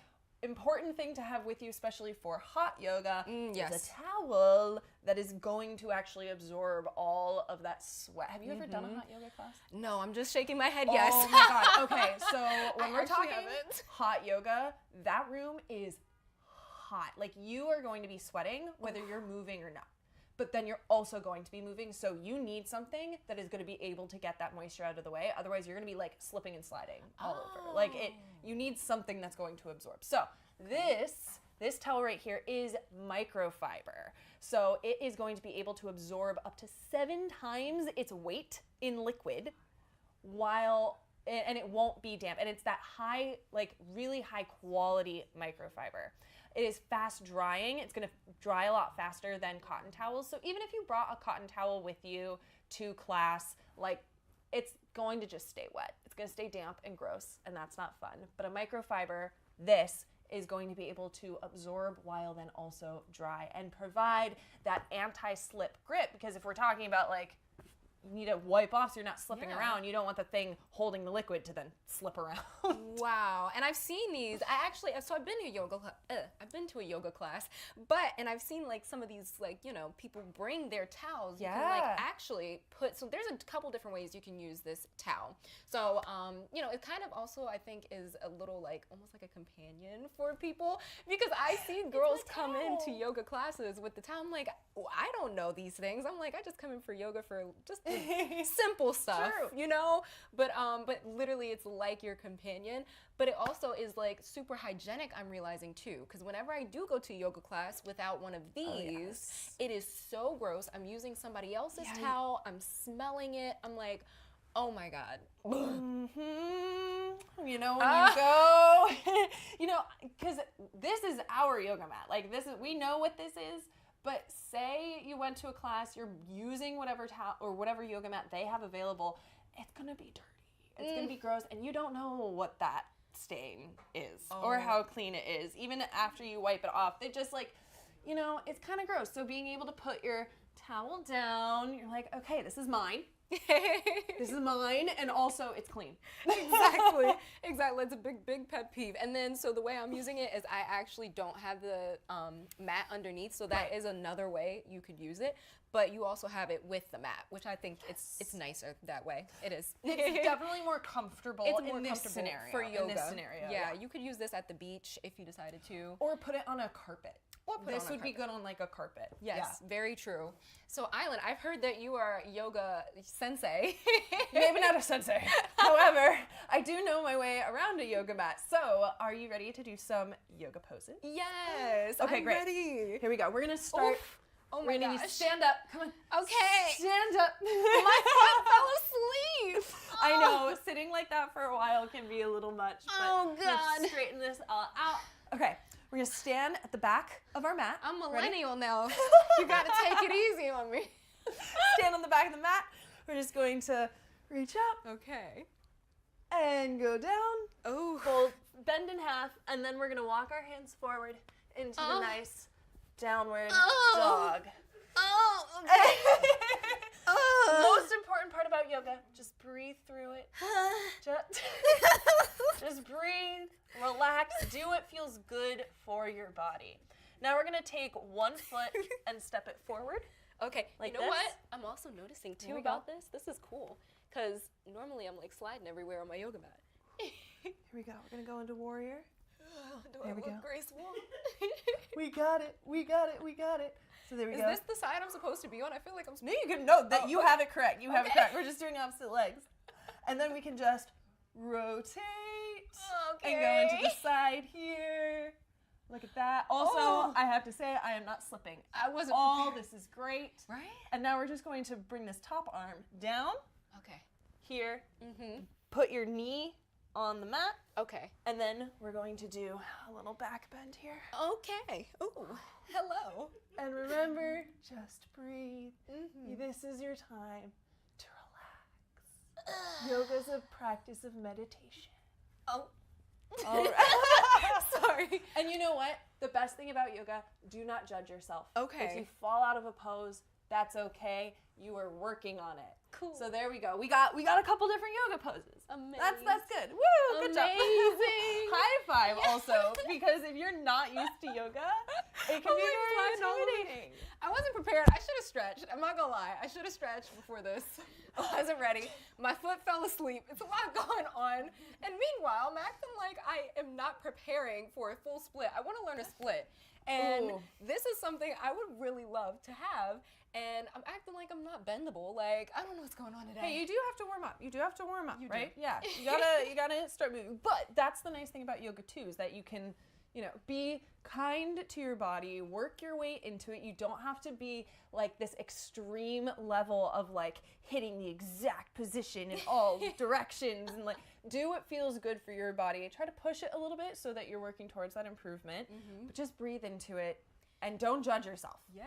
Important thing to have with you, especially for hot yoga, is
yes.
a towel that is going to actually absorb all of that sweat. Have you ever done a hot yoga class?
No, I'm just shaking my head yes.
Oh my god. Okay, so when
I
we're
actually
talking
haven't.
hot yoga, that room is hot. Like, you are going to be sweating whether you're moving or not. But then you're also going to be moving, so you need something that is going to be able to get that moisture out of the way. Otherwise, you're going to be like slipping and sliding all over. Like, you need something that's going to absorb. So this towel right here is microfiber. So it is going to be able to absorb up to 7 times its weight in liquid, and it won't be damp. And it's that high, like really high quality microfiber. It is fast drying. It's going to dry a lot faster than cotton towels. So even if you brought a cotton towel with you to class, like, it's going to just stay wet. It's going to stay damp and gross, and that's not fun. But a microfiber, this is going to be able to absorb while then also dry and provide that anti-slip grip. Because if we're talking about like you need to wipe off so you're not slipping
Yeah.
around. You don't want the thing holding the liquid to then slip around.
Wow, and I've seen these. So I've been to a yoga class, and I've seen like some of these, like, you know, people bring their towels. You can like
Yeah.
actually so there's a couple different ways you can use this towel. So you know, it kind of also, I think, is a little like almost like a companion for people, because I see girls come into yoga classes with the towel. I'm like, oh, I don't know these things. I'm like, I just come in for yoga for just the simple stuff,
True.
you know. But literally, it's like your companion. But it also is like super hygienic, I'm realizing too, because whenever I do go to yoga class without one of these, it is so gross. I'm using somebody else's towel. I'm smelling it. I'm like, oh my God.
You know, when you go, you know, because this is our yoga mat. Like, we know what this is. But say you went to a class, you're using whatever towel or whatever yoga mat they have available, it's gonna be dirty. It's gonna be gross, and you don't know what that stain is or how clean it is. Even after you wipe it off, they just like, you know, it's kind of gross. So being able to put your towel down, you're like, okay, this is mine. This is mine, and also it's clean.
Exactly. It's a big pet peeve. And then, so the way I'm using it is I actually don't have the mat underneath, so that is another way you could use it. But you also have it with the mat, which I think it's nicer that way. It is.
It's definitely more comfortable in this scenario.
for yoga.
In this scenario,
yeah, you could use this at the beach if you decided to.
Or put it on a carpet. This would be
carpet.
good on like a carpet.
Yes, very true. So, Island, I've heard that you are yoga sensei.
Maybe not a sensei. However, I do know my way around a yoga mat. So, are you ready to do some yoga poses?
Yes.
Okay,
I'm
great.
ready.
Here we go. We're gonna start.
Oof. Oh
We're
my
gonna
gosh.
stand up. Come on.
Okay.
Stand up.
My foot fell asleep.
I know, sitting like that for a while can be a little much, but
Oh,
let's
God.
straighten this all out. Okay, we're gonna stand at the back of our mat.
I'm
Ready?
millennial now. You gotta take it easy on me.
Stand on the back of the mat. We're just going to reach up
Okay.
and go down.
Oh.
Fold, bend in half, and then we're gonna walk our hands forward into the nice downward dog.
Oh. Okay.
Most important part about yoga, just breathe through it. Just breathe, relax, do what feels good for your body. Now we're gonna take one foot and step it forward.
Okay.
Like
you know
this?
what? I'm also noticing too
There we
about
go.
this. This is cool, because normally I'm like sliding everywhere on my yoga mat.
Here we go. We're gonna go into warrior.
Do
There
I
we
look
go.
graceful?
We got it. We got it. We got it. So there we
Is
go.
this the side I'm supposed to be on? I feel like I'm.
No, you can know that you have it correct. You have it correct. We're just doing opposite legs, and then we can just rotate and go into the side here. Look at that. Also,
Oh.
I have to say I am not slipping.
I wasn't
All
prepared.
this is great.
Right?
And now we're just going to bring this top arm down
Okay.
here.
Mhm.
Put your knee on the mat,
Okay.
and then we're going to do a little back bend here.
Okay. Ooh. Hello.
And remember, just breathe.
Mhm.
This is your time to relax. Yoga is a practice of meditation.
Oh.
All right.
Sorry.
And you know what? The best thing about yoga, do not judge yourself.
Okay.
If you fall out of a pose, that's okay. You are working on it.
Cool.
So there we go. We got a couple different yoga poses.
Amazing.
That's good. Woo! Good job.
Amazing.
High five also, because if you're not used to yoga, it can be very intimidating.
I wasn't prepared. I should have stretched. I'm not gonna lie. I should have stretched before this. I wasn't ready. My foot fell asleep. It's a lot going on. And meanwhile, I'm acting like I am not preparing for a full split. I want to learn a split. And
Ooh.
this is something I would really love to have. And I'm acting like I'm not bendable. Like, I don't know what's going on today.
Hey, you do have to warm up. You do have to warm up,
You do.
right? Yeah. You gotta start moving. But that's the nice thing about yoga too, is that you can, be kind to your body, work your way into it. You don't have to be like this extreme level of like hitting the exact position in all directions, and like do what feels good for your body. Try to push it a little bit so that you're working towards that improvement. But just breathe into it and don't judge yourself.
Yeah.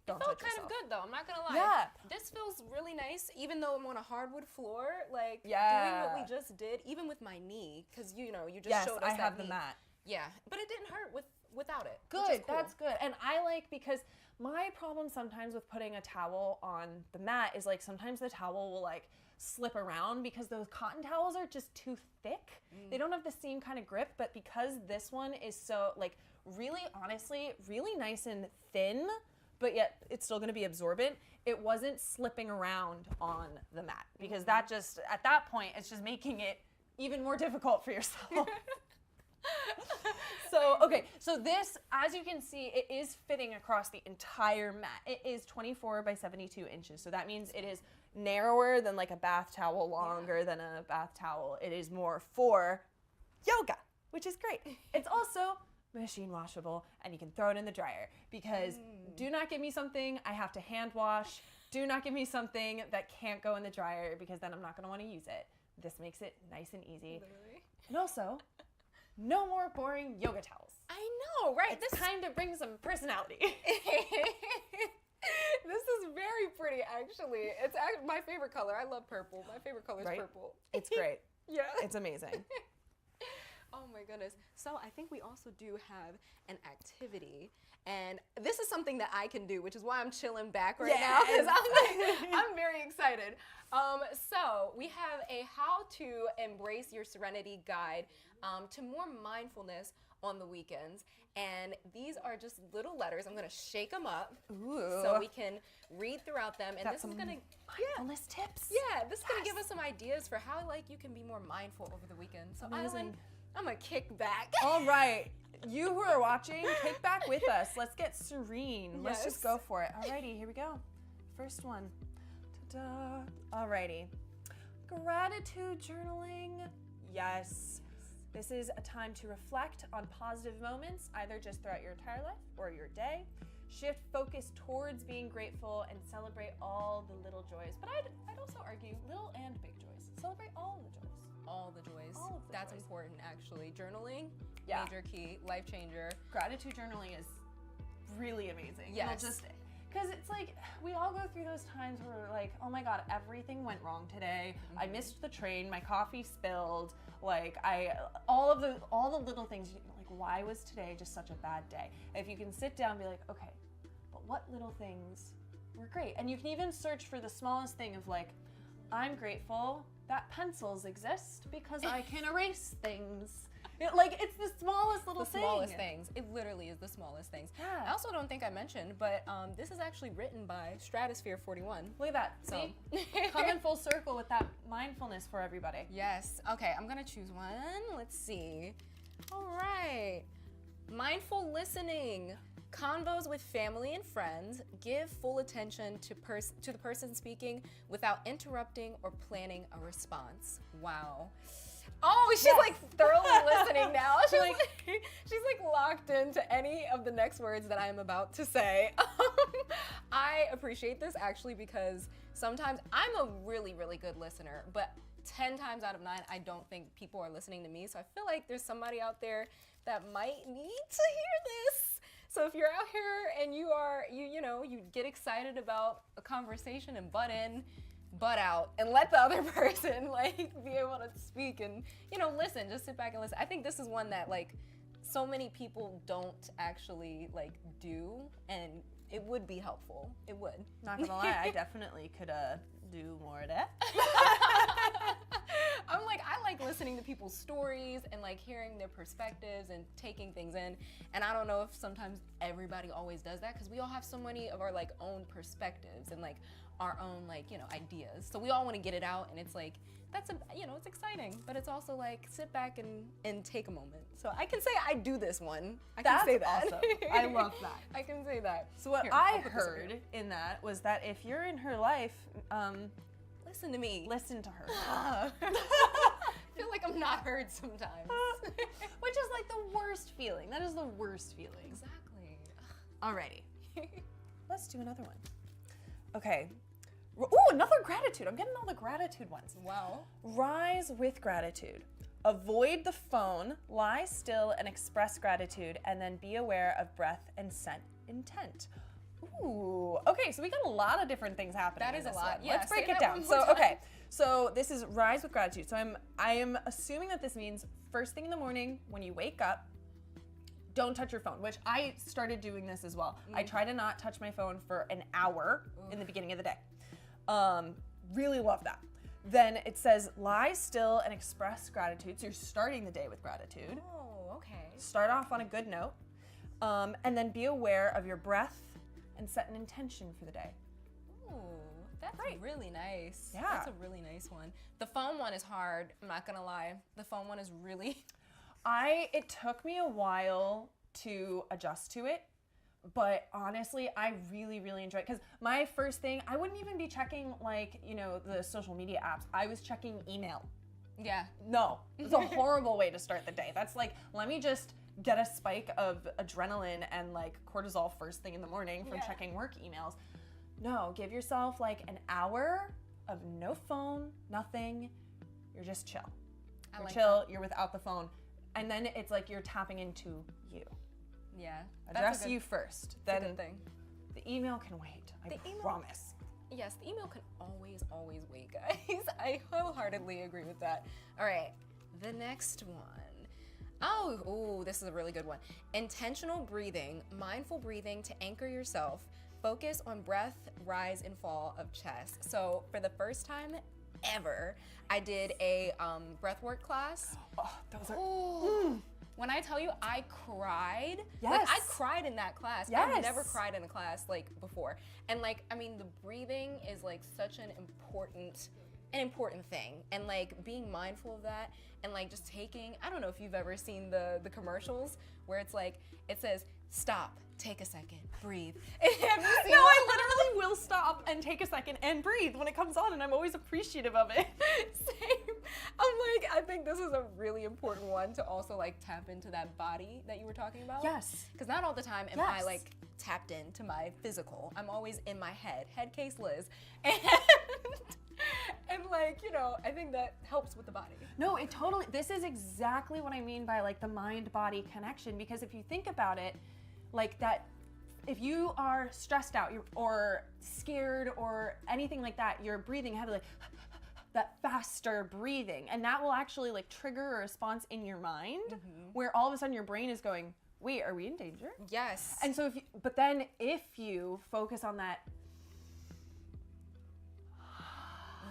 Don't
It felt
judge
kind of
yourself.
good though, I'm not gonna lie.
Yeah.
This feels really nice, even though I'm on a hardwood floor, like
Yeah.
doing what we just did, even with my knee, because you just
Yes,
showed us
I
that
have the
knee.
mat.
Yeah, but it didn't hurt without it. which
Good,
is cool.
that's good. And I like, because My problem sometimes with putting a towel on the mat is like sometimes the towel will like slip around because those cotton towels are just too thick. They don't have the same kind of grip, but because this one is so like really honestly really nice and thin, but yet it's still going to be absorbent, it wasn't slipping around on the mat because that just at that point it's just making it even more difficult for yourself. So, okay, so this, as you can see, it is fitting across the entire mat. It is 24 by 72 inches, so that means it is narrower than like a bath towel, longer than a bath towel. It is more for yoga, which is great. It's also machine washable, and you can throw it in the dryer because do not give me something I have to hand wash. Do not give me something that can't go in the dryer because then I'm not going to want to use it. This makes it nice and easy.
Literally.
And also, no more boring yoga towels.
I know, right?
It's time to bring some personality.
This is very pretty, actually. It's my favorite color. I love purple. My favorite color is
Right?
purple.
It's great.
Yeah.
It's amazing.
Oh my goodness. So I think we also do have an activity, and this is something that I can do, which is why I'm chilling back right now, because I'm very excited. So we have a how to embrace your serenity guide to more mindfulness on the weekends, and these are just little letters. I'm gonna shake them up so we can read throughout them, and this is gonna
mindfulness tips.
this is gonna give us some ideas for how like you can be more mindful over the weekend. So
Amazing.
I'm gonna kick back.
All right. You who are watching, kick back with us. Let's get serene. Let's just
Yes.
go for it. Alrighty, here we go. First one. Ta-da. Alrighty. Gratitude journaling. Yes. This is a time to reflect on positive moments, either just throughout your entire life or your day. Shift focus towards being grateful and celebrate all the little joys. But I'd also argue little and big joys. Celebrate all the joys.
All the joys.
All of the
That's
joys.
important, actually. Journaling,
Yeah.
major key, life changer.
Gratitude journaling is really amazing.
Yes.
Because it's like we all go through those times where we're like, oh my god, everything went wrong today. I missed the train, my coffee spilled, like all the little things, like why was today just such a bad day? If you can sit down and be like, okay, but what little things were great? And you can even search for the smallest thing of like, I'm grateful that pencils exist because I can erase things. It's the smallest little
The
thing.
smallest things. It literally is the smallest things.
Yeah.
I also don't think I mentioned, but this is actually written by Stratosphere 41.
Look at that.
So.
See? Coming full circle with that mindfulness for everybody.
Yes. Okay, I'm gonna choose one. Let's see. All right. Mindful listening. Convos with family and friends. Give full attention to the person speaking without interrupting or planning a response. Wow. Oh, she's like thoroughly listening now. She's like locked into any of the next words that I'm about to say. I appreciate this actually because sometimes I'm a really, really good listener, but 10 times out of 9, I don't think people are listening to me. So I feel like there's somebody out there that might need to hear this. So if you're out here and you get excited about a conversation and butt in, butt out, and let the other person like be able to speak and listen, just sit back and listen. I think this is one that like so many people don't actually like do, and it would be helpful. It would.
Not gonna lie, I definitely could do more of that.
I like listening to people's stories and like hearing their perspectives and taking things in. And I don't know if sometimes everybody always does that because we all have so many of our like own perspectives and like our own like ideas. So we all want to get it out, and it's like it's exciting, but it's also like sit back and take a moment. So I can say I do this one. I can say that.
Awesome. I love that.
I can say that.
So what
Here,
I
I'll put this over
heard
here.
in that was that if you're in her life,
Listen to me.
listen to her.
I feel like I'm not heard sometimes.
Which is like the worst feeling. That is the worst feeling.
Exactly.
Alrighty. Let's do another one. Okay. Ooh, another gratitude. I'm getting all the gratitude ones.
Wow.
Rise with gratitude. Avoid the phone, lie still and express gratitude, and then be aware of breath and scent intent. Ooh, okay, so we got a lot of different things happening.
That
in
is a
this
lot.
one.
Yeah,
Let's break
say
it
that
down.
one more
So,
time.
okay, so this is rise with gratitude. So I am assuming that this means first thing in the morning when you wake up, don't touch your phone, which I started doing this as well. I try to not touch my phone for an hour in the beginning of the day. Really love that. Then it says lie still and express gratitude. So you're starting the day with gratitude.
Oh, okay.
Start off on a good note. And then be aware of your breath and set an intention for the day.
Ooh, that's really nice.
Yeah.
That's a really nice one. The phone one is hard, I'm not gonna lie. The phone one is really...
It took me a while to adjust to it, but honestly, I really, really enjoy it. Because my first thing, I wouldn't even be checking like, you know, the social media apps. I was checking email.
Yeah.
No, it's a horrible way to start the day. That's like, let me just get a spike of adrenaline and like cortisol first thing in the morning from checking work emails. No, give yourself like an hour of no phone, nothing. You're just chill. You're
like
chill, you're without the phone. And then it's like you're tapping into you.
Yeah.
Address you first.
That's
Then
a good thing.
the email can wait. I promise.
Yes, the email can always wait, guys. I wholeheartedly agree with that. All right, the next one. Oh, this is a really good one. Intentional breathing, mindful breathing to anchor yourself. Focus on breath, rise and fall of chest. So for the first time ever, I did a breathwork class.
Oh, those are.
When I tell you I cried,
Yes.
like I cried in that class.
Yes.
I've never cried in a class like before. And like, I mean, the breathing is like such an important thing. And like being mindful of that and like just taking, I don't know if you've ever seen the commercials where it's like, it says, stop, take a second, breathe. Have you seen
No, I literally will stop and take a second and breathe when it comes on, and I'm always appreciative of it.
Same. I'm like, I think this is a really important one to also like tap into that body that you were talking about.
Yes.
Because not all the time am I
Yes.
like tapped into my physical. I'm always in my head case Liz. And like, you know, I think that helps with the body.
No, it totally, this is exactly what I mean by like the mind-body connection, because if you think about it, like that, if you are stressed out or scared or anything like that, you're breathing heavily, like, that faster breathing, and that will actually like trigger a response in your mind where all of a sudden your brain is going, wait, are we in danger?
Yes.
And so but then if you focus on that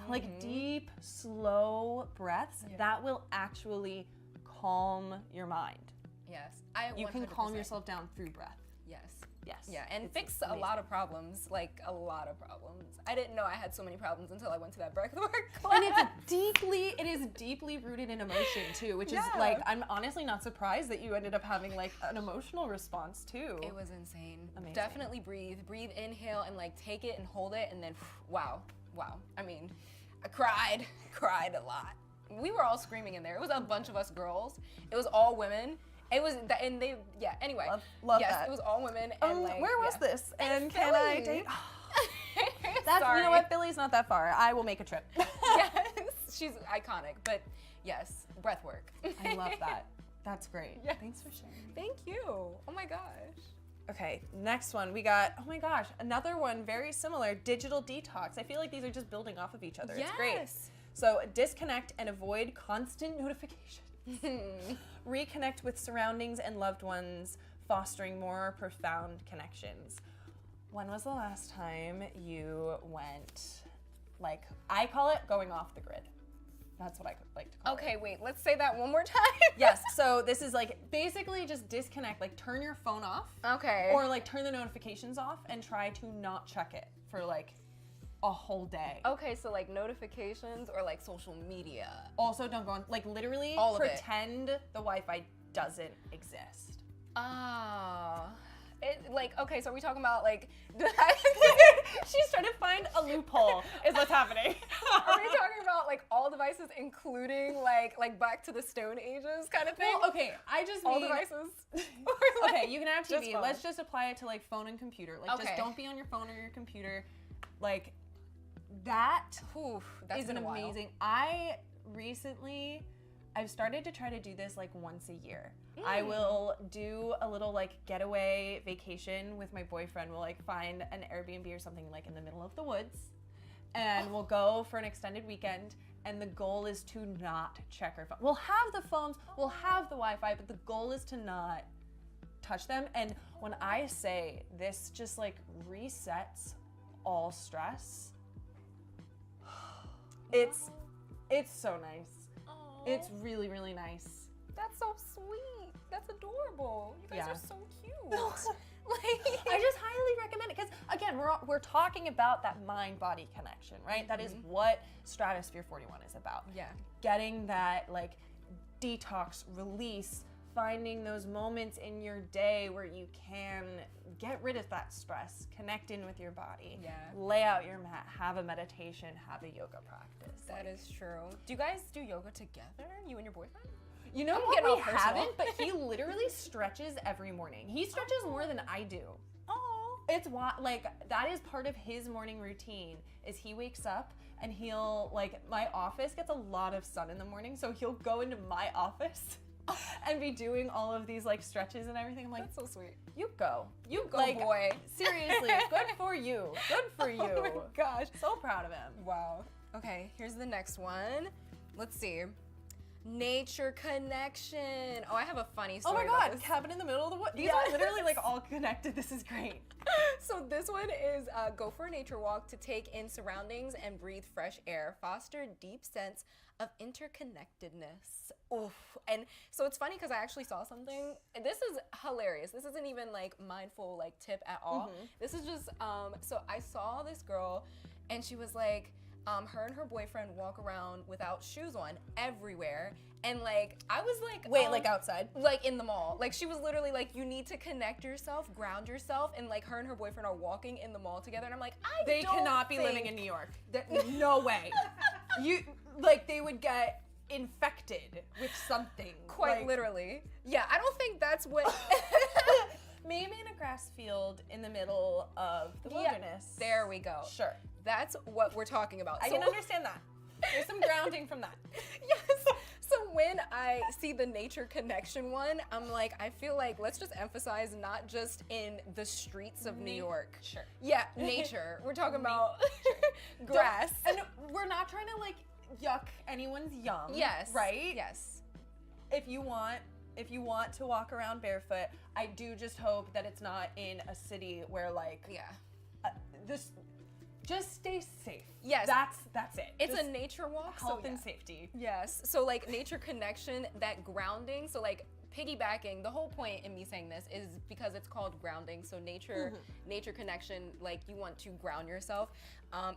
like deep, slow breaths, that will actually calm your mind.
Yes.
You can
100%.
calm yourself down through breath.
Yes.
Yes.
Yeah, and
It's
fix
amazing.
a lot of problems, like a lot of problems. I didn't know I had so many problems until I went to that breathwork class.
And it is deeply rooted in emotion too, which is like, I'm honestly not surprised that you ended up having like an emotional response too.
It was insane.
Amazing.
Definitely breathe, inhale, and like take it and hold it, and then wow. I mean, I cried a lot. We were all screaming in there. It was a bunch of us girls. It was all women. It was, and they, yeah, anyway.
Love
yes,
that.
it was all women. And like,
where was
yeah.
this? And can I
Philly.
take? That's, you know what, Philly's not that far. I will make a trip.
Yes, she's iconic, but yes, breath work.
I love that. That's great.
Yes.
Thanks for sharing.
Thank you. Oh my gosh.
Okay, next one. We got, oh my gosh, another one very similar, digital detox. I feel like these are just building off of each other. It's great.
Yes.
So disconnect and avoid constant notifications. Reconnect with surroundings and loved ones, fostering more profound connections. When was the last time you went, like, I call it going off the grid. That's what I like to call it.
Okay, wait, let's say that one more time.
Yes, so this is like basically just disconnect, like turn your phone off.
Okay.
Or like turn the notifications off and try to not check it for like a whole day.
Okay, so like notifications or like social media.
Also don't go on, like literally
All of it.
pretend the Wi-Fi doesn't exist.
Ah. Like, okay, so are we talking about like,
She's trying to find a loophole is what's happening.
are we talking about like all devices including like back to the Stone Ages kind of thing?
Well, okay, I just
all
mean,
devices?
okay, you can have
just
TV.
phone.
Let's just apply it to like phone and computer. Like
Okay.
just don't be on your phone or your computer. Like that
Oof, that's
is
been
an
a while.
amazing. I've started to try to do this like once a year. I will do a little like getaway vacation with my boyfriend. We'll like find an Airbnb or something like in the middle of the woods, and we'll go for an extended weekend. And the goal is to not check our phone. We'll have the phones, we'll have the Wi-Fi, but the goal is to not touch them. And when I say this just like resets all stress, it's so nice. It's really, really nice.
That's so sweet. That's adorable. You guys
Yeah.
are so cute. Like,
I just highly recommend it because again, we're talking about that mind-body connection, right? That is what Stratosphere 41 is about.
Yeah.
Getting that like detox, release, finding those moments in your day where you can get rid of that stress, connect in with your body, lay out your mat, have a meditation, have a yoga practice.
that is true. Do you guys do yoga together? You and your boyfriend?
You know
I'm
what,
getting all
we
personal.
haven't, but he literally stretches every morning. He stretches more than I do.
Oh.
It's like that is part of his morning routine is he wakes up and he'll like my office gets a lot of sun in the morning, so he'll go into my office and be doing all of these like stretches and everything. I'm like,
That's so sweet.
you go,
Go,
like,
boy.
seriously, good for you, good for you.
Oh my gosh.
So proud of him.
Wow. Okay, here's the next one. Let's see. Nature connection. Oh, I have a funny
Oh
story
my
about
god,
this.
cabin in the middle of the woods. These
Yeah.
are literally like all connected. This is great.
So this one is go for a nature walk to take in surroundings and breathe fresh air. Foster a deep sense of interconnectedness. Oof. And so it's funny because I actually saw something. This is hilarious. This isn't even like mindful like tip at all. This is just so I saw this girl and she was like her and her boyfriend walk around without shoes on everywhere. And like I was like,
Wait, like outside?
like in the mall. Like she was literally like, you need to connect yourself, ground yourself, and like her and her boyfriend are walking in the mall together. And I'm like,
They
don't
cannot be
think-
living in New York. No way. You like they would get infected with something.
Quite
like,
literally. Yeah, I don't think that's what.
Maybe in a grass field in the middle of the
Yeah,
wilderness.
there we go.
Sure.
That's what we're talking about.
I
So-
can understand that. There's some grounding from that.
Yes. So when I see the nature connection one, I'm like, I feel like let's just emphasize not just in the streets of New York.
Sure.
Yeah, nature. We're talking about grass.
And we're not trying to like yuck anyone's yum.
Yes.
Right?
Yes.
If you want to walk around barefoot, I do just hope that it's not in a city where like
Yeah.
this just stay safe.
Yes.
That's it.
It's
Just
a nature walk.
health
so
and
yeah.
safety.
Yes. So like nature connection, that grounding. So like piggybacking, the whole point in me saying this is because it's called grounding. So nature connection, like you want to ground yourself.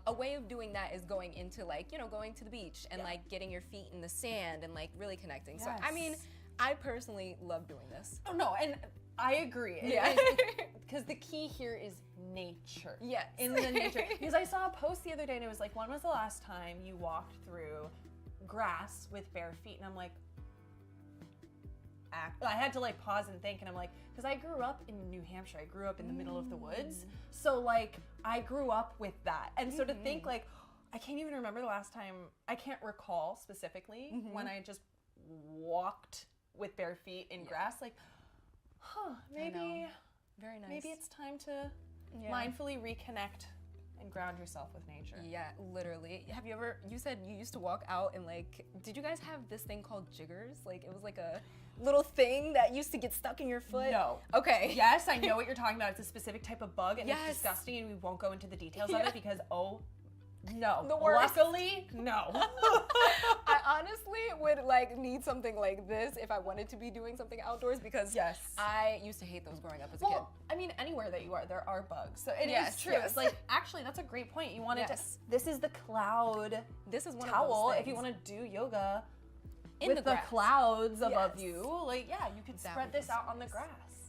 A way of doing that is going into like, going to the beach and like getting your feet in the sand and like really connecting. So I mean,
Yes.
I personally love doing this.
Oh no, and I agree.
Yeah.
Because the key here is nature.
Yes.
In the nature. Because I saw a post the other day and it was like, when was the last time you walked through grass with bare feet? And I'm like, I had to like pause and think, and I'm like, because I grew up in New Hampshire. I grew up in the middle of the woods. So like, I grew up with that. And so to think like, I can't even remember the last time, I can't recall specifically when I just walked with bare feet in grass, like, maybe
Very nice.
maybe it's time to mindfully reconnect and ground yourself with nature.
Yeah, literally. Have you ever, you said you used to walk out and like, did you guys have this thing called jiggers? Like it was like a little thing that used to get stuck in your foot?
No.
Okay.
Yes, I know what you're talking about. It's a specific type of bug and
Yes.
it's disgusting and we won't go into the details of it because, oh, no.
The worst.
Luckily, no.
I honestly would like need something like this if I wanted to be doing something outdoors because
Yes.
I used to hate those growing up as a kid.
Well, I mean, anywhere that you are, there are bugs. So it is
Yes,
true.
yes.
It's like, actually, that's a great point. You wanted
Yes.
to, this is the cloud
This is one
towel.
of those
If you
things.
want to do yoga
In
with
the
the
grass.
clouds above
Yes.
you, like, yeah, you could
That
spread
would be
this
so
out on the
nice.
grass.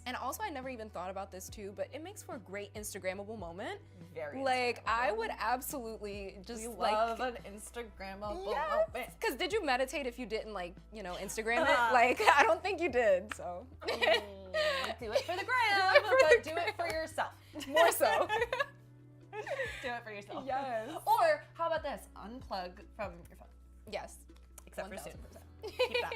And also I never even thought about this too, but it makes for a great Instagrammable moment.
Very
Like I would absolutely just
We
like
love an Instagrammable
Yes.
moment.
Because did you meditate if you didn't like, Instagram it? Like, I don't think you did, so.
Do it for the gram, but do it for yourself.
More so.
Do it for yourself.
Yes.
Or how about this? Unplug from your phone.
Yes.
Except for
1000%.
Sune. Keep that.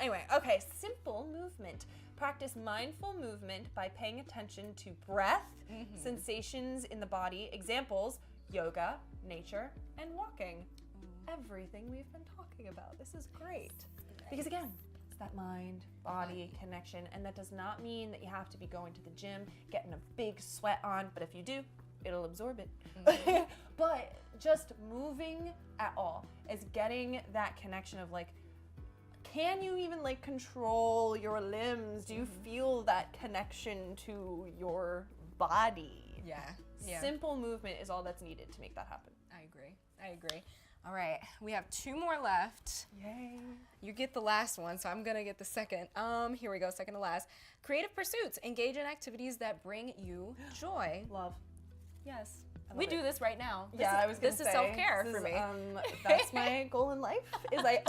Anyway, okay, simple movement. Practice mindful movement by paying attention to breath, sensations in the body, examples, yoga, nature, and walking. Everything we've been talking about. This is great. Because again, it's that mind-body connection. And that does not mean that you have to be going to the gym, getting a big sweat on, but if you do, it'll absorb it. But just moving at all is getting that connection of like, can you even like control your limbs? Do you feel that connection to your body?
Yeah.
Simple movement is all that's needed to make that happen.
I agree. All right, we have 2 more left.
Yay.
You get the last one, so I'm gonna get the second. Here we go, second to last. Creative pursuits. Engage in activities that bring you joy.
Love.
Yes.
love
We
it.
do this right now.
This
is self-care for me.
That's my goal in life. Is I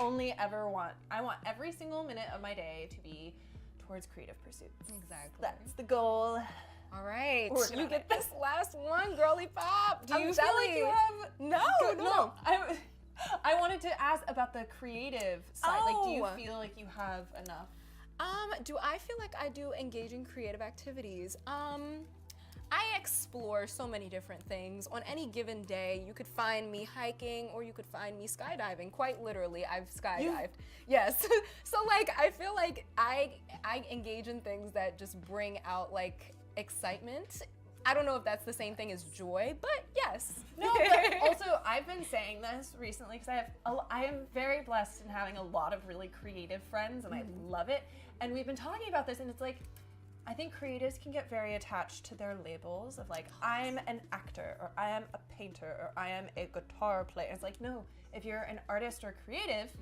want every single minute of my day to be towards creative pursuits.
Exactly.
That's the goal.
All right.
Working
You
on
get
it.
this last one, girly pop.
Do you feel like you have
No.
I wanted to ask about the creative side. Like, do you
Oh.
feel like you have enough?
Do I feel like I do engage in creative activities? I explore so many different things. On any given day, you could find me hiking or you could find me skydiving. Quite literally, I've skydived. Yes. So like, I feel like I engage in things that just bring out like excitement. I don't know if that's the same thing as joy, but yes.
No, but also I've been saying this recently because I am very blessed in having a lot of really creative friends, and I love it. And we've been talking about this, and it's like, I think creatives can get very attached to their labels of like, I'm an actor, or I am a painter, or I am a guitar player. It's like, no, if you're an artist or creative,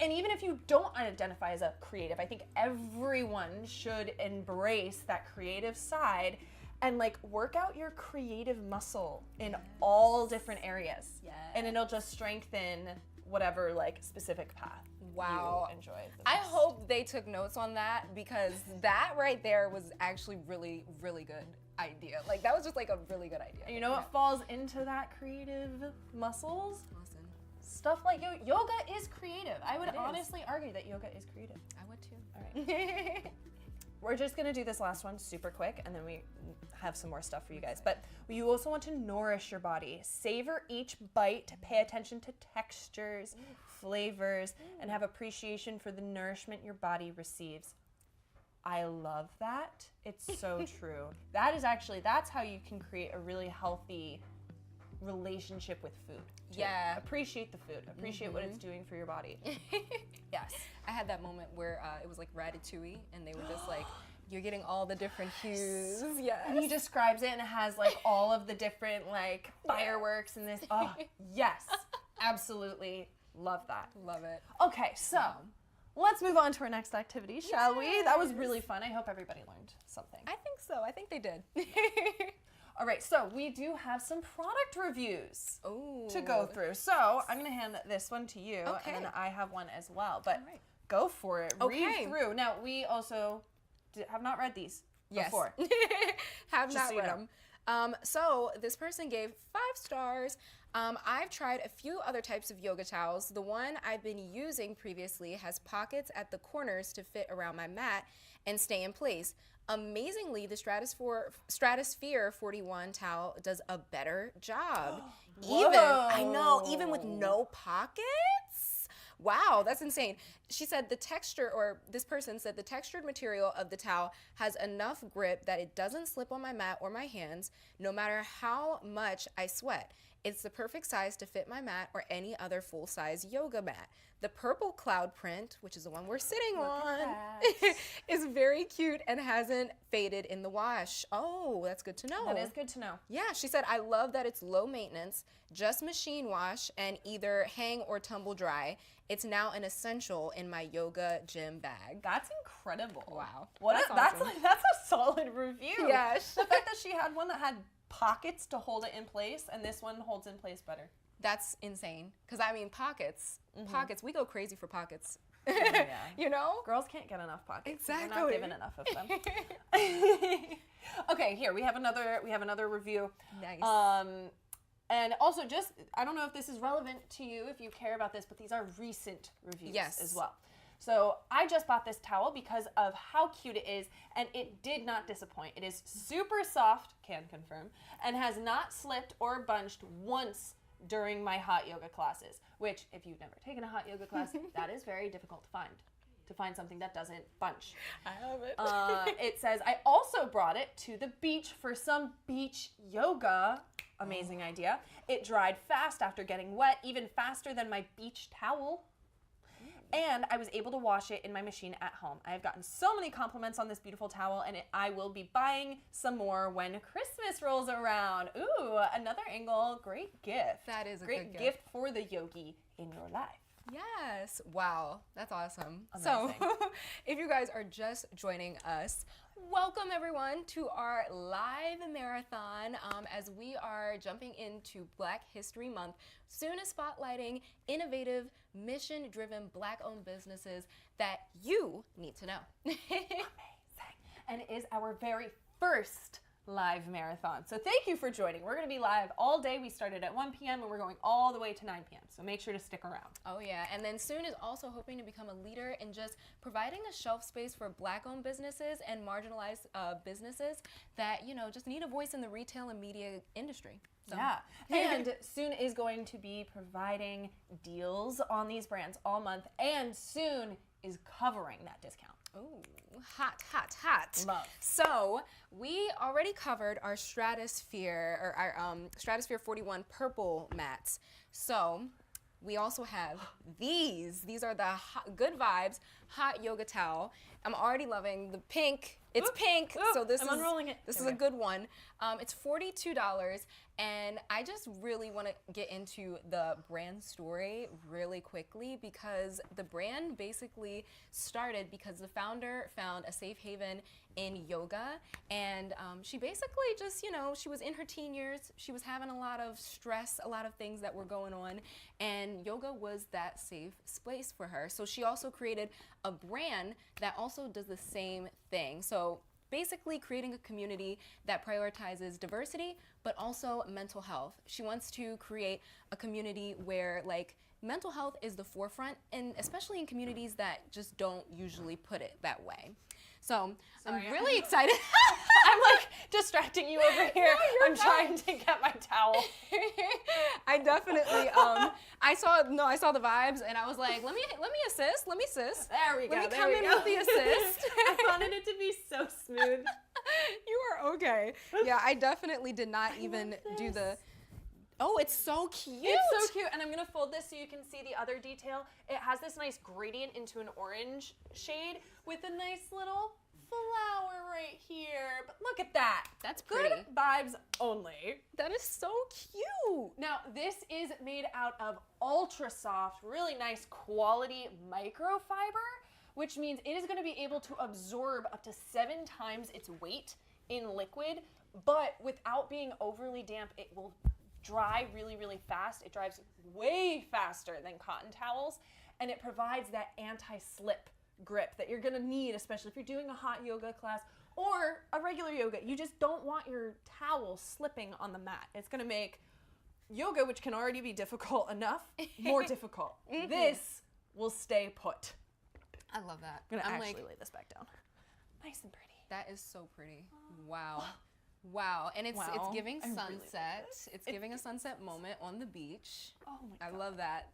and even if you don't identify as a creative, I think everyone should embrace that creative side and like work out your creative muscle in all different areas.
Yes.
And it'll just strengthen whatever like specific path
Wow.
you enjoy.
I hope they took notes on that, because that right there was actually really, really good idea. Like that was just like a really good idea.
And you know what falls into that creative muscles?
Listen,
Stuff like yoga is creative. I would
It is.
honestly argue that yoga is creative.
I would too.
All right. We're just gonna do this last one super quick, and then we have some more stuff for you guys. But you also want to nourish your body. Savor each bite, pay attention to textures, flavors, and have appreciation for the nourishment your body receives. I love that. It's so true. That's how you can create a really healthy relationship with food. too.
Yeah.
Appreciate the food. Appreciate what it's doing for your body. Yes.
I had that moment where it was like Ratatouille, and they were just like, you're getting all the different hues. Yes.
And he describes it, and it has like all of the different like fireworks and this. Oh, yes. Absolutely love that.
Love it.
Okay, so let's move on to our next activity, shall we? That was really fun. I hope everybody learned something.
I think so. I think they did.
All right, so we do have some product reviews
Ooh.
to go through. So I'm going to hand this one to you,
Okay.
and I have one as well. But
All right.
go for it.
Okay.
Read through. Now, we also have not read these before.
Have
Just
not
so you
read
know.
them. So this person gave 5 stars. I've tried a few other types of yoga towels. The one I've been using previously has pockets at the corners to fit around my mat and stay in place. Amazingly, the Stratosphere 41 towel does a better job. Even with no pockets. Wow, that's insane. She said this person said the textured material of the towel has enough grip that it doesn't slip on my mat or my hands, no matter how much I sweat. It's the perfect size to fit my mat or any other full-size yoga mat. The purple cloud print, which is the one we're sitting on, is very cute and hasn't faded in the wash. Oh, that's good to know.
That is good to know.
Yeah, she said, I love that it's low maintenance, just machine wash, and either hang or tumble dry. It's now an essential in my yoga gym bag.
That's incredible.
Wow.
That's
awesome.
that's a solid review.
Yes.
The fact that she had one that had pockets to hold it in place, and this one holds in place better.
That's insane. Because, I mean, pockets, we go crazy for pockets.
Yeah.
You know?
Girls can't get enough pockets. We're not
Exactly.
given enough of them. Okay, here we have another review.
Nice.
And also, just I don't know if this is relevant to you if you care about this, but these are recent reviews as well. So I just bought this towel because of how cute it is, and it did not disappoint. It is super soft, can confirm, and has not slipped or bunched once during my hot yoga classes, which if you've never taken a hot yoga class, that is very difficult to find. to find something that doesn't bunch.
I have it.
It says, I also brought it to the beach for some beach yoga. Amazing idea. It dried fast after getting wet, even faster than my beach towel. And I was able to wash it in my machine at home. I have gotten so many compliments on this beautiful towel, and I will be buying some more when Christmas rolls around. Ooh, another angle. Great gift.
That is a
great
good gift.
for the yogi in your life.
Yes. Wow. That's awesome.
Amazing.
So, if you guys are just joining us, welcome everyone to our live marathon as we are jumping into Black History Month. Sune is spotlighting innovative, mission-driven Black-owned businesses that you need to know.
Amazing. And it is our very first live marathon. So thank you for joining. We're going to be live all day. We started at 1 p.m. and we're going all the way to 9 p.m. So make sure to stick around.
Oh yeah, and then Sune is also hoping to become a leader in just providing a shelf space for Black-owned businesses and marginalized businesses that, you know, just need a voice in the retail and media industry. So.
Yeah, and Sune is going to be providing deals on these brands all month, and Sune is covering that discount.
Ooh, hot, hot, hot.
Love.
So we already covered our Stratosphere, or our Stratosphere 41 purple mats. So we also have these. These are the good vibes hot yoga towel. I'm already loving the pink. It's pink, so this
I'm unrolling it.
This is a good one. It's $42, and I just really want to get into the brand story really quickly because the brand basically started because the founder found a safe haven in yoga, and she basically just, you know, she was in her teen years, she was having a lot of stress, a lot of things that were going on, and yoga was that safe space for her. So she also created a brand that also does the same thing. So basically creating a community that prioritizes diversity, but also mental health. She wants to create a community where like mental health is the forefront, and especially in communities that just don't usually put it that way. So I'm really excited.
I'm like distracting you over here. I'm trying to get my towel.
I definitely I saw the vibes and I was like, let me assist.
There we go.
Let me come in with the assist.
I wanted it to be so smooth.
You are okay. Yeah, I definitely did not even do the. Oh, it's so cute.
It's so cute, and I'm gonna fold this so you can see the other detail. It has this nice gradient into an orange shade with a nice little flower right here. But look at that.
That's pretty.
Good vibes only.
That is so cute.
Now, this is made out of ultra soft, really nice quality microfiber, which means it is gonna be able to absorb up to 7 times its weight in liquid, but without being overly damp, it will dry really, really fast. It dries way faster than cotton towels, and it provides that anti-slip grip that you're gonna need, especially if you're doing a hot yoga class or a regular yoga. You just don't want your towel slipping on the mat. It's gonna make yoga, which can already be difficult enough, more difficult. This will stay put.
I love that.
I'm gonna
I'm
actually
like,
lay this back down. Nice and pretty.
that is so pretty. Wow. Wow, and it's
Wow.
giving
I really
sunset.
like this.
It's giving a sunset moment on the beach.
Oh my
I
god.
love that.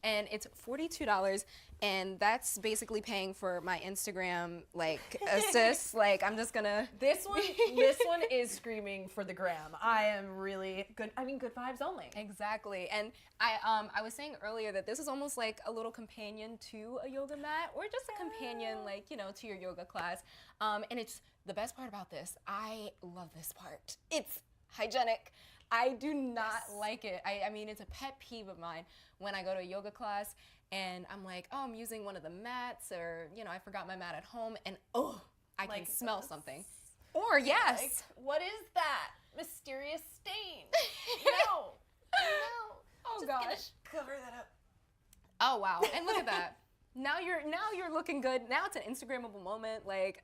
And it's $42, and that's basically paying for my Instagram like assist. Like I'm just gonna.
This one is screaming for the gram. I am really good. I mean, good vibes only.
Exactly, and I was saying earlier that this is almost like a little companion to a yoga mat, or just a companion, like, you know, to your yoga class. And it's the best part about this. I love this part. It's hygienic. I do not like it. I mean, it's a pet peeve of mine when I go to a yoga class and I'm like, oh, I'm using one of the mats, or, you know, I forgot my mat at home, and oh, I can smell something. Or yes.
Like, what is that mysterious stain? No. No.
Oh
Just
gosh.
gonna cover that up.
Oh wow. And look at that. Now you're looking good. Now it's an Instagrammable moment. Like,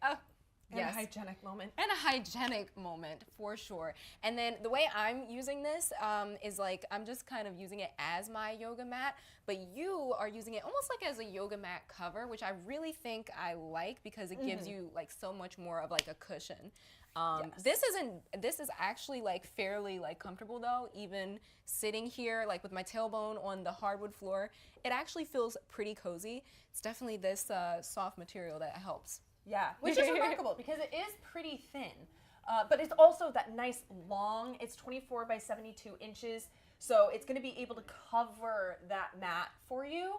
And
yes.
a hygienic moment.
And a hygienic moment for sure. And then the way I'm using this is like I'm just kind of using it as my yoga mat, but you are using it almost like as a yoga mat cover, which I really think I like because it gives you like so much more of like a cushion. This is actually like fairly like comfortable though. Even sitting here like with my tailbone on the hardwood floor, it actually feels pretty cozy. It's definitely this soft material that helps.
Yeah, which is remarkable because it is pretty thin, but it's also that nice long. It's 24 by 72 inches, so it's going to be able to cover that mat for you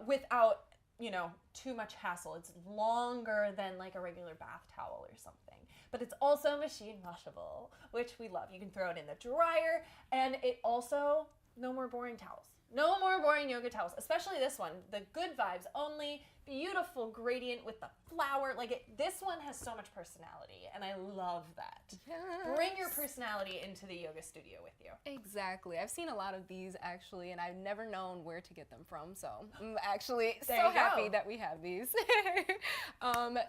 without, you know, too much hassle. It's longer than like a regular bath towel or something, but it's also machine washable, which we love. You can throw it in the dryer, and it also, no more boring towels. No more boring yoga towels, especially this one. The Good Vibes Only, beautiful gradient with the flower. Like this one has so much personality, and I love that.
Yes.
Bring your personality into the yoga studio with you.
Exactly. I've seen a lot of these actually, and I've never known where to get them from. So I'm actually
There
so
you go.
happy that we have these.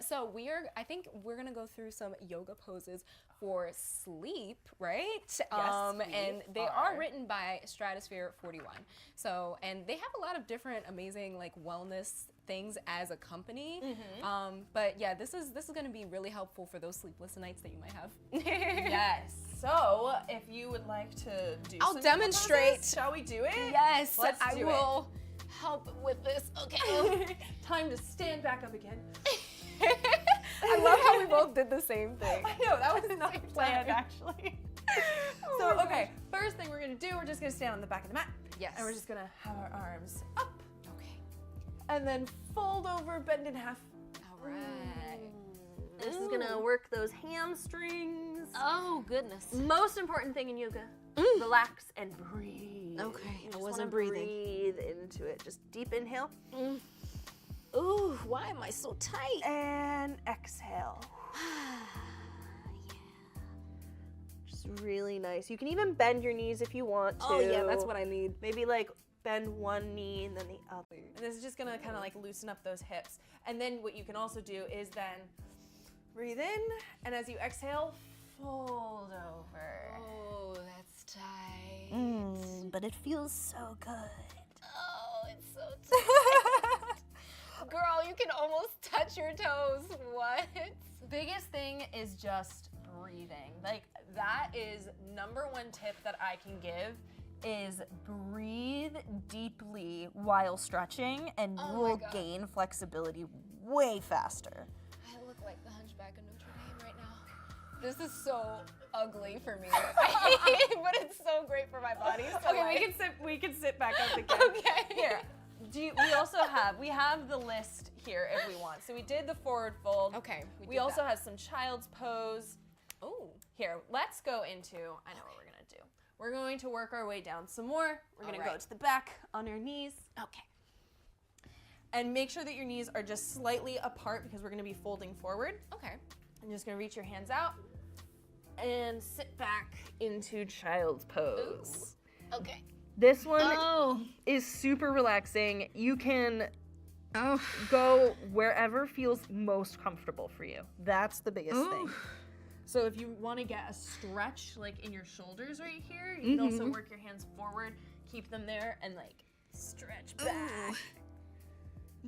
So I think we're gonna go through some yoga poses for sleep, right? And they are written by Stratosphere 41. So, and they have a lot of different amazing like wellness things as a company. But yeah, this is going to be really helpful for those sleepless nights that you might have.
Yes. So, if you would like to do
I'll
some
demonstrate.
poses, shall we do it?
Yes,
Let's
I
do it.
will help with this. Okay.
Time to stand back up again.
I love how we both did the same thing.
I know, that was not
Same
planned
time.
actually. So, okay, first thing we're gonna do, we're just gonna stand on the back of the mat.
Yes.
And we're just gonna have our arms up
Okay.
and then fold over, bend in half.
All right.
This is gonna work those hamstrings.
Oh goodness.
Most important thing in yoga, relax and breathe.
Okay,
You
I
just
wasn't
wanna
breathing.
Breathe into it. Just deep inhale
Ooh, why am I so tight?
and exhale. Just really nice. You can even bend your knees if you want to.
Oh yeah, that's what I need.
Maybe like bend one knee and then the other.
And this is just gonna kind of like loosen up those hips. And then what you can also do is then breathe in, and as you exhale, fold over.
Oh, that's tight.
But it feels so good.
Oh, it's so tight. Girl, you can almost touch your toes. What?
Biggest thing is just breathing. Like that is number one tip that I can give is breathe deeply while stretching, and you
Oh my
will
God.
gain flexibility way faster.
I look like the Hunchback of Notre Dame right now. This is so ugly for me, but it's so great for my body. So
Okay, we can sit back up again.
Okay.
Here. We have the list here if we want. So we did the forward fold.
Okay,
We
did
also
that.
have some child's pose.
Oh.
Here, let's go into, I know what we're gonna do. We're going to work our way down some more. We're gonna go
Alright.
to the back on your knees.
Okay.
And make sure that your knees are just slightly apart because we're gonna be folding forward.
Okay.
I'm just gonna reach your hands out and sit back into child's pose.
Okay.
This one
Oh.
is super relaxing. You can
Oh.
go wherever feels most comfortable for you. That's the biggest thing.
So if you want to get a stretch like in your shoulders right here, you can also work your hands forward, keep them there, and like stretch back.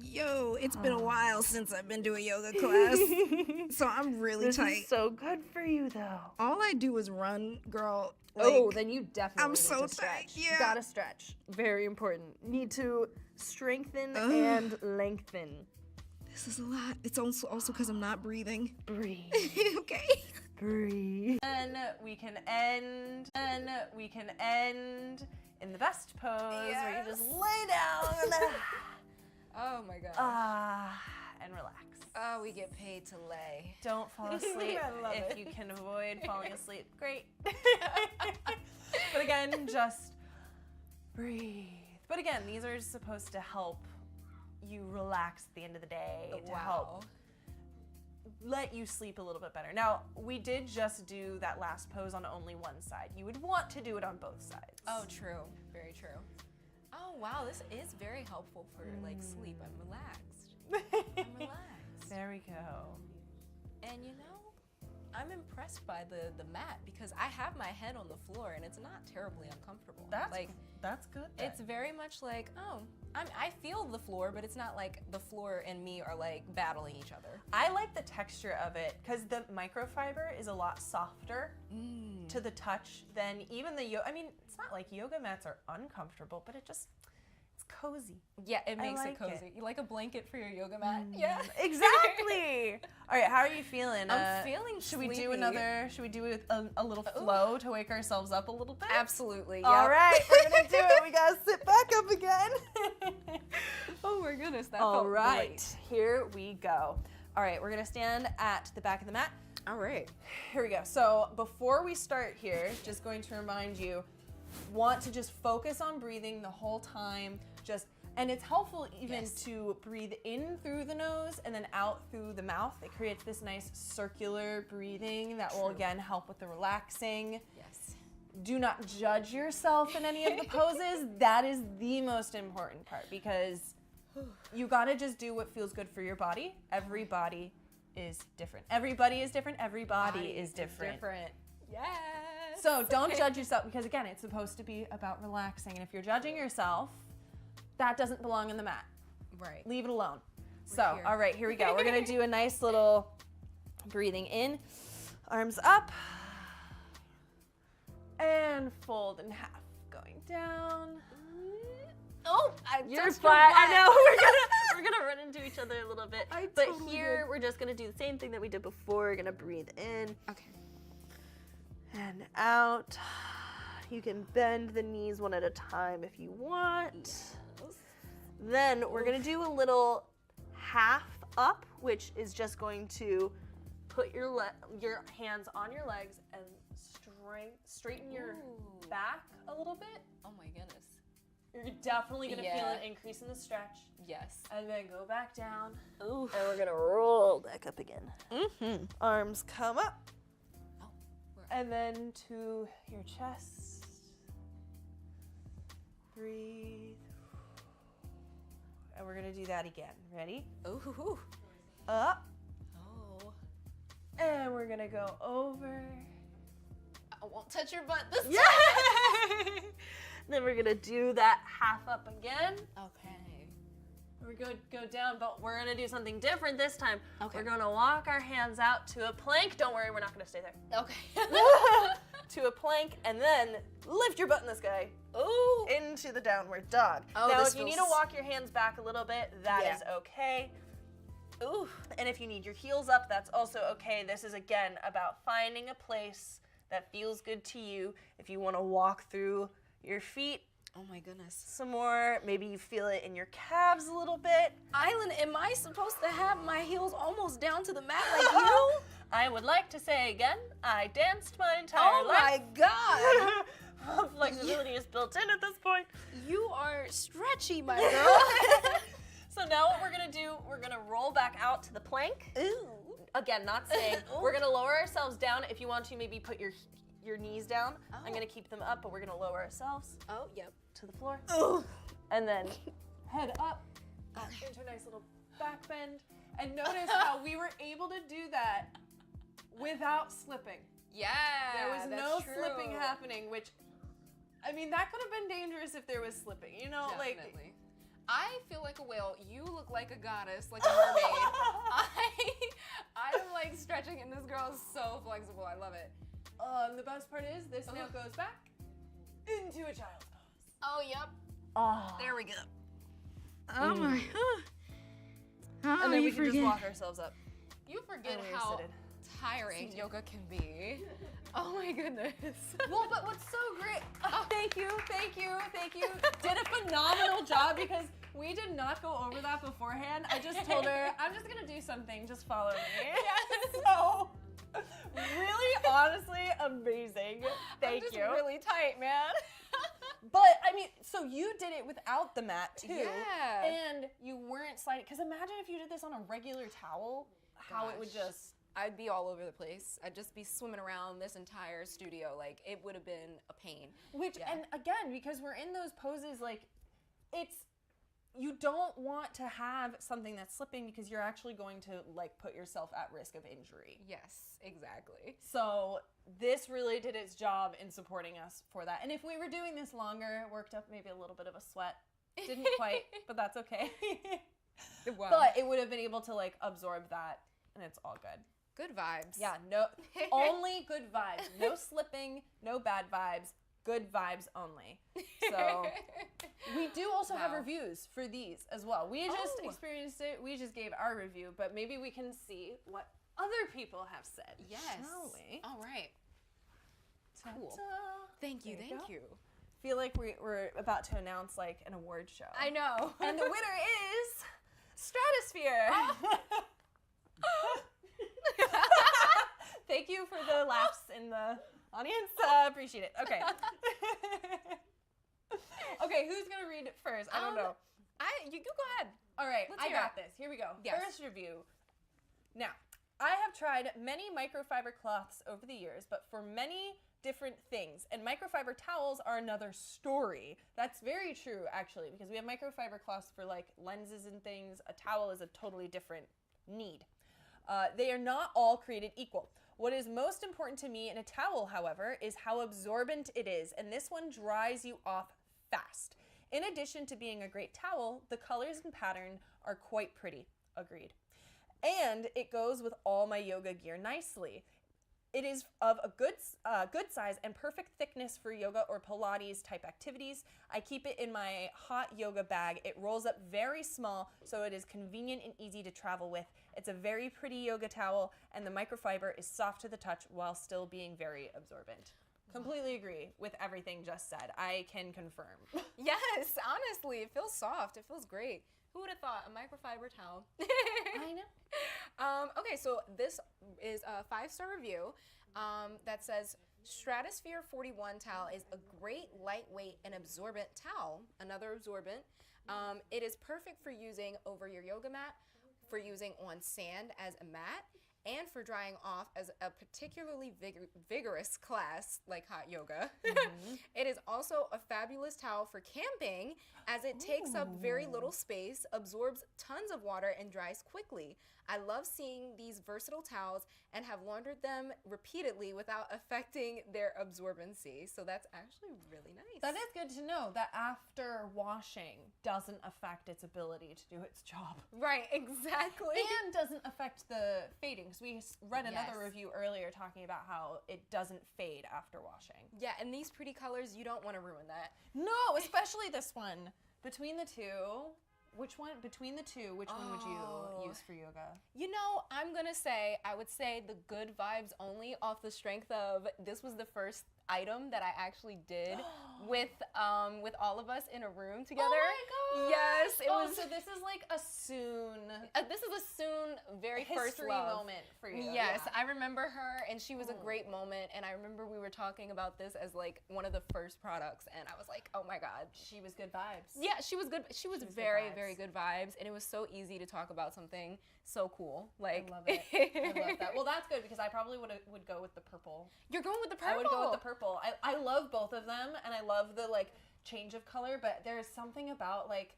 Yo, it's been a while since I've been to a yoga class, so I'm really
This
tight.
is so good for you though.
All I do is run, girl.
Oh,
Like,
then you definitely
I'm
need
so
to stretch.
tight, yeah.
Gotta stretch.
Very important. Need to strengthen
Ugh.
and lengthen.
this is a lot. It's also because I'm not breathing.
Breathe.
Okay.
Breathe.
And we can end in the best pose where you just lay down
Oh my God.
and relax.
Oh, we get paid to lay.
Don't fall asleep
I love
if
it.
you can avoid falling asleep. Great. But again, just breathe. But again, these are supposed to help you relax at the end of the day, to help let you sleep a little bit better. Now, we did just do that last pose on only one side. You would want to do it on both sides.
Oh, true. Very true. Oh, wow. This is very helpful for like sleep. I'm relaxed. I'm relaxed.
There we go.
And you know, I'm impressed by the mat because I have my head on the floor and it's not terribly uncomfortable.
That's good. Then.
It's very much like, I feel the floor, but it's not like the floor and me are like battling each other.
I like the texture of it because the microfiber is a lot softer to the touch than even the yoga. I mean, it's not like yoga mats are uncomfortable, but it's cozy.
Yeah, it makes
like
it cozy.
it.
You like a blanket for your yoga mat? Yeah.
Exactly. All right, how are you feeling?
I'm feeling
Should we
sleepy.
do another? Should we do a little flow to wake ourselves up a little bit?
Absolutely. Yep.
All right, we're gonna do it. We gotta sit back up again.
Oh my goodness, that
All
felt
right,
great.
here we go. All right, we're gonna stand at the back of the mat.
All right.
Here we go. So before we start here, just going to remind you, want to just focus on breathing the whole time. And it's helpful even to breathe in through the nose and then out through the mouth. It creates this nice circular breathing that will again help with the relaxing.
Yes.
Do not judge yourself in any of the poses. That is the most important part because you gotta just do what feels good for your body. Every body is different. Everybody is different. Everybody is different.
Yes.
So don't judge yourself because again, it's supposed to be about relaxing. And if you're judging yourself, that doesn't belong in the mat.
Right.
Leave it alone.
Here.
All right, here we go. We're gonna do a nice little breathing in, arms up, and fold in half, going down.
Oh,
You're fine. I know we're gonna run into each other a little bit. But here we're just gonna do the same thing that we did before. We're gonna breathe in.
Okay.
And out. You can bend the knees one at a time if you want. Yes. Then we're gonna do a little half up, which is just going to put your hands on your legs and straighten your back a little bit.
Oh my goodness.
You're definitely gonna feel an increase in the stretch.
Yes.
And then go back down.
Ooh. And we're gonna roll back up again.
Mm-hmm.
Arms come up.
Oh,
and then to your chest. Breathe. And we're gonna do that again. Ready?
Ooh.
Up.
Oh.
And we're gonna go over.
I won't touch your butt this time.
Yeah! Then we're gonna do that half up again.
Okay.
We're gonna go down, but we're gonna do something different this time.
Okay.
We're gonna walk our hands out to a plank. Don't worry, we're not gonna stay there.
Okay.
To a plank, and then lift your butt in the sky.
Ooh.
Into the downward dog.
Oh,
now,
this
if you need to
feels-
walk your hands back a little bit, that is okay. Ooh. And if you need your heels up, that's also okay. This is, again, about finding a place that feels good to you. If you want to walk through your feet
Oh my goodness.
some more, maybe you feel it in your calves a little bit.
Island, am I supposed to have my heels almost down to the mat like you?
I would like to say again, I danced my entire
Oh my
life.
God.
Flexibility is built in at this point.
You are stretchy, my girl.
So now what we're gonna do, we're gonna roll back out to the plank.
Ooh.
Again, not staying. We're gonna lower ourselves down. If you want to, maybe put your knees down. I'm gonna keep them up, but we're gonna lower ourselves
Oh, yep.
to the floor.
Ooh.
And then
Head up. Into a nice little back bend. And notice how we were able to do that without slipping.
Yeah.
There was
that's
no
true.
slipping happening, which, I mean, that could have been dangerous if there was slipping. You know,
Definitely. I feel like a whale. You look like a goddess, like a mermaid. I'm like stretching, and this girl is so flexible. I love it.
And the best part is this now goes back into a child's pose.
Oh, yep.
oh.
There we go.
Oh my. Oh,
And then
you
we can
forget.
just walk ourselves up.
You forget
And we're
how
seated.
tiring yoga can be. Oh my goodness.
Well, but what's so great, thank you. Did a phenomenal job because we did not go over that beforehand. I just told her, I'm just gonna do something, just follow me.
Yes.
So, really, honestly, amazing.
I'm just really tight, man.
But, I mean, so you did it without the mat, too.
Yeah.
And you weren't sliding, because imagine if you did this on a regular towel, how it would
Gosh.
just...
I'd be all over the place. I'd just be swimming around this entire studio. Like, it would have been a pain.
Which, and again, because we're in those poses, like, you don't want to have something that's slipping because you're actually going to like put yourself at risk of injury.
Yes, exactly.
So this really did its job in supporting us for that. And if we were doing this longer, it worked up maybe a little bit of a sweat. Didn't quite, but that's okay.
Wow.
But it would have been able to like absorb that, and it's all good.
Good vibes.
Yeah, no, only good vibes. No slipping, no bad vibes. Good vibes only. So we do also have reviews for these as well. We just experienced it. We just gave our review, but maybe we can see what other people have said.
Yes.
Shall we?
All right. Cool.
Ta-ta.
Thank you.
There
Thank
go.
you.
Feel like we're about to announce like an award show.
I know.
And the winner is Stratosphere. Thank you for the laughs in the audience. Appreciate it. Okay. Okay, who's gonna read it first? I don't know.
You go ahead.
All right,
Let's
I
hear
got
it.
this. Here we go.
Yes.
First review. Now, I have tried many microfiber cloths over the years, but for many different things. And microfiber towels are another story. That's very true, actually, because we have microfiber cloths for like lenses and things. A towel is a totally different need. They are not all created equal. What is most important to me in a towel, however, is how absorbent it is, and this one dries you off fast. In addition to being a great towel, the colors and pattern are quite pretty. Agreed. And it goes with all my yoga gear nicely. It is of a good size and perfect thickness for yoga or Pilates type activities. I keep it in my hot yoga bag. It rolls up very small, so it is convenient and easy to travel with. It's a very pretty yoga towel, and the microfiber is soft to the touch while still being very absorbent. Completely agree with everything just said. I can confirm.
Yes, honestly, it feels soft. It feels great. Who would have thought a microfiber towel?
I know.
Okay, so this is a 5-star review that says Stratosphere 41 towel is a great lightweight and absorbent towel. Another absorbent. It is perfect for using over your yoga mat, for using on sand as a mat, and for drying off as a particularly vigorous class like hot yoga. It is also a fabulous towel for camping as it takes up very little space, absorbs tons of water, and dries quickly. I love seeing these versatile towels and have laundered them repeatedly without affecting their absorbency. So that's actually really nice.
That is good to know that after washing doesn't affect its ability to do its job.
Right, exactly.
And doesn't affect the fading. So we read another
Yes.
review earlier talking about how it doesn't fade after washing.
Yeah, and these pretty colors, you don't want to ruin that.
No, especially this one. Between the two, which one would you use for yoga?
You know, I'm gonna say, I would say the good vibes only off the strength of this was the first item that I actually did with all of us in a room together.
Oh my gosh!
Yes, it was.
So this is like a Sune.
This is a Sune very first
history
love.
moment for you.
Yes,
Yeah.
I remember her, and she was a great moment. And I remember we were talking about this as like one of the first products, and I was like, oh my god,
She was good vibes.
yeah, she was good. She was
good
very,
vibes.
very good vibes, and it was so easy to talk about something so cool. Like,
I love it. I love that. Well, that's good because I probably would go with the purple.
You're going with the purple.
I would go with the purple. I love both of them, and I love the like change of color, but there's something about like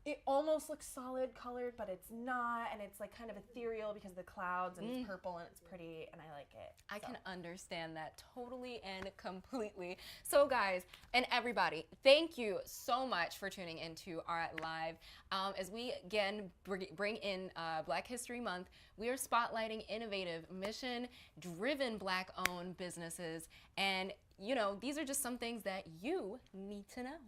it almost looks solid colored, but it's not, and it's like kind of ethereal because of the clouds, and it's purple, and it's pretty, and I like it.
I can understand that totally and completely. So guys and everybody, thank you so much for tuning into our live. As we again bring in Black History Month, we are spotlighting innovative, mission-driven Black-owned businesses, and you know, these are just some things that you need to know.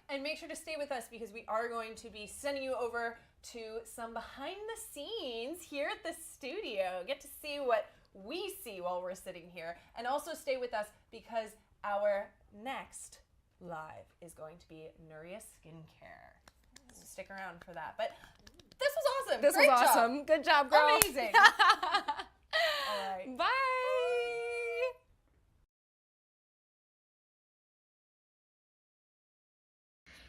And make sure to stay with us because we are going to be sending you over to some behind the scenes here at the studio. Get to see what we see while we're sitting here. And also stay with us because our next live is going to be Nuria Skincare. So stick around for that. But this was awesome.
This
Great
was
job.
awesome. Good job, girl.
Amazing. All right.
Bye.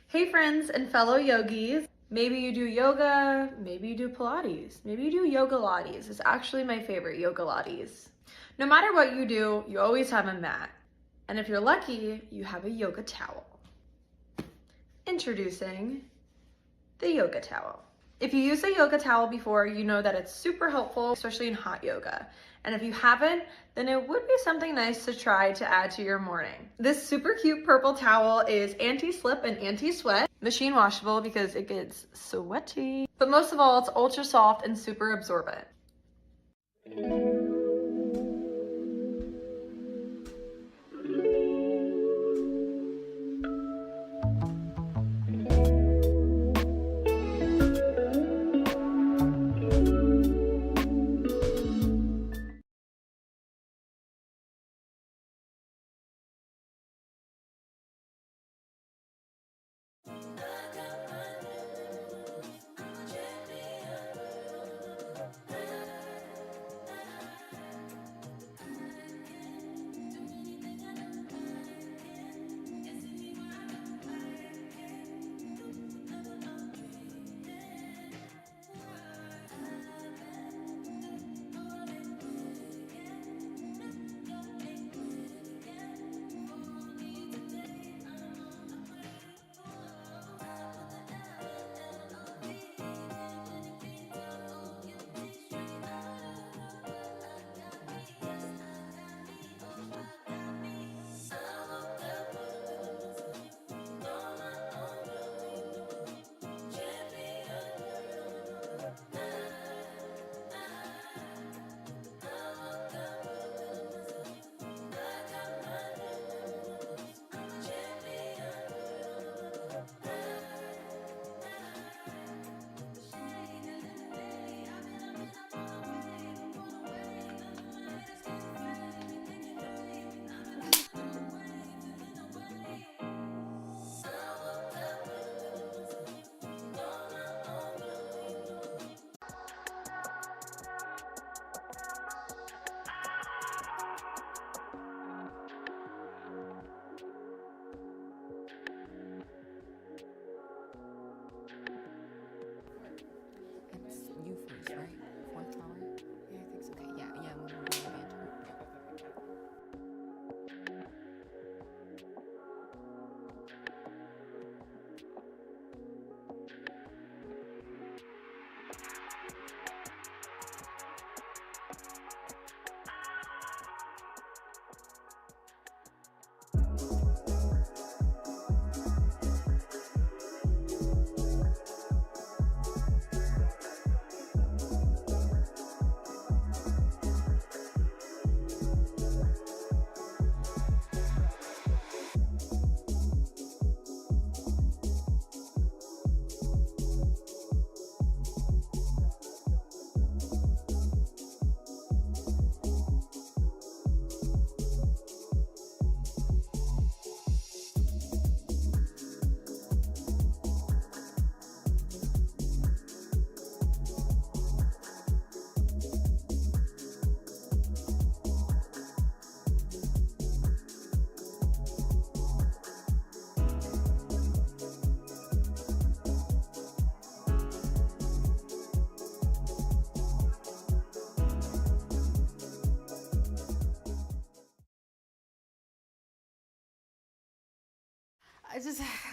Hey friends and fellow yogis. Maybe you do yoga, maybe you do Pilates, maybe you do yoga lattes. It's actually my favorite, yoga lattes. No matter what you do, you always have a mat. And if you're lucky, you have a yoga towel. Introducing the yoga towel. If you used a yoga towel before, you know that it's super helpful, especially in hot yoga. And if you haven't, then it would be something nice to try to add to your morning. This super cute purple towel is anti-slip and anti-sweat, machine washable because it gets sweaty. But most of all, it's ultra soft and super absorbent.
You first, right? Fourth flower? Yeah, I think so. Okay, yeah, when we're doing the banter.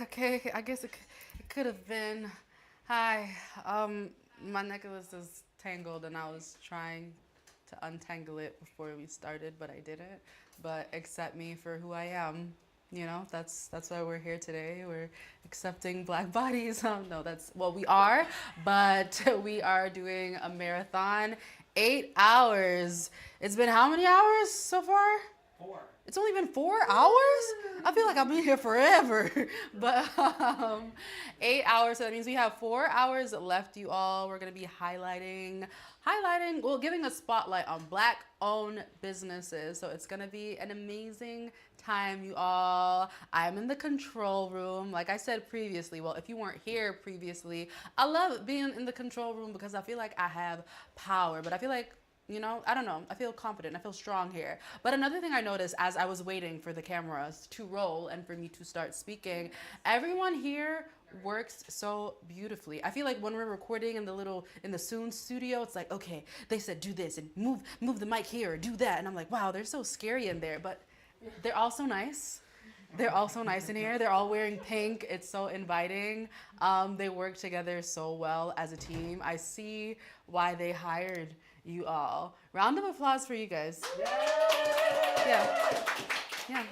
Okay, I guess it could have been. Hi, my necklace is tangled and I was trying to untangle it before we started, but I didn't. But accept me for who I am. You know, that's why we're here today. We're accepting black bodies. No, we are, but we are doing a marathon, 8 hours. It's been how many hours so far?
4.
It's only been 4 hours? I feel like I've been here forever. But 8 hours, so that means we have 4 hours left, you all. We're gonna be highlighting, giving a spotlight on Black-owned businesses. So it's gonna be an amazing time, you all. I'm in the control room. Like I said previously, well, if you weren't here previously, I love being in the control room because I feel like I have power, but I feel like, you know, I don't know, I feel confident, I feel strong here. But another thing I noticed as I was waiting for the cameras to roll and for me to start speaking, everyone here works so beautifully. I feel like when we're recording in the Sune studio, it's like, okay, they said do this and move the mic here or do that. And I'm like, wow, they're so scary in there, but they're also nice. They're all so nice in here. They're all wearing pink. It's so inviting. They work together so well as a team. I see why they hired you all. Round of applause for you guys. Yeah.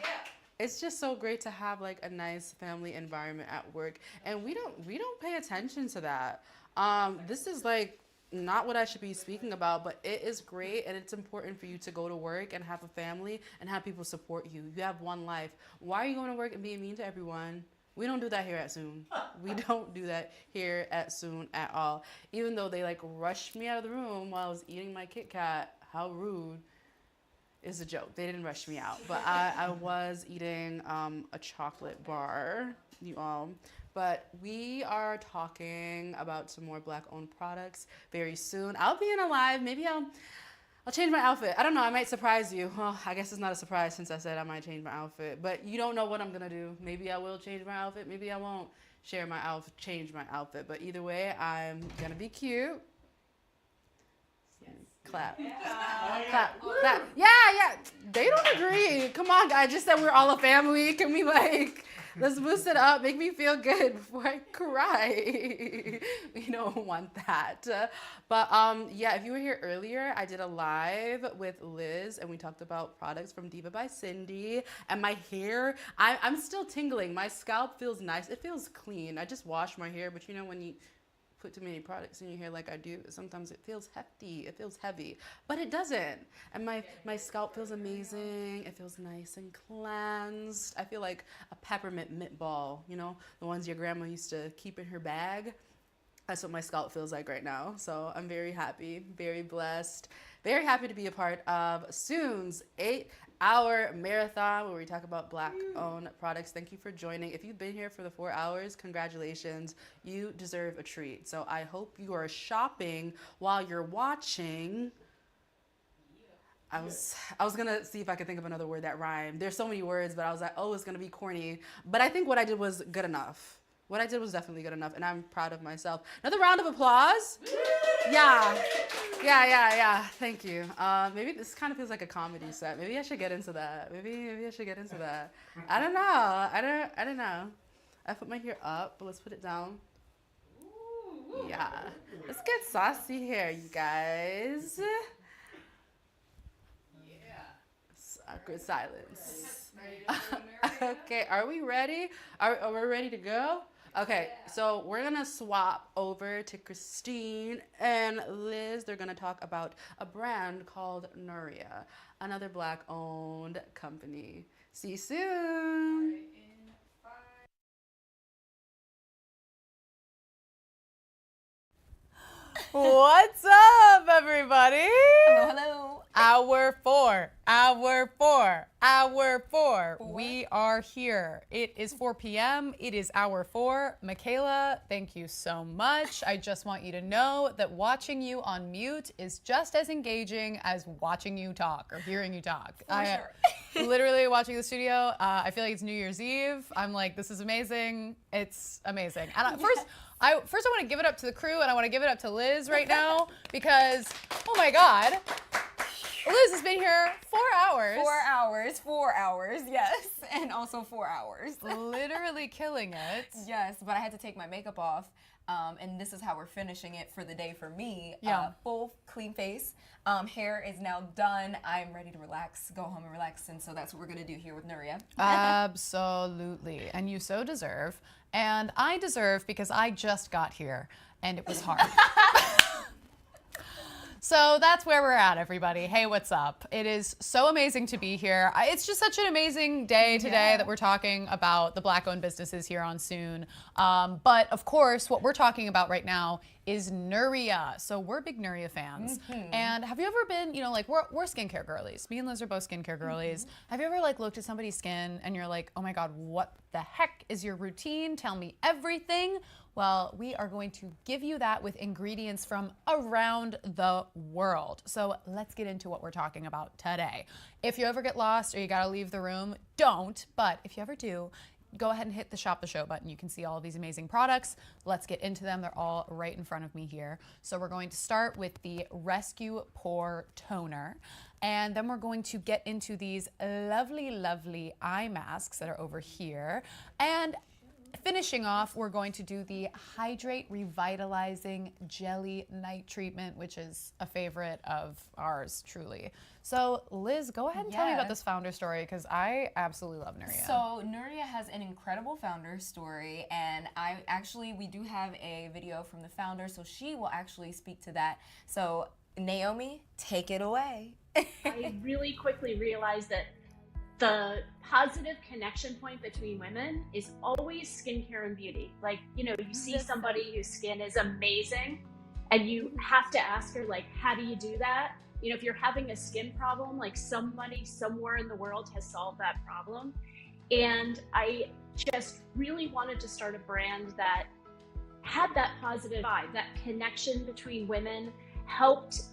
It's just so great to have like a nice family environment at work, and we don't pay attention to that. This is like not what I should be speaking about, but it is great, and it's important for you to go to work and have a family and have people support you. You have one life. Why are you going to work and being mean to everyone? We don't do that here at Sune. We don't do that here at Sune at all. Even though they like rushed me out of the room while I was eating my Kit Kat. How rude. Is a joke. They didn't rush me out, but I was eating a chocolate bar, you all. But we are talking about some more Black-owned products very soon. I'll be in a live. Maybe I'll change my outfit. I don't know. I might surprise you. Well, I guess it's not a surprise since I said I might change my outfit. But you don't know what I'm gonna do. Maybe I will change my outfit. Maybe I won't change my outfit. But either way, I'm gonna be cute. Clap. Clap. Clap. Yeah. They don't agree. Come on, guys. Just that we're all a family. Can we let's boost it up. Make me feel good before I cry. We don't want that. But yeah, if you were here earlier, I did a live with Liz and we talked about products from Diva by Cindy. And my hair, I'm still tingling. My scalp feels nice. It feels clean. I just washed my hair, but you know when you put too many products in your hair like I do, sometimes it feels hefty, it feels heavy, but it doesn't. And my scalp feels amazing. It feels nice and cleansed. I feel like a peppermint mint ball, you know, the ones your grandma used to keep in her bag. That's what my scalp feels like right now. So I'm very happy, very blessed, very happy to be a part of Sune's 8-hour marathon where we talk about Black-owned products. Thank you for joining. If you've been here for the 4 hours, congratulations. You deserve a treat. So I hope you are shopping while you're watching. I was gonna see if I could think of another word that rhymed. There's so many words, but I was like, oh, it's gonna be corny. But I think what I did was good enough. What I did was definitely good enough, and I'm proud of myself. Another round of applause. Yeah. Thank you. Maybe this kind of feels like a comedy set. Maybe I should get into that. Maybe I should get into that. I don't know. I don't know. I put my hair up, but let's put it down. Yeah. Let's get saucy here, you guys. Yeah. Awkward silence. Okay, are we ready? Are we ready to go? Okay, so we're gonna swap over to Christine and Liz. They're gonna talk about a brand called Nuria, another Black-owned company. See you soon.
What's up, everybody?
Hello.
Hour four. We are here. It is 4 p.m. It is hour 4. Michaela, thank you so much. I just want you to know that watching you on mute is just as engaging as watching you talk or hearing you talk.
Sure.
Literally watching the studio, I feel like it's New Year's Eve. I'm like, this is amazing. It's amazing. And first I want to give it up to the crew, and I want to give it up to Liz right now because, oh my God, Liz has been here 4 hours.
4 hours, yes, and also 4 hours.
Literally killing it.
Yes, but I had to take my makeup off, and this is how we're finishing it for the day for me.
Yeah.
Full clean face. Hair is now done. I'm ready to relax, go home and relax, and so that's what we're gonna do here with Nuria.
Absolutely, and you so deserve. And I deserve because I just got here, and it was hard. So that's where we're at, everybody. Hey, what's up? It is so amazing to be here. It's just such an amazing day today that we're talking about the Black-owned businesses here on Sune. But of course, what we're talking about right now is Nuria. So we're big Nuria fans. And have you ever been, you know, like we're skincare girlies. Me and Liz are both skincare girlies. Have you ever like looked at somebody's skin and you're like, oh my God, what the heck is your routine? Tell me everything. Well, we are going to give you that with ingredients from around the world. So let's get into what we're talking about today. If you ever get lost or you gotta leave the room, don't. But if you ever do, go ahead and hit the Shop the Show button. You can see all of these amazing products. Let's get into them. They're all right in front of me here. So we're going to start with the Rescue Pore Toner. And then we're going to get into these lovely, lovely eye masks that are over here. And finishing off, we're going to do the Hydrate Revitalizing Jelly Night Treatment, which is a favorite of ours, truly. So Liz, go ahead and tell me about this founder story, because I absolutely love Nuria.
So Nuria has an incredible founder story, and we do have a video from the founder, so she will actually speak to that. So Naomi, take it away.
I really quickly realized that the positive connection point between women is always skincare and beauty. Like, you see somebody whose skin is amazing and you have to ask her, like, how do you do that? If you're having a skin problem, like somebody somewhere in the world has solved that problem. And I just really wanted to start a brand that had that positive vibe, that connection between women, helped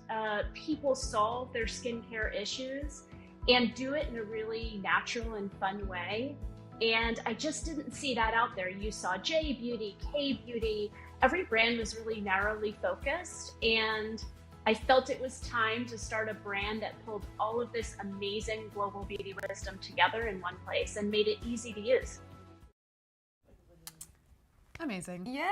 people solve their skincare issues and do it in a really natural and fun way. And I just didn't see that out there. You saw J Beauty, K Beauty, every brand was really narrowly focused. And I felt it was time to start a brand that pulled all of this amazing global beauty wisdom together in one place and made it easy to use.
Amazing.
Yeah.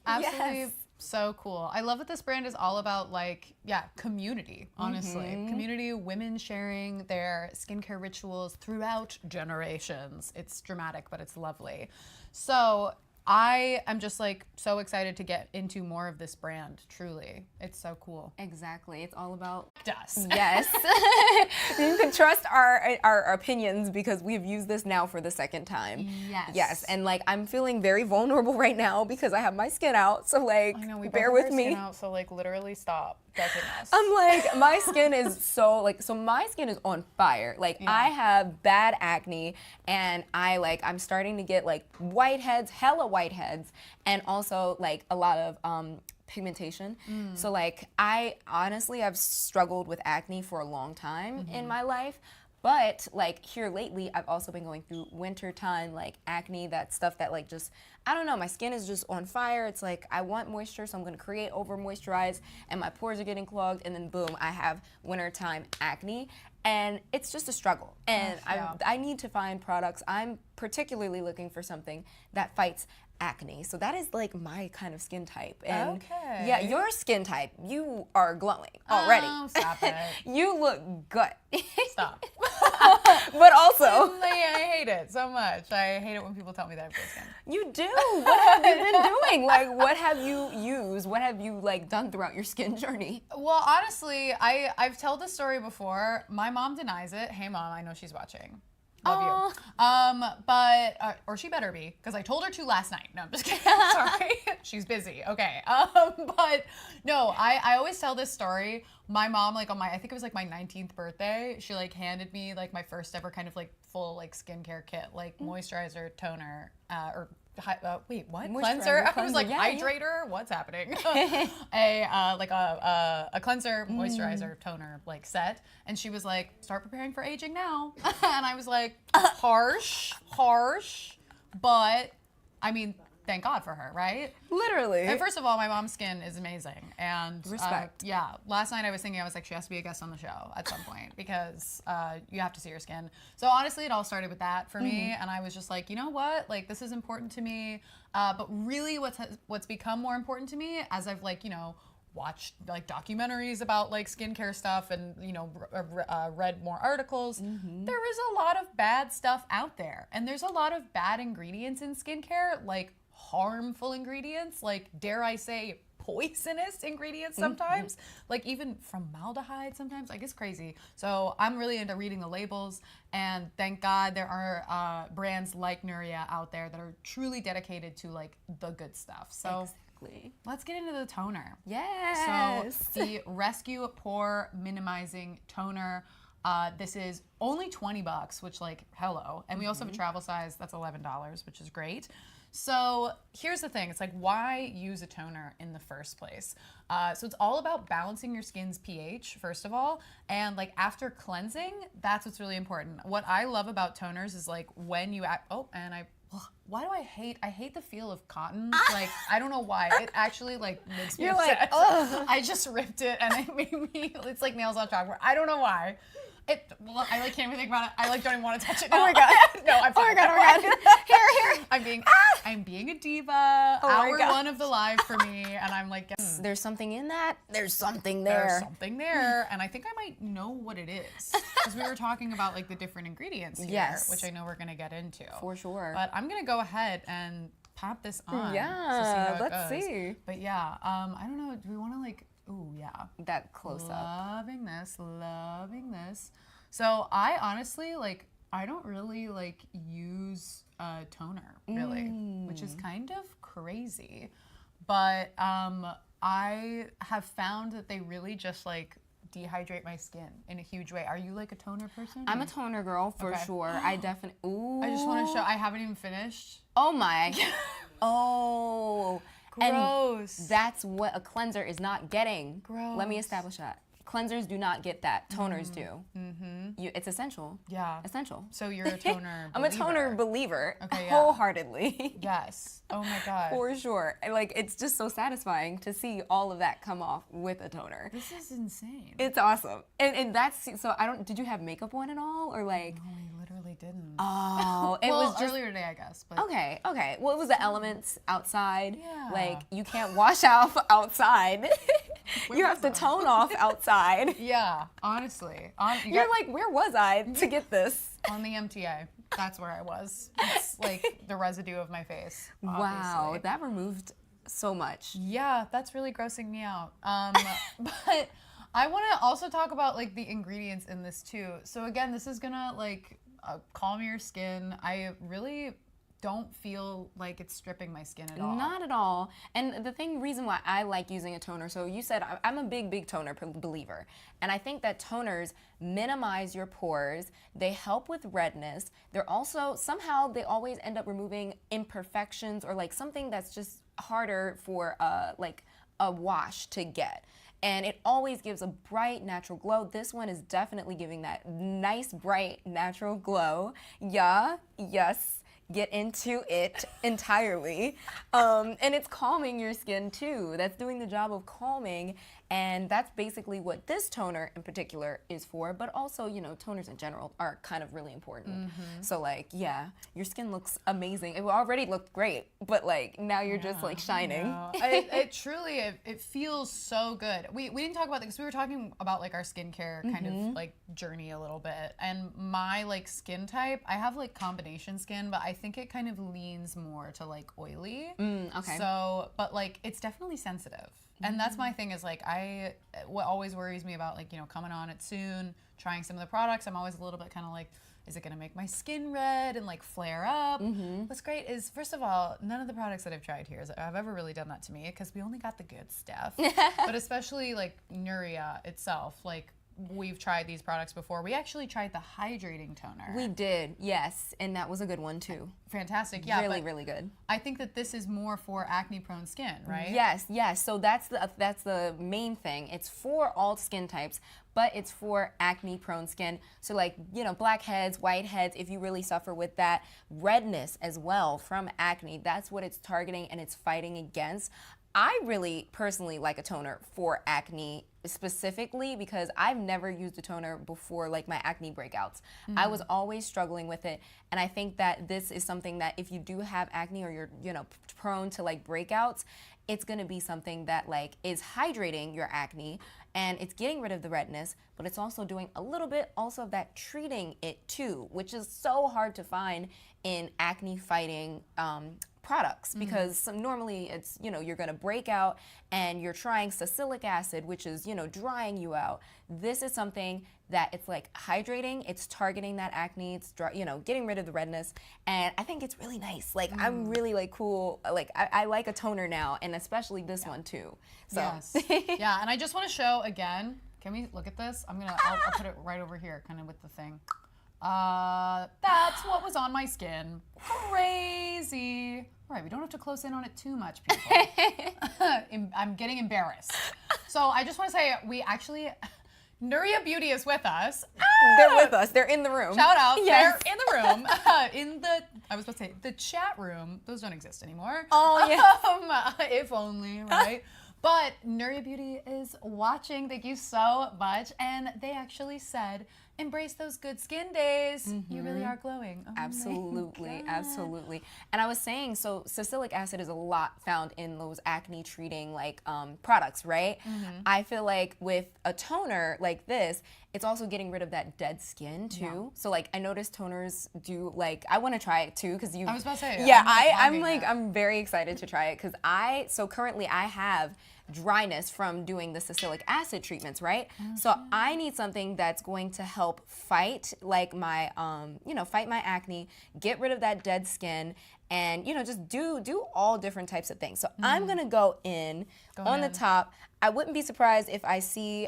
Absolutely.
Yes.
So cool. I love that this brand is all about, like, community, honestly. Community, women sharing their skincare rituals throughout generations. It's dramatic, but it's lovely. So I am just like so excited to get into more of this brand, truly. It's so cool.
Exactly. It's all about
us.
Yes. You can trust our opinions because we've used this now for the second time.
Yes.
Yes. And like I'm feeling very vulnerable right now because I have my skin out. So like
I know, we
bear
both
with
have our
me.
skin out, so like literally stop judging us.
I'm like, my skin is so my skin is on fire. Like I have bad acne and I'm starting to get like whiteheads, hella whiteheads, and also like a lot of pigmentation. So like I've struggled with acne for a long time in my life. But like here lately, I've also been going through winter time, like acne, that stuff that like just, I don't know, my skin is just on fire. It's like I want moisture, so I'm gonna create over moisturize, and my pores are getting clogged, and then boom, I have wintertime acne. And it's just a struggle. And I need to find products. I'm particularly looking for something that fights acne. So that is like my kind of skin type. And yeah, your skin type, you are glowing already.
Oh, stop it.
You look good.
Stop.
But also,
I hate it so much. I hate it when people tell me that I have good skin.
you do. What have you been doing? Like, what have you used? What have you like done throughout your skin journey?
Well, honestly, I've told this story before. My mom denies it. Hey, Mom, I know she's watching. Love you. Or she better be, because I told her to last night. No, I'm just kidding. Sorry. She's busy. Okay. But no, I always tell this story. My mom, like on I think it was like my 19th birthday, she like handed me like my first ever kind of like full like skincare kit, like moisturizer, toner, wait, what? Cleanser? I was like, hydrator? What's happening? a cleanser, moisturizer, toner, like set. And she was like, start preparing for aging now. And I was like, harsh, but I mean, thank God for her, right?
Literally.
And first of all, my mom's skin is amazing. And
respect.
Last night I was thinking, I was like, she has to be a guest on the show at some point because you have to see her skin. So honestly, it all started with that for me. And I was just like, you know what? Like, this is important to me. But really what's become more important to me as I've like, watched like documentaries about like skincare stuff and read more articles, there is a lot of bad stuff out there. And there's a lot of bad ingredients in skincare, like harmful ingredients, like dare I say poisonous ingredients sometimes, like even formaldehyde sometimes, like it's crazy. So I'm really into reading the labels, and thank God there are brands like Nuria out there that are truly dedicated to like the good stuff. So let's get into the toner.
Yes.
So the Rescue Pore Minimizing Toner. This is only $20, which like, hello. And we also have a travel size that's $11, which is great. So here's the thing. It's like, why use a toner in the first place? So it's all about balancing your skin's pH, first of all. And like after cleansing, that's what's really important. What I love about toners is like when you, and I why do I hate the feel of cotton. Like, I don't know why. It actually like makes me
You're
upset.
like, ugh.
I just ripped it and it made me, it's like nails on chalkboard. I don't know why. Well, I like can't even think about it. I like don't even want to touch it now.
Oh my god.
No, I'm fine.
Oh my god. Here.
I'm being a diva.
Oh my
Hour
God.
1 of the live for me, and I'm like,
There's something in that. There's something
there's
there.
something there, and I think I might know what it is because we were talking about like the different ingredients here,
Yes.
which I know we're gonna get into
For sure.
But I'm gonna go ahead and pop this on.
Yeah,
to see how it
let's
goes.
see.
But yeah, I don't know. Do we want to like? Ooh, yeah.
That close up.
Loving this. So I honestly like. I don't really like use a toner really, which is kind of crazy. But I have found that they really just like dehydrate my skin in a huge way. Are you like a toner person?
I'm a toner girl for
Okay.
sure. I definitely. Ooh.
I just want to show. I haven't even finished.
Oh my. Oh.
Gross.
And that's what a cleanser is not getting.
Gross.
Let me establish that. Cleansers do not get that. Toners do. Mm-hmm. It's essential.
Yeah.
Essential.
So you're a toner
I'm a toner believer.
Okay, yeah.
Wholeheartedly.
Yes. Oh my God.
For sure. Like, it's just so satisfying to see all of that come off with a toner.
This is insane.
It's awesome. And that's, so did you have makeup on at all? Or like.
No, I literally didn't.
Oh, it
well,
was just.
earlier today, I guess. But
Okay. Well, it was the elements outside.
Yeah.
Like, you can't wash off outside. You have to tone off outside.
Yeah, honestly.
You're like, where was I to get this?
On the MTA. That's where I was. It's like the residue of my face.
Wow,
obviously.
that removed so much.
Yeah, that's really grossing me out. But I want to also talk about like the ingredients in this too. So again, this is gonna like calm your skin. I really don't feel like it's stripping my skin at all.
Not at all. And the reason why I like using a toner, so you said I'm a big toner believer. And I think that toners minimize your pores. They help with redness. They're also, somehow they always end up removing imperfections or like something that's just harder for like a wash to get. And it always gives a bright, natural glow. This one is definitely giving that nice, bright, natural glow. Yeah, yes. Get into it entirely. And it's calming your skin too. That's doing the job of calming. And that's basically what this toner in particular is for. But also, you know, toners in general are kind of really important. So like, yeah, your skin looks amazing. It already looked great, but like now you're just like shining.
It truly, it feels so good. We didn't talk about this because we were talking about like our skincare kind of like journey a little bit. And my like skin type, I have like combination skin, but I think it kind of leans more to like oily.
Okay.
So, but like it's definitely sensitive. And that's my thing is like what always worries me about like, you know, coming on it soon, trying some of the products, I'm always a little bit kind of like, is it gonna make my skin red and like flare up? What's great is, first of all, none of the products that I've tried here have ever really done that to me because we only got the good stuff. But especially like Nuria itself, like we've tried these products before. We actually tried the hydrating toner.
We did, yes, and that was a good one too.
Fantastic, yeah.
Really, really good.
I think that this is more for acne-prone skin, right?
Yes. So that's the main thing. It's for all skin types, but it's for acne-prone skin. So like, you know, blackheads, whiteheads, if you really suffer with that, redness as well from acne, that's what it's targeting and it's fighting against. I really personally like a toner for acne specifically because I've never used a toner before like my acne breakouts. I was always struggling with it, and I think that this is something that if you do have acne or you're, you know, prone to like breakouts, it's gonna be something that like is hydrating your acne and it's getting rid of the redness, but it's also doing a little bit also of that treating it too, which is so hard to find in acne fighting products because normally it's, you know, you're going to break out and you're trying salicylic acid, which is, you know, drying you out. This is something that it's like hydrating, it's targeting that acne, it's, you know, getting rid of the redness, and I think it's really nice. Like I'm really like cool, like I like a toner now, and especially this one too. So.
Yes. Yeah, and I just want to show again, can we look at this? I'll put it right over here, kind of with the thing. That's what was on my skin. Crazy. All right, we don't have to close in on it too much, people. I'm getting embarrassed. So I just want to say, we actually, Nuria Beauty is with us.
They're with us. They're in the room.
Shout out.
Yes.
They're in the room. I was about to say, the chat room. Those don't exist anymore.
Oh, yes.
If only, right? But Nuria Beauty is watching. Thank you so much. And they actually said, embrace those good skin days. You really are glowing. Oh
Absolutely, absolutely. And I was saying, so salicylic acid is a lot found in those acne treating like products, right? I feel like with a toner like this, it's also getting rid of that dead skin too.
Yeah.
So like I noticed toners do like, I want to try it too because you.
I was about to say.
Yeah, I'm very excited to try it because so currently I have dryness from doing the salicylic acid treatments, right? So I need something that's going to help fight like my, fight my acne, get rid of that dead skin, and just do all different types of things. So I'm gonna go in on the top. I wouldn't be surprised if I see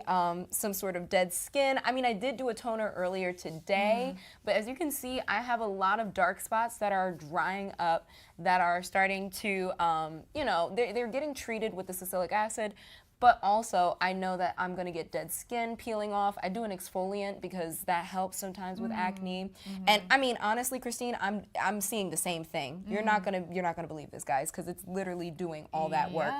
some sort of dead skin. I mean, I did do a toner earlier today, but as you can see, I have a lot of dark spots that are drying up, that are starting to, they're getting treated with the salicylic acid, but also I know that I'm gonna get dead skin peeling off. I do an exfoliant because that helps sometimes with acne. And I mean, honestly, Christine, I'm seeing the same thing. You're not gonna believe this, guys, because it's literally doing all that work.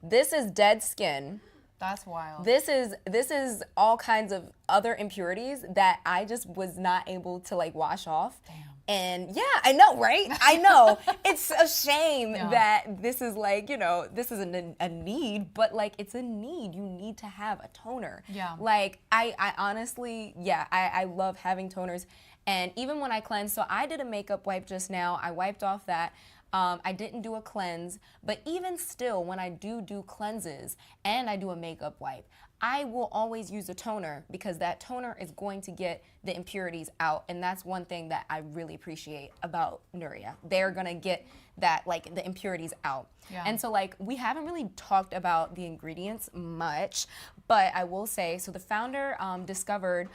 This is dead skin.
That's wild.
This is all kinds of other impurities that I just was not able to like wash off. Damn. And yeah, I know, right? I know. It's a shame that this is like, this isn't a need, but like it's a need. You need to have a toner.
Yeah.
Like I honestly, I love having toners. And even when I cleanse, so I did a makeup wipe just now. I wiped off that. I didn't do a cleanse, but even still, when I do cleanses and I do a makeup wipe, I will always use a toner because that toner is going to get the impurities out, and that's one thing that I really appreciate about Nuria. They're gonna get that, like, the impurities out. Yeah. And so, like, we haven't really talked about the ingredients much, but I will say, so the founder discovered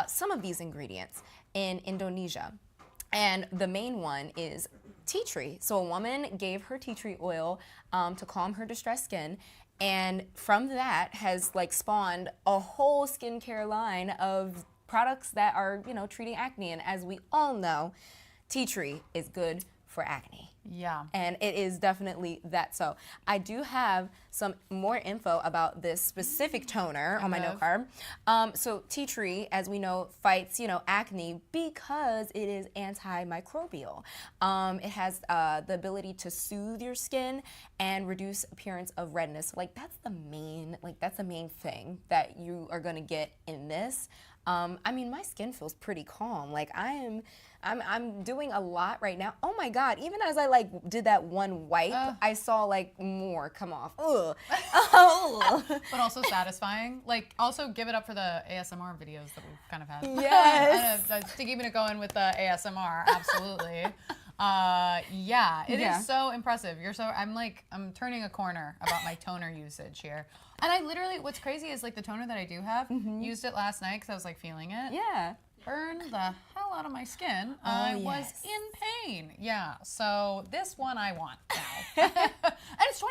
some of these ingredients in Indonesia, and the main one is tea tree. So a woman gave her tea tree oil to calm her distressed skin, and from that has like spawned a whole skincare line of products that are, treating acne. And as we all know, tea tree is good for acne.
Yeah.
And it is definitely that. So I do have some more info about this specific toner on my note card. So tea tree, as we know, fights, acne because it is antimicrobial. It has the ability to soothe your skin and reduce appearance of redness. Like that's the main thing that you are gonna get in this. I mean, my skin feels pretty calm. Like I'm doing a lot right now. Oh my God, even as I like did that one wipe, I saw like more come off. Ugh.
But also satisfying. Like also give it up for the ASMR videos that we've kind of had.
Yes.
To keep it going with the ASMR, absolutely. It is so impressive. I'm turning a corner about my toner usage here. And I literally, what's crazy is like the toner that I do have, used it last night because I was like feeling it.
Yeah.
Burned the hell out of my skin. I was in pain. Yeah. So this one I want now. And it's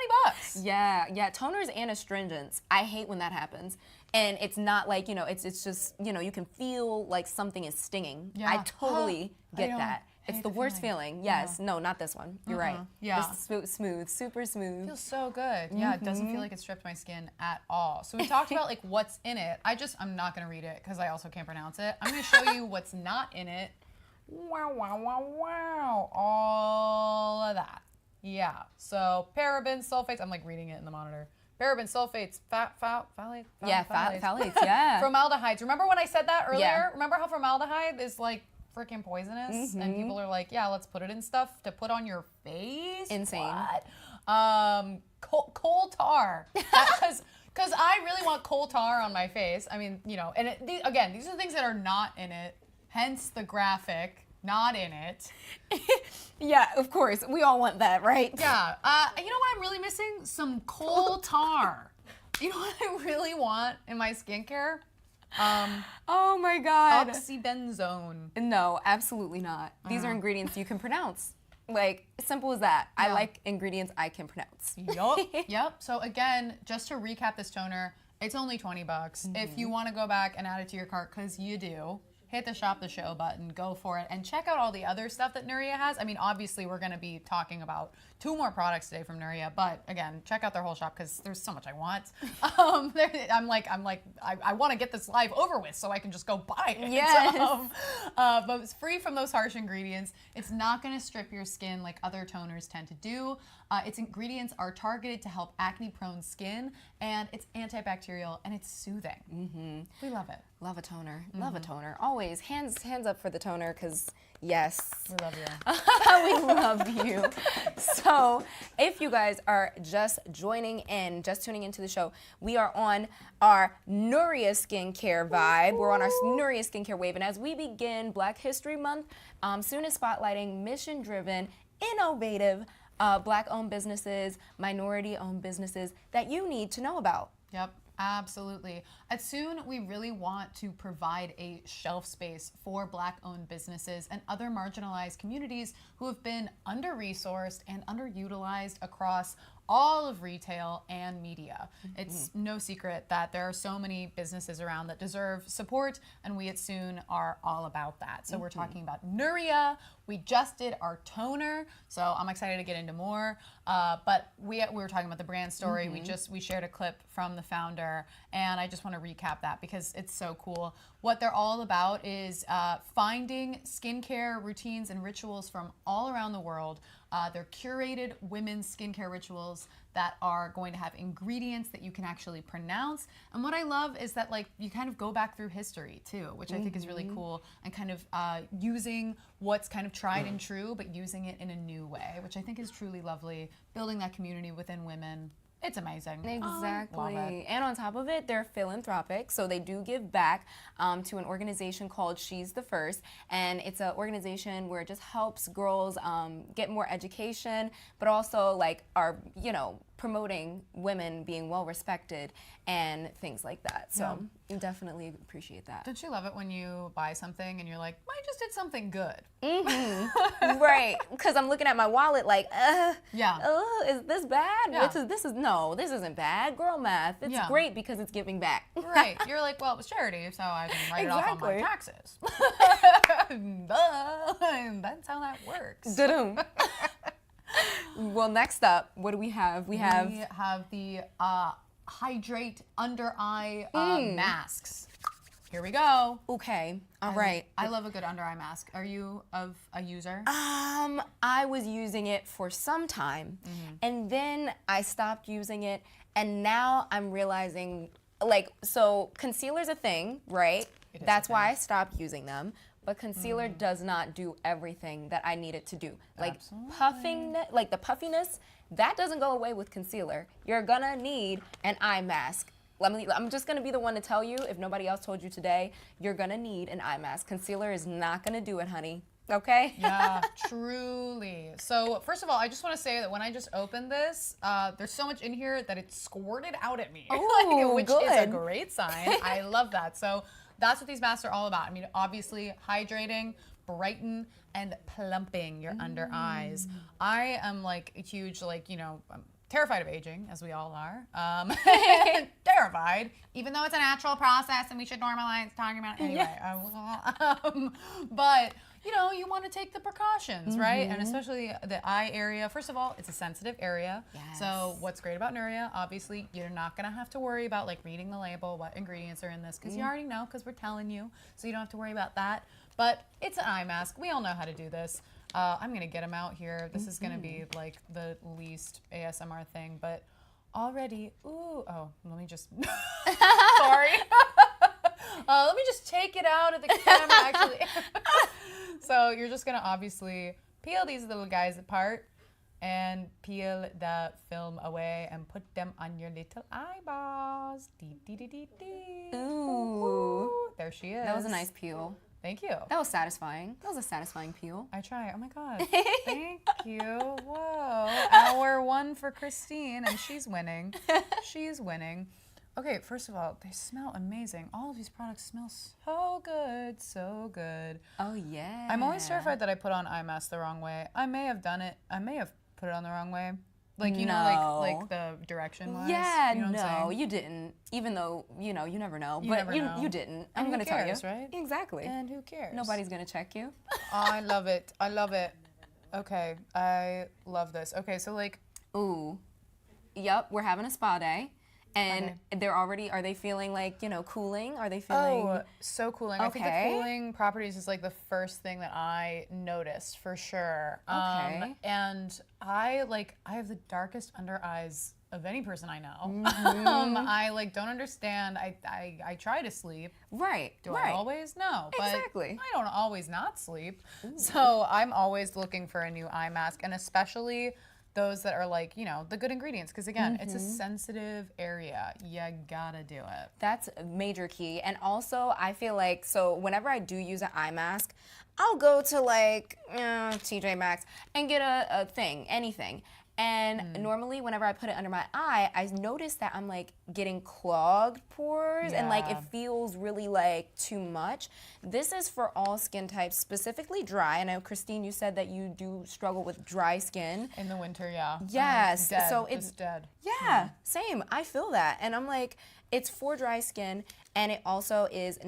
$20.
Yeah. Toners and astringents. I hate when that happens. And it's not like, it's just, you can feel like something is stinging. Yeah. I totally get that. It's the worst feeling. Yes. Yeah. No, not this one. You're right.
Yeah.
This is smooth, super smooth.
It feels so good. Yeah, it doesn't feel like it stripped my skin at all. So we talked about like what's in it. I'm not going to read it because I also can't pronounce it. I'm going to show you what's not in it. Wow. All of that. Yeah. So parabens, sulfates. I'm like reading it in the monitor. Parabens, sulfates, phthalates.
Phthalates, yeah.
Formaldehydes. Remember when I said that earlier? Yeah. Remember how formaldehyde is like freaking poisonous, and people are like, yeah, let's put it in stuff to put on your face.
Insane.
What? Coal tar, because I really want coal tar on my face. I mean, and again, these are things that are not in it. Hence the graphic, not in it.
Yeah, of course, we all want that, right?
Yeah. You know what I'm really missing? Some coal tar. You know what I really want in my skincare?
Oh my God.
Oxybenzone.
No, absolutely not. These are ingredients you can pronounce. Like, simple as that. Yeah. I like ingredients I can pronounce.
Yep. So again, just to recap this toner, It's only 20 bucks. If you want to go back and add it to your cart, because you do, hit the shop the show button, go for it, and check out all the other stuff that Nuria has. I mean, obviously, we're going to be talking about 2 more products today from Nuria, but again, check out their whole shop because there's so much I want. I want to get this live over with so I can just go buy it.
Yes.
But it's free from those harsh ingredients. It's not going to strip your skin like other toners tend to do. Its ingredients are targeted to help acne-prone skin, and it's antibacterial and it's soothing. We love it.
Love a toner. Love a toner. Always hands up for the toner, because yes,
we love you.
We love you. So if you guys are just joining in, just tuning into the show, we are on our Nuria skincare vibe. We're on our Nuria skincare wave, and as we begin Black History Month, Sune is spotlighting mission-driven, innovative, Black-owned businesses, minority-owned businesses that you need to know about.
Yep. Absolutely. At Sune, we really want to provide a shelf space for Black-owned businesses and other marginalized communities who have been under-resourced and underutilized across all of retail and media. It's no secret that there are so many businesses around that deserve support, and we at Sune are all about that. So we're talking about Nuria. We just did our toner, so I'm excited to get into more. But we were talking about the brand story. We shared a clip from the founder, and I just want to recap that because it's so cool. What they're all about is finding skincare routines and rituals from all around the world. They're curated women's skincare rituals that are going to have ingredients that you can actually pronounce. And what I love is that like you kind of go back through history too, which I think is really cool, and kind of using what's kind of tried and true, but using it in a new way, which I think is truly lovely, building that community within women. It's amazing.
Exactly.
Love it.
And on top of it, they're philanthropic, so they do give back to an organization called She's the First, and it's an organization where it just helps girls get more education, but also like are, you know, promoting women being well respected and things like that. So definitely appreciate that.
Don't you love it when you buy something and you're like, I just did something good?
Right, because I'm looking at my wallet like, is this bad?
Yeah.
This isn't bad. Girl math. It's great because it's giving back.
Right. You're like, well, it was charity, so I can write it off on my taxes. That's how that works.
Da-dum. Well, next up, what do we have? We have
the Hydrate Under Eye masks. Here we go.
Okay. All right.
I love a good under eye mask. Are you a user?
I was using it for some time, and then I stopped using it, and now I'm realizing, like, so concealer's a thing, right? That's why I stopped using them. But concealer does not do everything that I need it to do. Like the puffiness, that doesn't go away with concealer. You're gonna need an eye mask. I'm just gonna be the one to tell you, if nobody else told you today, you're gonna need an eye mask. Concealer is not gonna do it, honey. Okay?
Yeah, truly. So first of all, I just want to say that when I just opened this, there's so much in here that it squirted out at me, which is a great sign. I love that. So that's what these masks are all about. I mean, obviously hydrating, brighten, and plumping your under eyes. I am like a huge, like, you know, I'm terrified of aging, as we all are. Terrified, even though it's a natural process and we should normalize talking about it anyway. But you know, you want to take the precautions, right? And especially the eye area. First of all, it's a sensitive area. So what's great about Nuria, obviously, you're not going to have to worry about like reading the label, what ingredients are in this, because you already know, because we're telling you, so you don't have to worry about that. But it's an eye mask. We all know how to do this. I'm going to get them out here. This is going to be like the least ASMR thing, but already, let me just, sorry. Let me just take it out of the camera, actually. So you're just gonna obviously peel these little guys apart and peel the film away and put them on your little eyeballs. Ooh. There she is.
That was a nice peel.
Thank you.
That was satisfying. That was a satisfying peel.
I try. Oh my God. Thank you. Whoa. Hour 1 for Christine, and she's winning. She's winning. Okay, first of all, they smell amazing. All of these products smell so good, so good.
Oh, yeah.
I'm always terrified that I put on eye mask the wrong way. I may have done it. I may have put it on the wrong way. Like, you know, like the direction-wise?
Yeah,
you know what I'm saying?
you didn't. Even though, you know, you never know.
You
But
never know.
you didn't.
And
I'm
who
going to tell you.
cares, right?
Exactly.
And who cares?
Nobody's going to check you.
I love it. I love it. Okay, I love this. Okay, so like...
Ooh. Yep, we're having a spa day. And they're already, are they feeling like, you know, cooling? Are they feeling?
Oh, so cooling. I think the cooling properties is like the first thing that I noticed for sure.
Okay.
And I have the darkest under eyes of any person I know. I like don't understand. I try to sleep.
Right.
Do I always? No. But
Exactly.
I don't always not sleep. So I'm always looking for a new eye mask, and especially those that are like, you know, the good ingredients. Because again, it's a sensitive area. You gotta do it.
That's a major key. And also, I feel like, so whenever I do use an eye mask, I'll go to like TJ Maxx and get a thing, anything. And normally whenever I put it under my eye, I notice that I'm like getting clogged pores and like it feels really like too much. This is for all skin types, specifically dry. I know, Christine, you said that you do struggle with dry skin.
In the winter, yeah.
Yes.
Dead.
So it's
just dead.
Yeah, same. I feel that. And I'm like, it's for dry skin, and it also is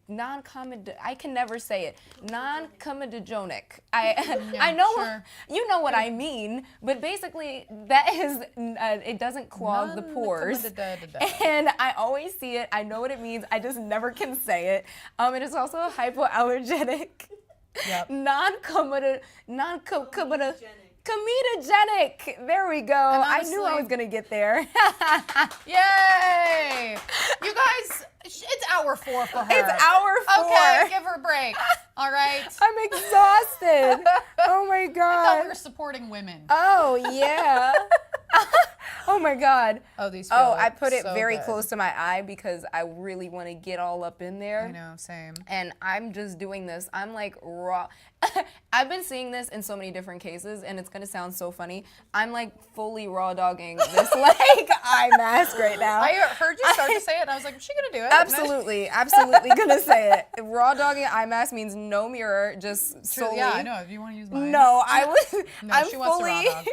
I can never say it. Non-comedogenic. I know you know what I mean, but basically that is it doesn't clog the pores. And I always see it. I know what it means. I just never can say it. It is also hypoallergenic.
Yep.
Comedogenic. There we go. I knew I was gonna get there.
Yay! You guys, it's hour 4 for her.
It's hour 4.
Okay, give her a break. All right.
I'm exhausted. Oh my god.
I thought we were supporting women.
Oh yeah. Oh my god.
Oh, these feel
I put it
so
very
good.
close to my eye because I really want to get all up in there.
I know, same.
And I'm just doing this. I'm like raw. I've been seeing this in so many different cases, and it's gonna sound so funny. I'm like fully raw dogging this like eye mask right now.
I heard you start to say it, and I was like, is she gonna do it?
Absolutely, absolutely gonna say it. Raw dogging eye mask means no mirror, just solely.
Yeah, I know. If you want to use mine.
No, I was.
No,
I'm
she
fully.
wants to raw dog.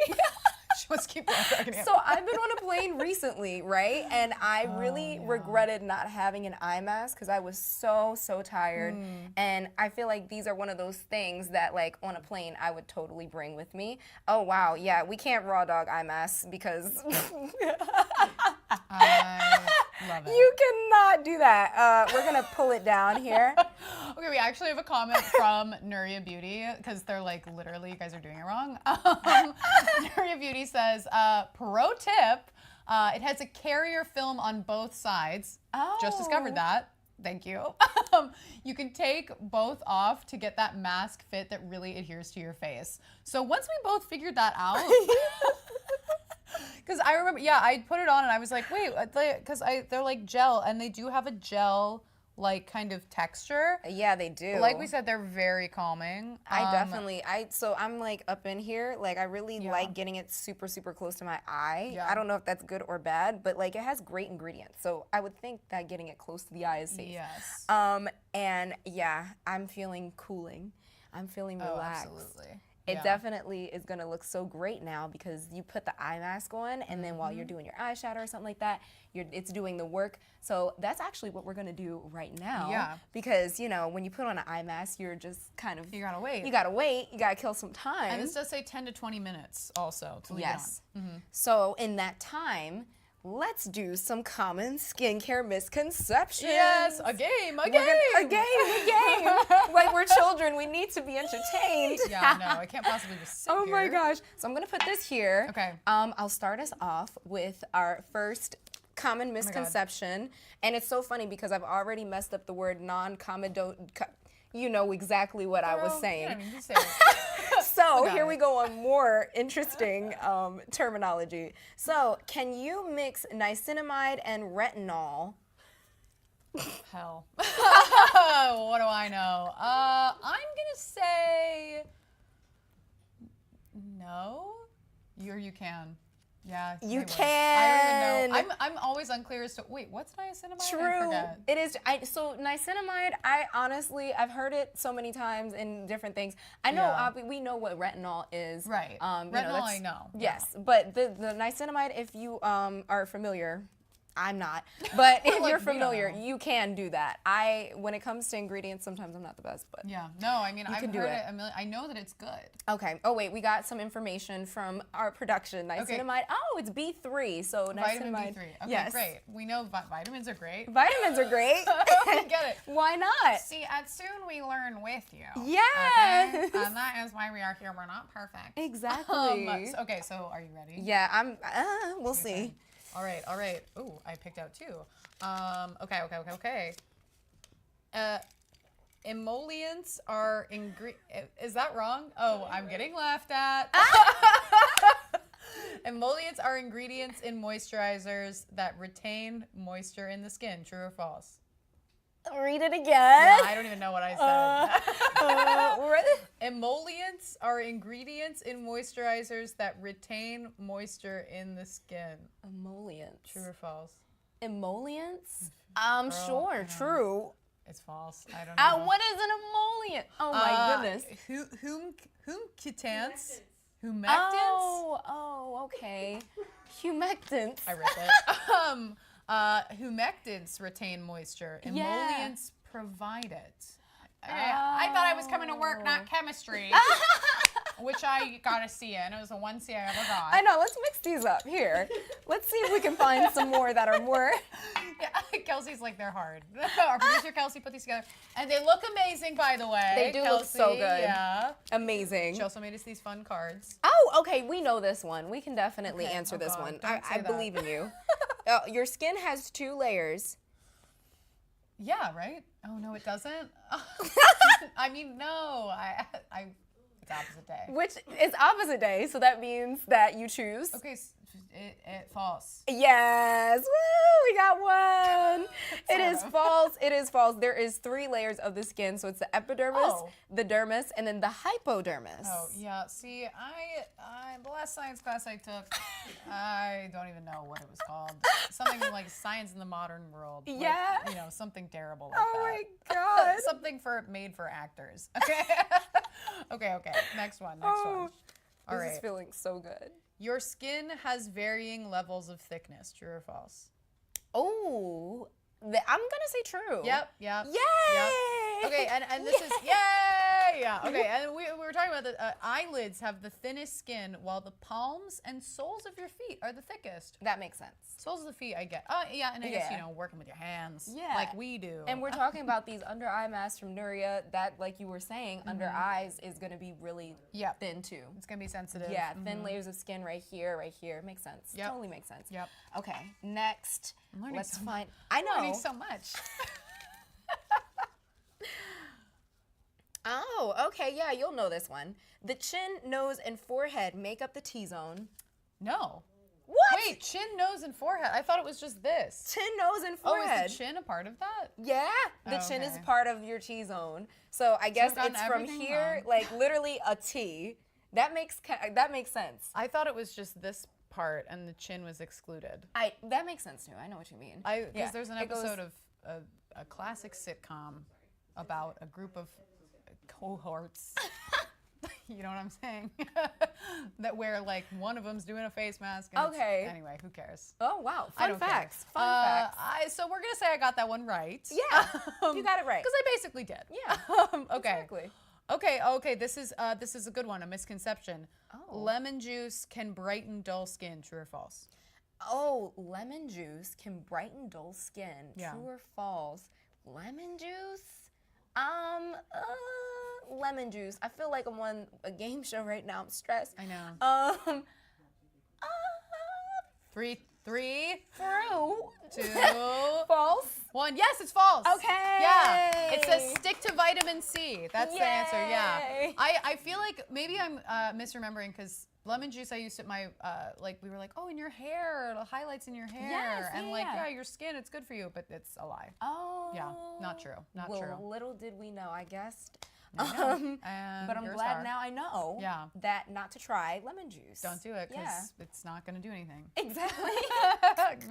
She wants to keep raw dogging it.
So I've been on a plane recently, right? And I really regretted not having an eye mask because I was so tired. And I feel like these are one of those things that like on a plane I would totally bring with me. Oh wow, yeah, we can't raw dog eye masks because
I love it.
you cannot do that. We're gonna pull it down here.
Okay, we actually have a comment from Nuria Beauty because they're like, literally, you guys are doing it wrong. Nuria Beauty says, pro tip, it has a carrier film on both sides.
Oh.
Just discovered that. Thank you. You can take both off to get that mask fit that really adheres to your face. So once we both figured that out, because I remember, I put it on and I was like, wait, because they're like gel, and they do have a gel like kind of texture.
Yeah, they do.
Like we said, they're very calming.
So I'm like up in here, like I really like getting it super close to my eye.
Yeah.
I don't know if that's good or bad, but like it has great ingredients. So I would think that getting it close to the eye is safe.
Yes.
And yeah, I'm feeling cooling. I'm feeling relaxed.
Oh, absolutely.
It definitely is gonna look so great now because you put the eye mask on, and then while you're doing your eyeshadow or something like that, it's doing the work. So that's actually what we're gonna do right now.
Yeah.
Because you know when you put on an eye mask, you're just kind of
You gotta wait.
You gotta wait. You gotta kill some time.
And this does say 10 to 20 minutes also to leave it on.
So in that time, let's do some common skincare misconceptions.
Yes, a game.
A game. Like we're children, we need to be entertained.
Yeah, no, I can't possibly just sit
Oh my
here.
gosh. So I'm gonna put this here.
Okay.
I'll start us off with our first common misconception. And it's so funny because I've already messed up the word you know exactly what I was saying.
Yeah, I mean, you say it.
So here we go on more interesting terminology. So can you mix niacinamide and retinol?
Hell. What do I know? I'm gonna say no. You can. Yeah,
You
they would.
can.
I don't even know. I'm always unclear as to wait, what's niacinamide? I
True.
forget.
It is. So niacinamide, I've heard it so many times in different things. I know we know what retinol is.
Right.
You
Retinol,
know,
I know.
Yes, but the niacinamide, if you are familiar, I'm not. But if you're familiar, you can do that. When it comes to ingredients, sometimes I'm not the best, but
yeah. No, I mean, I've
can do
heard
it.
it a million. I know that it's good.
Okay. Oh wait, we got some information from our production. Niacinamide. Oh, it's B3. So
Vitamin
niacinamide.
B3. Okay,
yes.
great. We know vitamins are great.
Vitamins are great.
We get it.
Why not?
See, at Sune we learn with you.
Yes.
Okay? And that is why we are here. We're not perfect.
Exactly.
Okay, so are you ready?
Yeah, I'm. We'll see.
All right, all right. Ooh, I picked out two. Okay. Emollients are Is that wrong? Oh, I'm getting laughed at. Emollients are ingredients in moisturizers that retain moisture in the skin. True or false?
Read it again.
Yeah, I don't even know what I said. Emollients are ingredients in moisturizers that retain moisture in the skin.
Emollients.
True or false?
Emollients?
Girl,
Sure, true.
It's false. I don't know.
What is an emollient? Oh my goodness.
Humectants. Humectants?
Oh, okay. Humectants.
I read it. Humectants retain moisture. Emollients provide it. I thought I was coming to work, not chemistry, which I got a C in. It was the one C I ever got.
I know. Let's mix these up here. Let's see if we can find some more that are more.
Yeah, Kelsey's like, they're hard. Our producer Kelsey put these together, and they look amazing, by the way.
They do look so good.
Yeah,
amazing.
She also made us these fun cards.
Oh, okay. We know this one. We can definitely answer this one. I believe in you. Your skin has 2 layers.
Yeah, right? Oh, no, it doesn't? I mean, no. It's opposite day.
Which is opposite day, so that means that you choose.
Okay, false.
Yes. Woo, we got one. It is false. It is false. There is 3 layers of the skin, so it's the epidermis, the dermis, and then the hypodermis.
Oh, yeah. See, the last science class I took, I don't even know what it was called. Something like Science in the Modern World.
Yeah.
Like, something terrible like
that.
Oh
my God.
Something made for actors. Okay. Okay. Next one. All right.
This is feeling so good.
Your skin has varying levels of thickness. True or false?
Oh, I'm gonna say true.
Yep.
Yay!
Yep. Okay, and this is yay! Yeah. Okay, and we were talking about the eyelids have the thinnest skin, while the palms and soles of your feet are the thickest.
That makes sense.
Soles of the feet, I get. Oh, yeah, and I guess working with your hands, like we do.
And we're talking about these under eye masks from Nuria. That, like you were saying, under eyes is gonna be really thin too.
It's gonna be sensitive.
Yeah, thin layers of skin right here. Makes sense.
Yep.
Totally makes sense.
Yep.
Okay, next, let's find.
I'm learning so much.
Oh, okay, yeah, you'll know this one. The chin, nose, and forehead make up the T-zone.
No.
What?
Wait, chin, nose, and forehead. I thought it was just this.
Chin, nose, and forehead.
Oh, is the chin a part of that?
Yeah, the chin is part of your T-zone. So I guess it's from here, like literally a T. That makes sense.
I thought it was just this part and the chin was excluded.
That makes sense too. I know what you mean.
Because there's an episode of a classic sitcom about a group of cohorts. You know what I'm saying? That where like one of them's doing a face mask. And anyway, who cares?
Oh wow, fun facts.
Fun facts. So we're gonna say I got that one right.
Yeah, you got it right.
Because I basically did.
Yeah.
Okay.
Exactly.
Okay. This is a good one. A misconception.
Oh.
Lemon juice can brighten dull skin. True or false?
Oh, lemon juice can brighten dull skin.
Yeah.
True or false? Lemon juice? Lemon juice. I feel like I'm on a game show right now. I'm stressed.
I know. Three.
True.
2.
False.
1. Yes, it's false.
Okay.
Yeah. It says stick to vitamin C. That's the answer. Yeah.
Yay.
I feel like maybe I'm misremembering because lemon juice I used at my we were like, oh, in your hair, the highlights in your hair,
Yes,
and
yeah.
your skin, it's good for you, but it's a lie.
Oh.
Yeah, not true. Not true.
Little did we know. I guessed
And
but I'm
you're a
glad
star.
now I know that not to try lemon juice.
Don't do it because it's not going to do anything.
Exactly.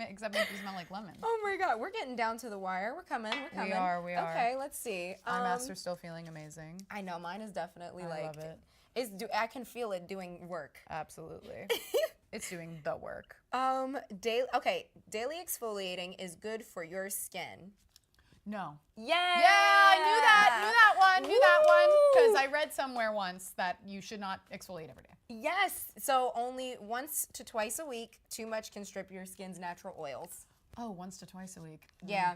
Except make you smell like lemon.
Oh my God, we're getting down to the wire. We're coming.
We are.
Okay, let's see.
Our master's still feeling amazing.
I know mine is definitely
I love it.
I can feel it doing work.
Absolutely. It's doing the work.
Daily exfoliating is good for your skin.
No.
Yeah.
Yeah, I knew that one. Because I read somewhere once that you should not exfoliate every day.
Yes. So only once to twice a week. Too much can strip your skin's natural oils.
Oh, once to twice a week.
Yeah.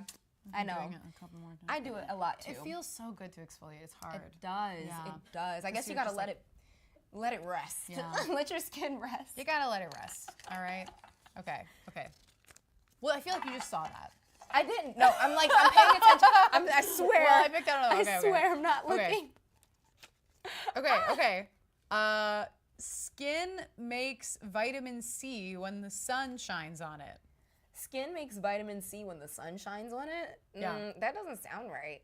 I know.
Doing it a couple more times.
I do it a lot too.
It feels so good to exfoliate. It's hard.
It does.
Yeah.
It does. I guess you
you're
gotta
just
let it rest.
Yeah.
Let your skin rest.
You gotta let it rest. All right. Okay. Well, I feel like you just saw that.
I didn't. No, I'm paying attention. I swear.
Well, I picked out another.
I swear I'm not looking.
Okay. Skin makes vitamin C when the sun shines on it.
Skin makes vitamin C when the sun shines on it?
Yeah.
That doesn't sound right.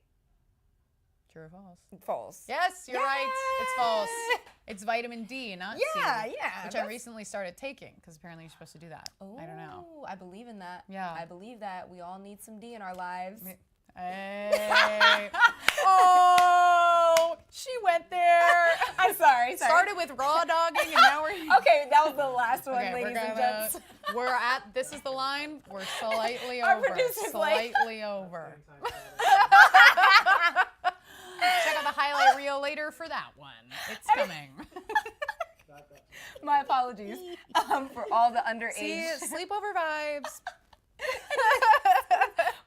True or false?
False.
Yes, you're right. It's false. It's vitamin D, not C.
Yeah.
Which I recently started taking because apparently you're supposed to do that. I don't know.
I believe in that.
Yeah.
I believe that we all need some D in our lives.
Hey. Oh, she went there.
I'm sorry.
Started with raw dogging and now we're
Okay, that was the last one,
okay,
ladies and gents.
This is the line. We're slightly
Our
over.
producer's like-
Slightly over. Check out the highlight reel later for that one. It's coming.
My apologies for all the underage.
See, sleepover vibes.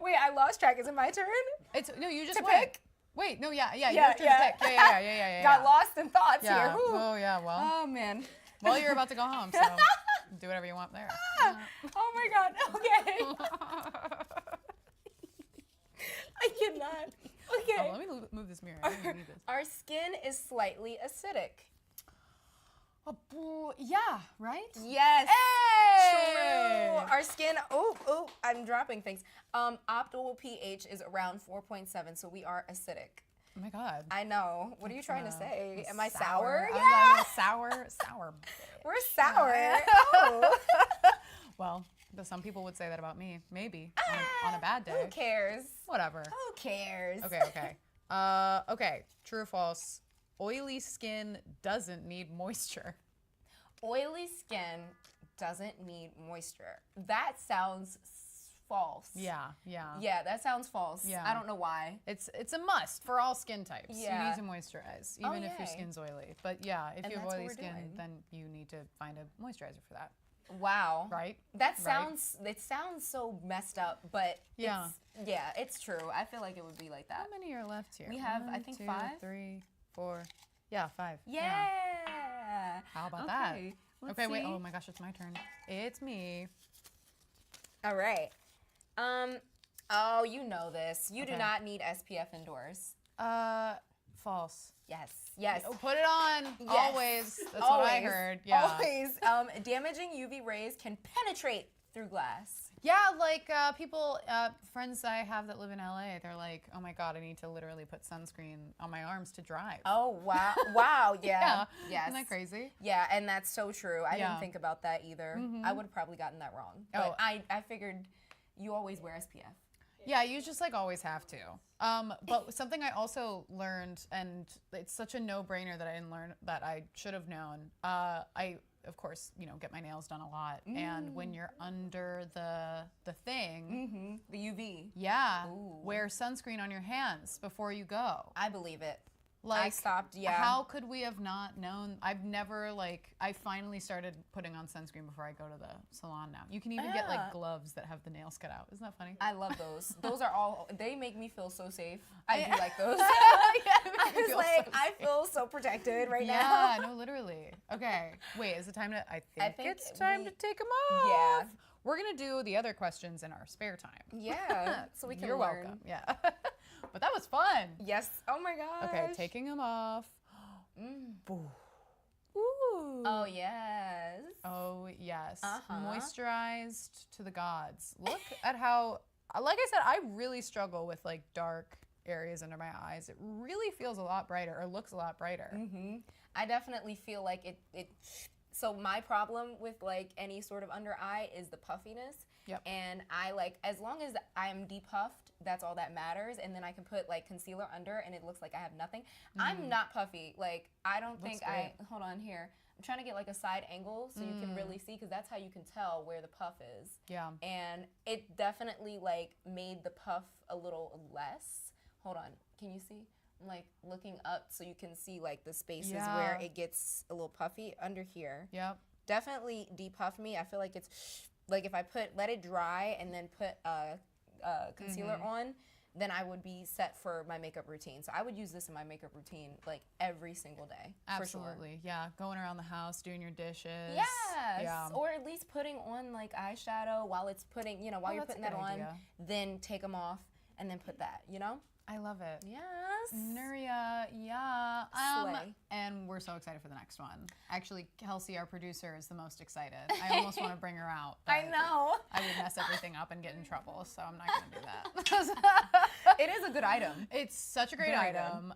Wait, I lost track. Is it my turn?
No, you just
To
went.
pick?
Wait, no, yeah, you
Yeah,
have to pick. Yeah.
Got lost in thoughts
Yeah.
here. Whew.
Oh yeah, well.
Oh man.
Well, you're about to go home, so do whatever you want there.
Oh my God. Okay. I cannot. Okay.
Oh, let me move this mirror. I don't need this.
Our skin is slightly acidic.
Oh, yeah, right?
Yes.
Hey!
True. Our skin, I'm dropping things. Optimal pH is around 4.7, so we are acidic.
Oh my God.
I know. What are you trying to say? Am I sour?
Sour.
Yeah.
Sour.
We're sour. Oh.
Well, some people would say that about me. Maybe on a bad day.
Who cares?
Whatever.
Who cares?
Okay. Okay. True or false? Oily skin doesn't need moisture.
Oily skin doesn't need moisture. That sounds false.
Yeah.
Yeah, that sounds false.
Yeah.
I don't know why.
It's a must for all skin types.
Yeah.
You need to moisturize, even if your
yay.
skin's oily. But yeah, if you have
that's what
oily
we're
skin,
doing.
then you need to find a moisturizer for that.
Wow.
Right?
That sounds it sounds so messed up, but
Yeah.
it's true. I feel like it would be like that.
How many are left here?
We have, I
1,
think,
2,
5?
3, 4. Yeah, 5.
Yeah.
How about that?
Let's
Okay, wait.
see.
Oh my gosh, it's my turn. It's me.
All right. Oh, you know this. You do
Okay.
not need SPF indoors.
False.
Yes.
Oh, put it on.
Yes.
Always. That's what I heard. Yeah.
Always. Damaging UV rays can penetrate through glass.
Yeah, like people, friends I have that live in LA, they're like, oh my God, I need to literally put sunscreen on my arms to drive.
Oh, wow. Wow, yeah.
Yeah.
Yes.
Isn't that crazy?
Yeah, and that's so true. I
Yeah.
didn't think about that either. I would have probably gotten that wrong. But I figured you always wear SPF.
Yeah, you just like always have to. But something I also learned, and it's such a no-brainer that I didn't learn, that I should have known. I, of course, get my nails done a lot, and when you're under the thing,
The UV.
yeah,
Ooh.
wear sunscreen on your hands before you go.
I believe it.
Like,
I stopped, yeah.
How could we have not known? I've never, I finally started putting on sunscreen before I go to the salon now. You can even get, gloves that have the nails cut out. Isn't that funny?
I love those. Those are all, they make me feel so safe. I do like those. I feel so protected right now.
Yeah, no, literally. Okay, wait, is it time to, I think it's
we-
time to take them off.
Yeah.
We're going to do the other questions in our spare time.
Yeah, so we can
You're
learn.
welcome, yeah. But that was fun.
Yes. Oh my gosh.
Okay, taking them off. Ooh.
Oh, yes.
Oh, yes.
Uh-huh.
Moisturized to the gods. Look at how, like I said, I really struggle with dark areas under my eyes, it really feels a lot brighter, or looks a lot brighter.
I definitely feel like it so my problem with like any sort of under eye is the puffiness.
Yep.
And I like, as long as I'm depuffed, that's all that matters. And then I can put like concealer under and it looks like I have nothing. I'm not puffy. Like, I don't think hold on here. I'm trying to get like a side angle so you can really see, because that's how you can tell where the puff is.
Yeah.
And it definitely like made the puff a little less. Hold on, can you see? I'm like looking up so you can see like the spaces where it gets a little puffy under here.
Yep.
Definitely depuff me. I feel like it's like if I let it dry and then put concealer on, then I would be set for my makeup routine. So I would use this in my makeup routine like every single day.
Absolutely.
For sure.
Yeah. Going around the house, doing your dishes.
Yes.
Yeah.
Or at least putting on like eyeshadow while it's putting, while you're
that's a
putting that
good
on,
idea.
then take them off and then put that,
I love it.
Yes.
Nuria, yeah.
Slay.
And we're so excited for the next one. Actually, Kelsey, our producer, is the most excited. I almost want to bring her out.
I know.
I would mess everything up and get in trouble, so I'm not going to do that.
It is a good item.
It's such a great
Good
item.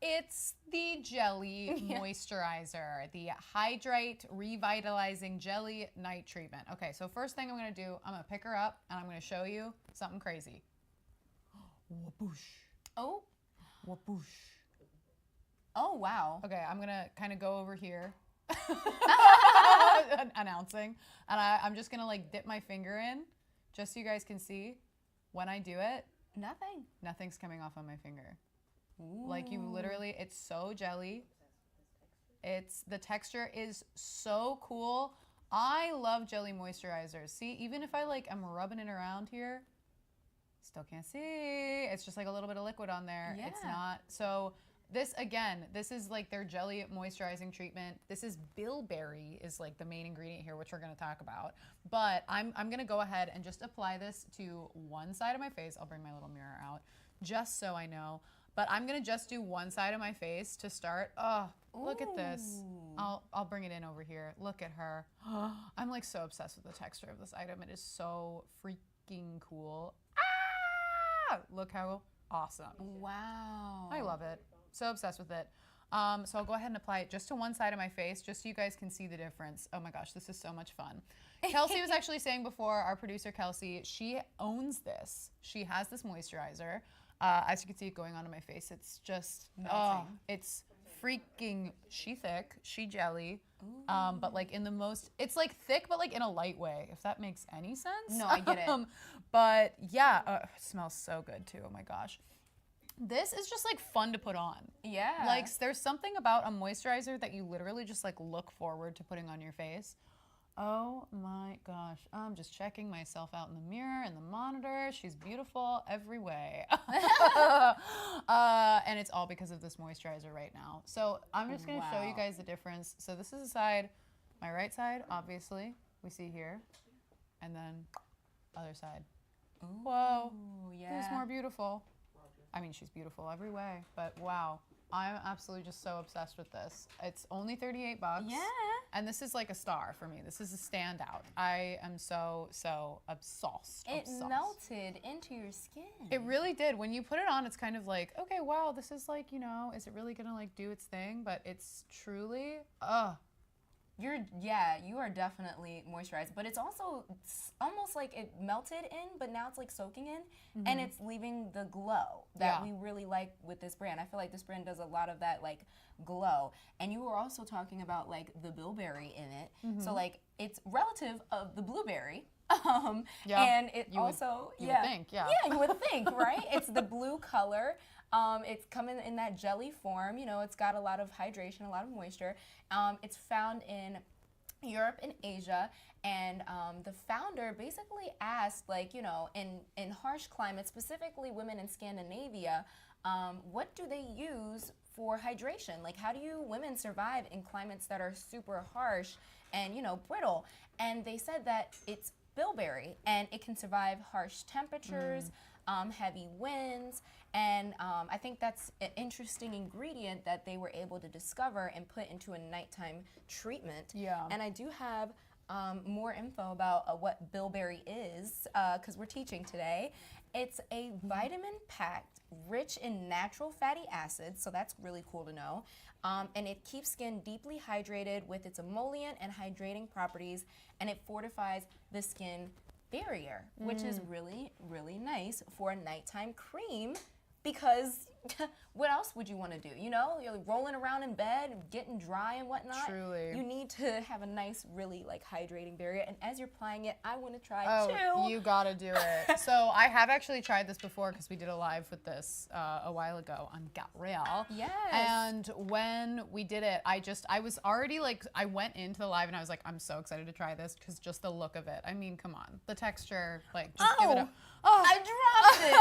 It's the Jelly Moisturizer, the Hydrate Revitalizing Jelly Night Treatment. Okay, so first thing I'm going to do, I'm going to pick her up and I'm going to show you something crazy. Whoosh.
Oh.
Whoosh.
Oh, wow.
Okay, I'm gonna kind of go over here, announcing, and I'm just gonna like dip my finger in, just so you guys can see. When I do it, nothing's coming off on my finger.
Ooh.
Like you literally, it's so jelly. The texture is so cool. I love jelly moisturizers. See, even if I like, I'm rubbing it around here, still can't see. It's just like a little bit of liquid on there.
Yeah.
It's not. So this, again, this is like their jelly moisturizing treatment. This is bilberry is like the main ingredient here, which we're going to talk about. But I'm going to go ahead and just apply this to one side of my face. I'll bring my little mirror out just so I know. But I'm going to just do one side of my face to start. Oh, look at this. I'll bring it in over here. Look at her. I'm like so obsessed with the texture of this item. It is so freaking cool. Look how awesome.
Wow.
I love it. So obsessed with it. So I'll go ahead and apply it just to one side of my face, just so you guys can see the difference. Oh my gosh, this is so much fun. Kelsey was actually saying before, our producer Kelsey, she owns this. She has this moisturizer. As you can see it going onto my face, it's just, it's freaking, she thick, she jelly, but like in the most, it's like thick, but like in a light way, if that makes any sense.
No, I get it.
But yeah, it smells so good too, oh my gosh. This is just like fun to put on.
Yeah.
Like there's something about a moisturizer that you literally just like look forward to putting on your face. Oh my gosh, I'm just checking myself out in the mirror and the monitor. She's beautiful every way. And it's all because of this moisturizer right now. So I'm just gonna show you guys the difference. So this is the side, my right side, obviously, we see here. And then other side.
Ooh,
whoa,
yeah.
who's more beautiful? I mean, she's beautiful every way, but wow. I'm absolutely just so obsessed with this. It's only 38 bucks.
Yeah.
And this is like a star for me. This is a standout. I am so obsessed.
It melted into your skin.
It really did. When you put it on, it's kind of like, okay, wow, this is like, is it really gonna like do its thing? But it's truly,
you are definitely moisturized, but it's also almost like it melted in, but now it's like soaking in, and it's leaving the glow that we really like with this brand. I feel like this brand does a lot of that like glow. And you were also talking about like the bilberry in it, so like it's relative of the blueberry. And it
you would think,
you would think, right? It's the blue color. It's coming in that jelly form. It's got a lot of hydration, a lot of moisture. It's found in Europe and Asia, and the founder basically asked, like, in harsh climates, specifically women in Scandinavia, what do they use for hydration? Like, how do women survive in climates that are super harsh and, brittle? And they said that it's bilberry, and it can survive harsh temperatures, heavy winds, and I think that's an interesting ingredient that they were able to discover and put into a nighttime treatment.
Yeah.
And I do have more info about what bilberry is, because we're teaching today. It's a vitamin-packed, rich in natural fatty acids, so that's really cool to know. And it keeps skin deeply hydrated with its emollient and hydrating properties, and it fortifies the skin barrier, which is really, really nice for a nighttime cream, because what else would you want to do? You know, you're rolling around in bed, getting dry and whatnot.
Truly.
You need to have a nice, really like hydrating barrier. And as you're applying it, I want to try
Oh,
too.
you gotta do it. So I have actually tried this before because we did a live with this a while ago on Got Real.
Yes.
And when we did it, I was already like, I went into the live and I was like, I'm so excited to try this because just the look of it. I mean, come on. The texture, like, just give it a.
Oh, I dropped it.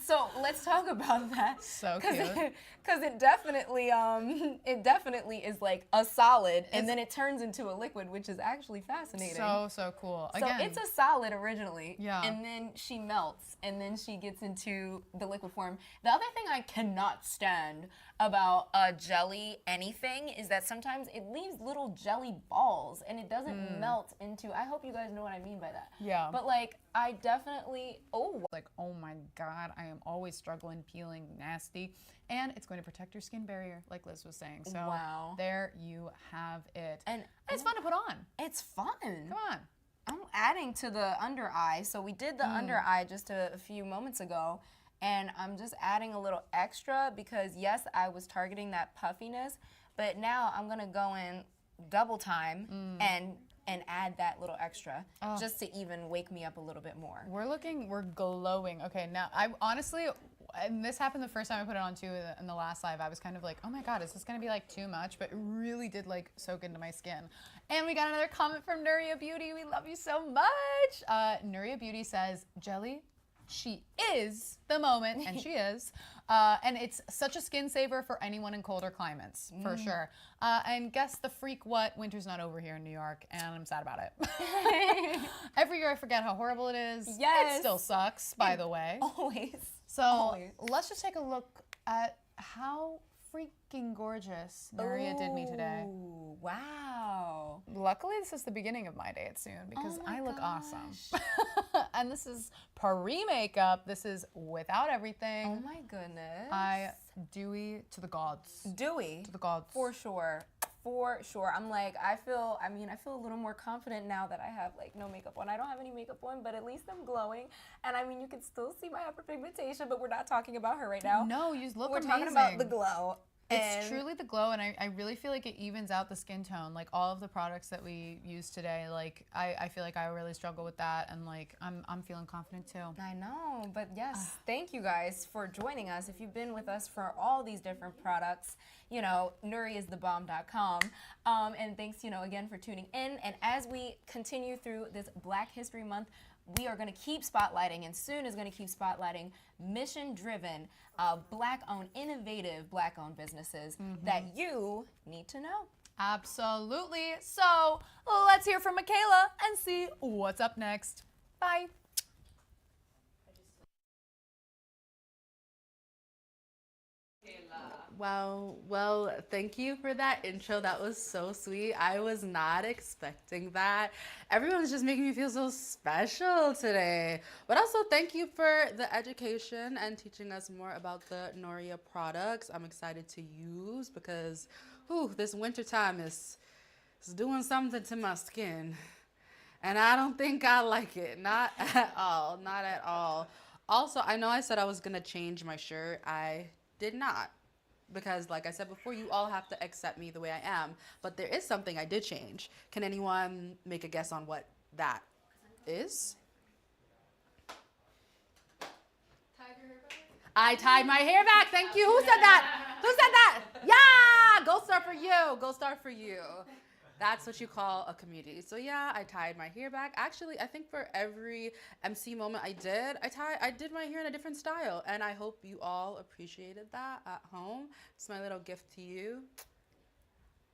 So let's talk about that.
So cute.
Because it definitely is like a solid, and then it turns into a liquid, which is actually fascinating.
So cool.
So
Again,
it's a solid originally,
yeah.
And then she melts, and then she gets into the liquid form. The other thing I cannot stand about a jelly anything is that sometimes it leaves little jelly balls, and it doesn't melt into. I hope you guys know what I mean by that.
Yeah.
But like, I definitely
like, oh my God, I am always struggling peeling nasty, and it's going to protect your skin barrier, like Liz was saying. So
wow.
There you have it.
And
it's fun to put on.
It's fun.
Come on.
I'm adding to the under eye. So we did the under eye just a few moments ago, and I'm just adding a little extra because yes, I was targeting that puffiness, but now I'm gonna go in double time and add that little extra just to even wake me up a little bit more.
We're glowing. Okay, now I honestly, and this happened the first time I put it on too in the last live, I was kind of like, oh my God, is this gonna be like too much? But it really did like soak into my skin. And we got another comment from Nuria Beauty. We love you so much. Nuria Beauty says, Jelly, she is the moment, and she is. And it's such a skin saver for anyone in colder climates, for sure. And guess the freak what? Winter's not over here in New York, and I'm sad about it. Every year I forget how horrible it is.
Yes.
It still sucks, by the way.
Always.
So let's just take a look at how freaking gorgeous Nuria did me today.
Ooh, wow.
Luckily, this is the beginning of my day at Sune because I look awesome. And this is pre-makeup. This is without everything.
Oh my goodness.
I dewy to the gods.
Dewy?
To the gods.
For sure. For sure. I'm like, I feel a little more confident now that I have like no makeup on. I don't have any makeup on, but at least I'm glowing. And I mean, you can still see my hyperpigmentation, but we're not talking about her right now.
No, you look
We're
amazing.
talking about the glow.
It's truly the glow, and I really feel like it evens out the skin tone. Like all of the products that we use today, like I feel like I really struggle with that, and like I'm feeling confident too.
I know, but yes, thank you guys for joining us. If you've been with us for all these different products, you know, nuriisthebomb.com. And thanks, you know, again for tuning in. And as we continue through this Black History Month, we are going to keep spotlighting, and Sune is going to keep spotlighting mission-driven, Black-owned, innovative Black-owned businesses that you need to know.
Absolutely. So let's hear from Michaela and see what's up next. Bye.
Well, thank you for that intro. That was so sweet. I was not expecting that. Everyone's just making me feel so special today. But also, thank you for the education and teaching us more about the Nuria products. I'm excited to use because, this winter time is doing something to my skin. And I don't think I like it. Not at all. Not at all. Also, I know I said I was going to change my shirt. I did not. Because like I said before, you all have to accept me the way I am. But there is something I did change. Can anyone make a guess on what that is? I tied my hair back. Thank you. Who said that? Who said that? Yeah! Gold star for you. Gold star for you. That's what you call a community. So yeah, I tied my hair back. Actually, I think for every MC moment I did my hair in a different style. And I hope you all appreciated that at home. It's my little gift to you.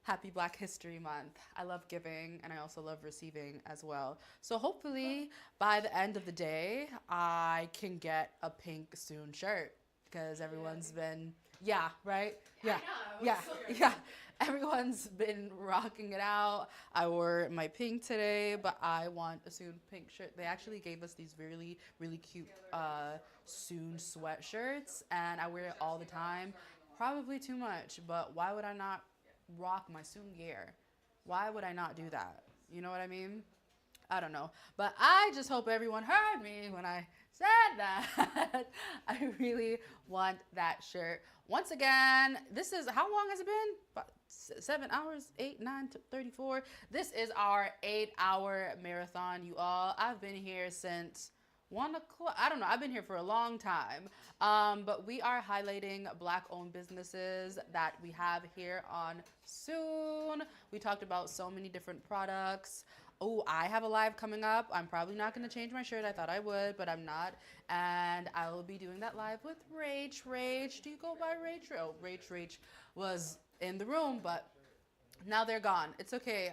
Happy Black History Month. I love giving and I also love receiving as well. So hopefully by the end of the day, I can get a pink Sune shirt because everyone's been, yeah, right? Yeah, yeah, yeah. Everyone's been rocking it out. I wore my pink today, but I want a Sune pink shirt. They actually gave us these really, really cute Sune sweatshirts, and I wear it all the time. Probably too much, but why would I not rock my Sune gear? Why would I not do that? You know what I mean? I don't know. But I just hope everyone heard me when I said that. I really want that shirt. Once again, this is, how long has it been? About 7 hours, 8, 9, 34. This is our 8-hour marathon, you all. I've been here since 1 o'clock. I don't know. I've been here for a long time. But we are highlighting Black-owned businesses that we have here on Sune. We talked about so many different products. Oh, I have a live coming up. I'm probably not going to change my shirt. I thought I would, but I'm not. And I will be doing that live with Rach. Rach, do you go by Rach? Oh, Rach was in the room, but now they're gone. It's okay.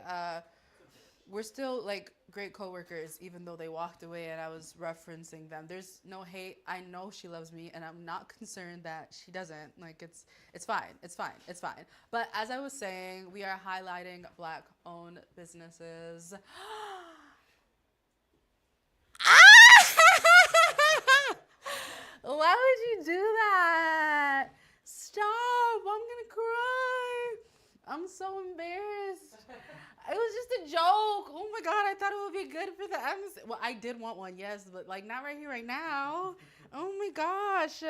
We're still like great coworkers, even though they walked away and I was referencing them. There's no hate. I know she loves me, and I'm not concerned that she doesn't. Like it's fine. It's fine. It's fine. But as I was saying, we are highlighting Black-owned businesses. Why would you do that? Stop! I'm gonna cry. I'm so embarrassed. It was just a joke. Oh my God, I thought it would be good for the atmosphere. Well, I did want one, yes, but like not right here, right now. Oh my gosh.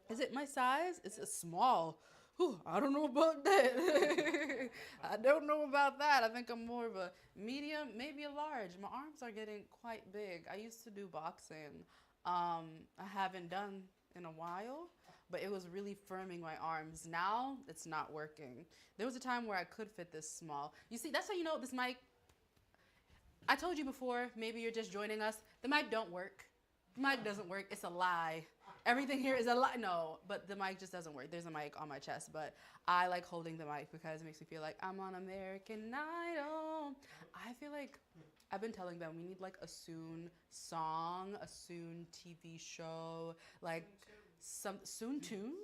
Is it my size? It's a small. Whew, I don't know about that. I don't know about that. I think I'm more of a medium, maybe a large. My arms are getting quite big. I used to do boxing. I haven't done in a while, but it was really firming my arms. Now it's not working. There was a time where I could fit this small. You see, that's how you know this mic. I told you before, maybe you're just joining us. The mic don't work. The mic doesn't work. It's a lie. Everything here is a lie. No, but the mic just doesn't work. There's a mic on my chest, but I like holding the mic because it makes me feel like I'm on American Idol. I feel like I've been telling them we need like a Sune song, a Sune TV show, like some Sune tunes.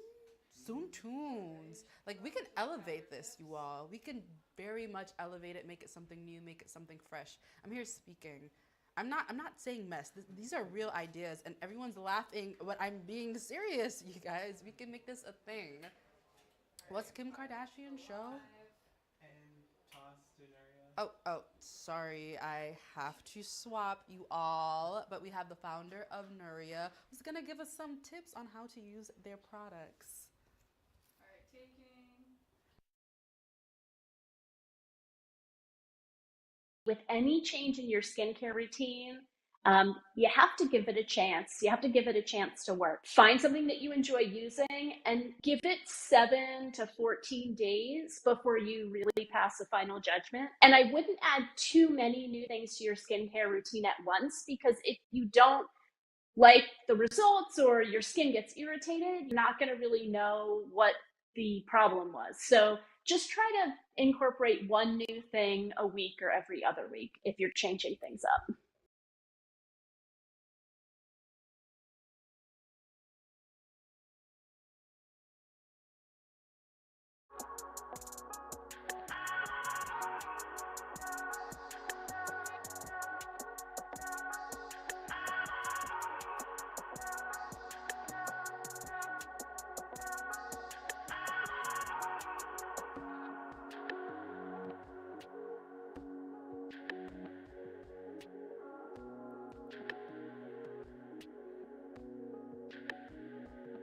Sune tunes. Like we can elevate this, you all. We can very much elevate it, make it something new, make it something fresh. I'm here speaking. I'm not saying mess. These are real ideas, and everyone's laughing, but I'm being serious, you guys. We can make this a thing. What's Kim Kardashian show? Oh, sorry. I have to swap you all. But we have the founder of Nuria, who's going to give us some tips on how to use their products.
All right, taking.
With any change in your skincare routine, you have to give it a chance. You have to give it a chance to work. Find something that you enjoy using and give it 7 to 14 days before you really pass a final judgment. And I wouldn't add too many new things to your skincare routine at once, because if you don't like the results or your skin gets irritated, you're not going to really know what the problem was. So just try to incorporate one new thing a week or every other week if you're changing things up.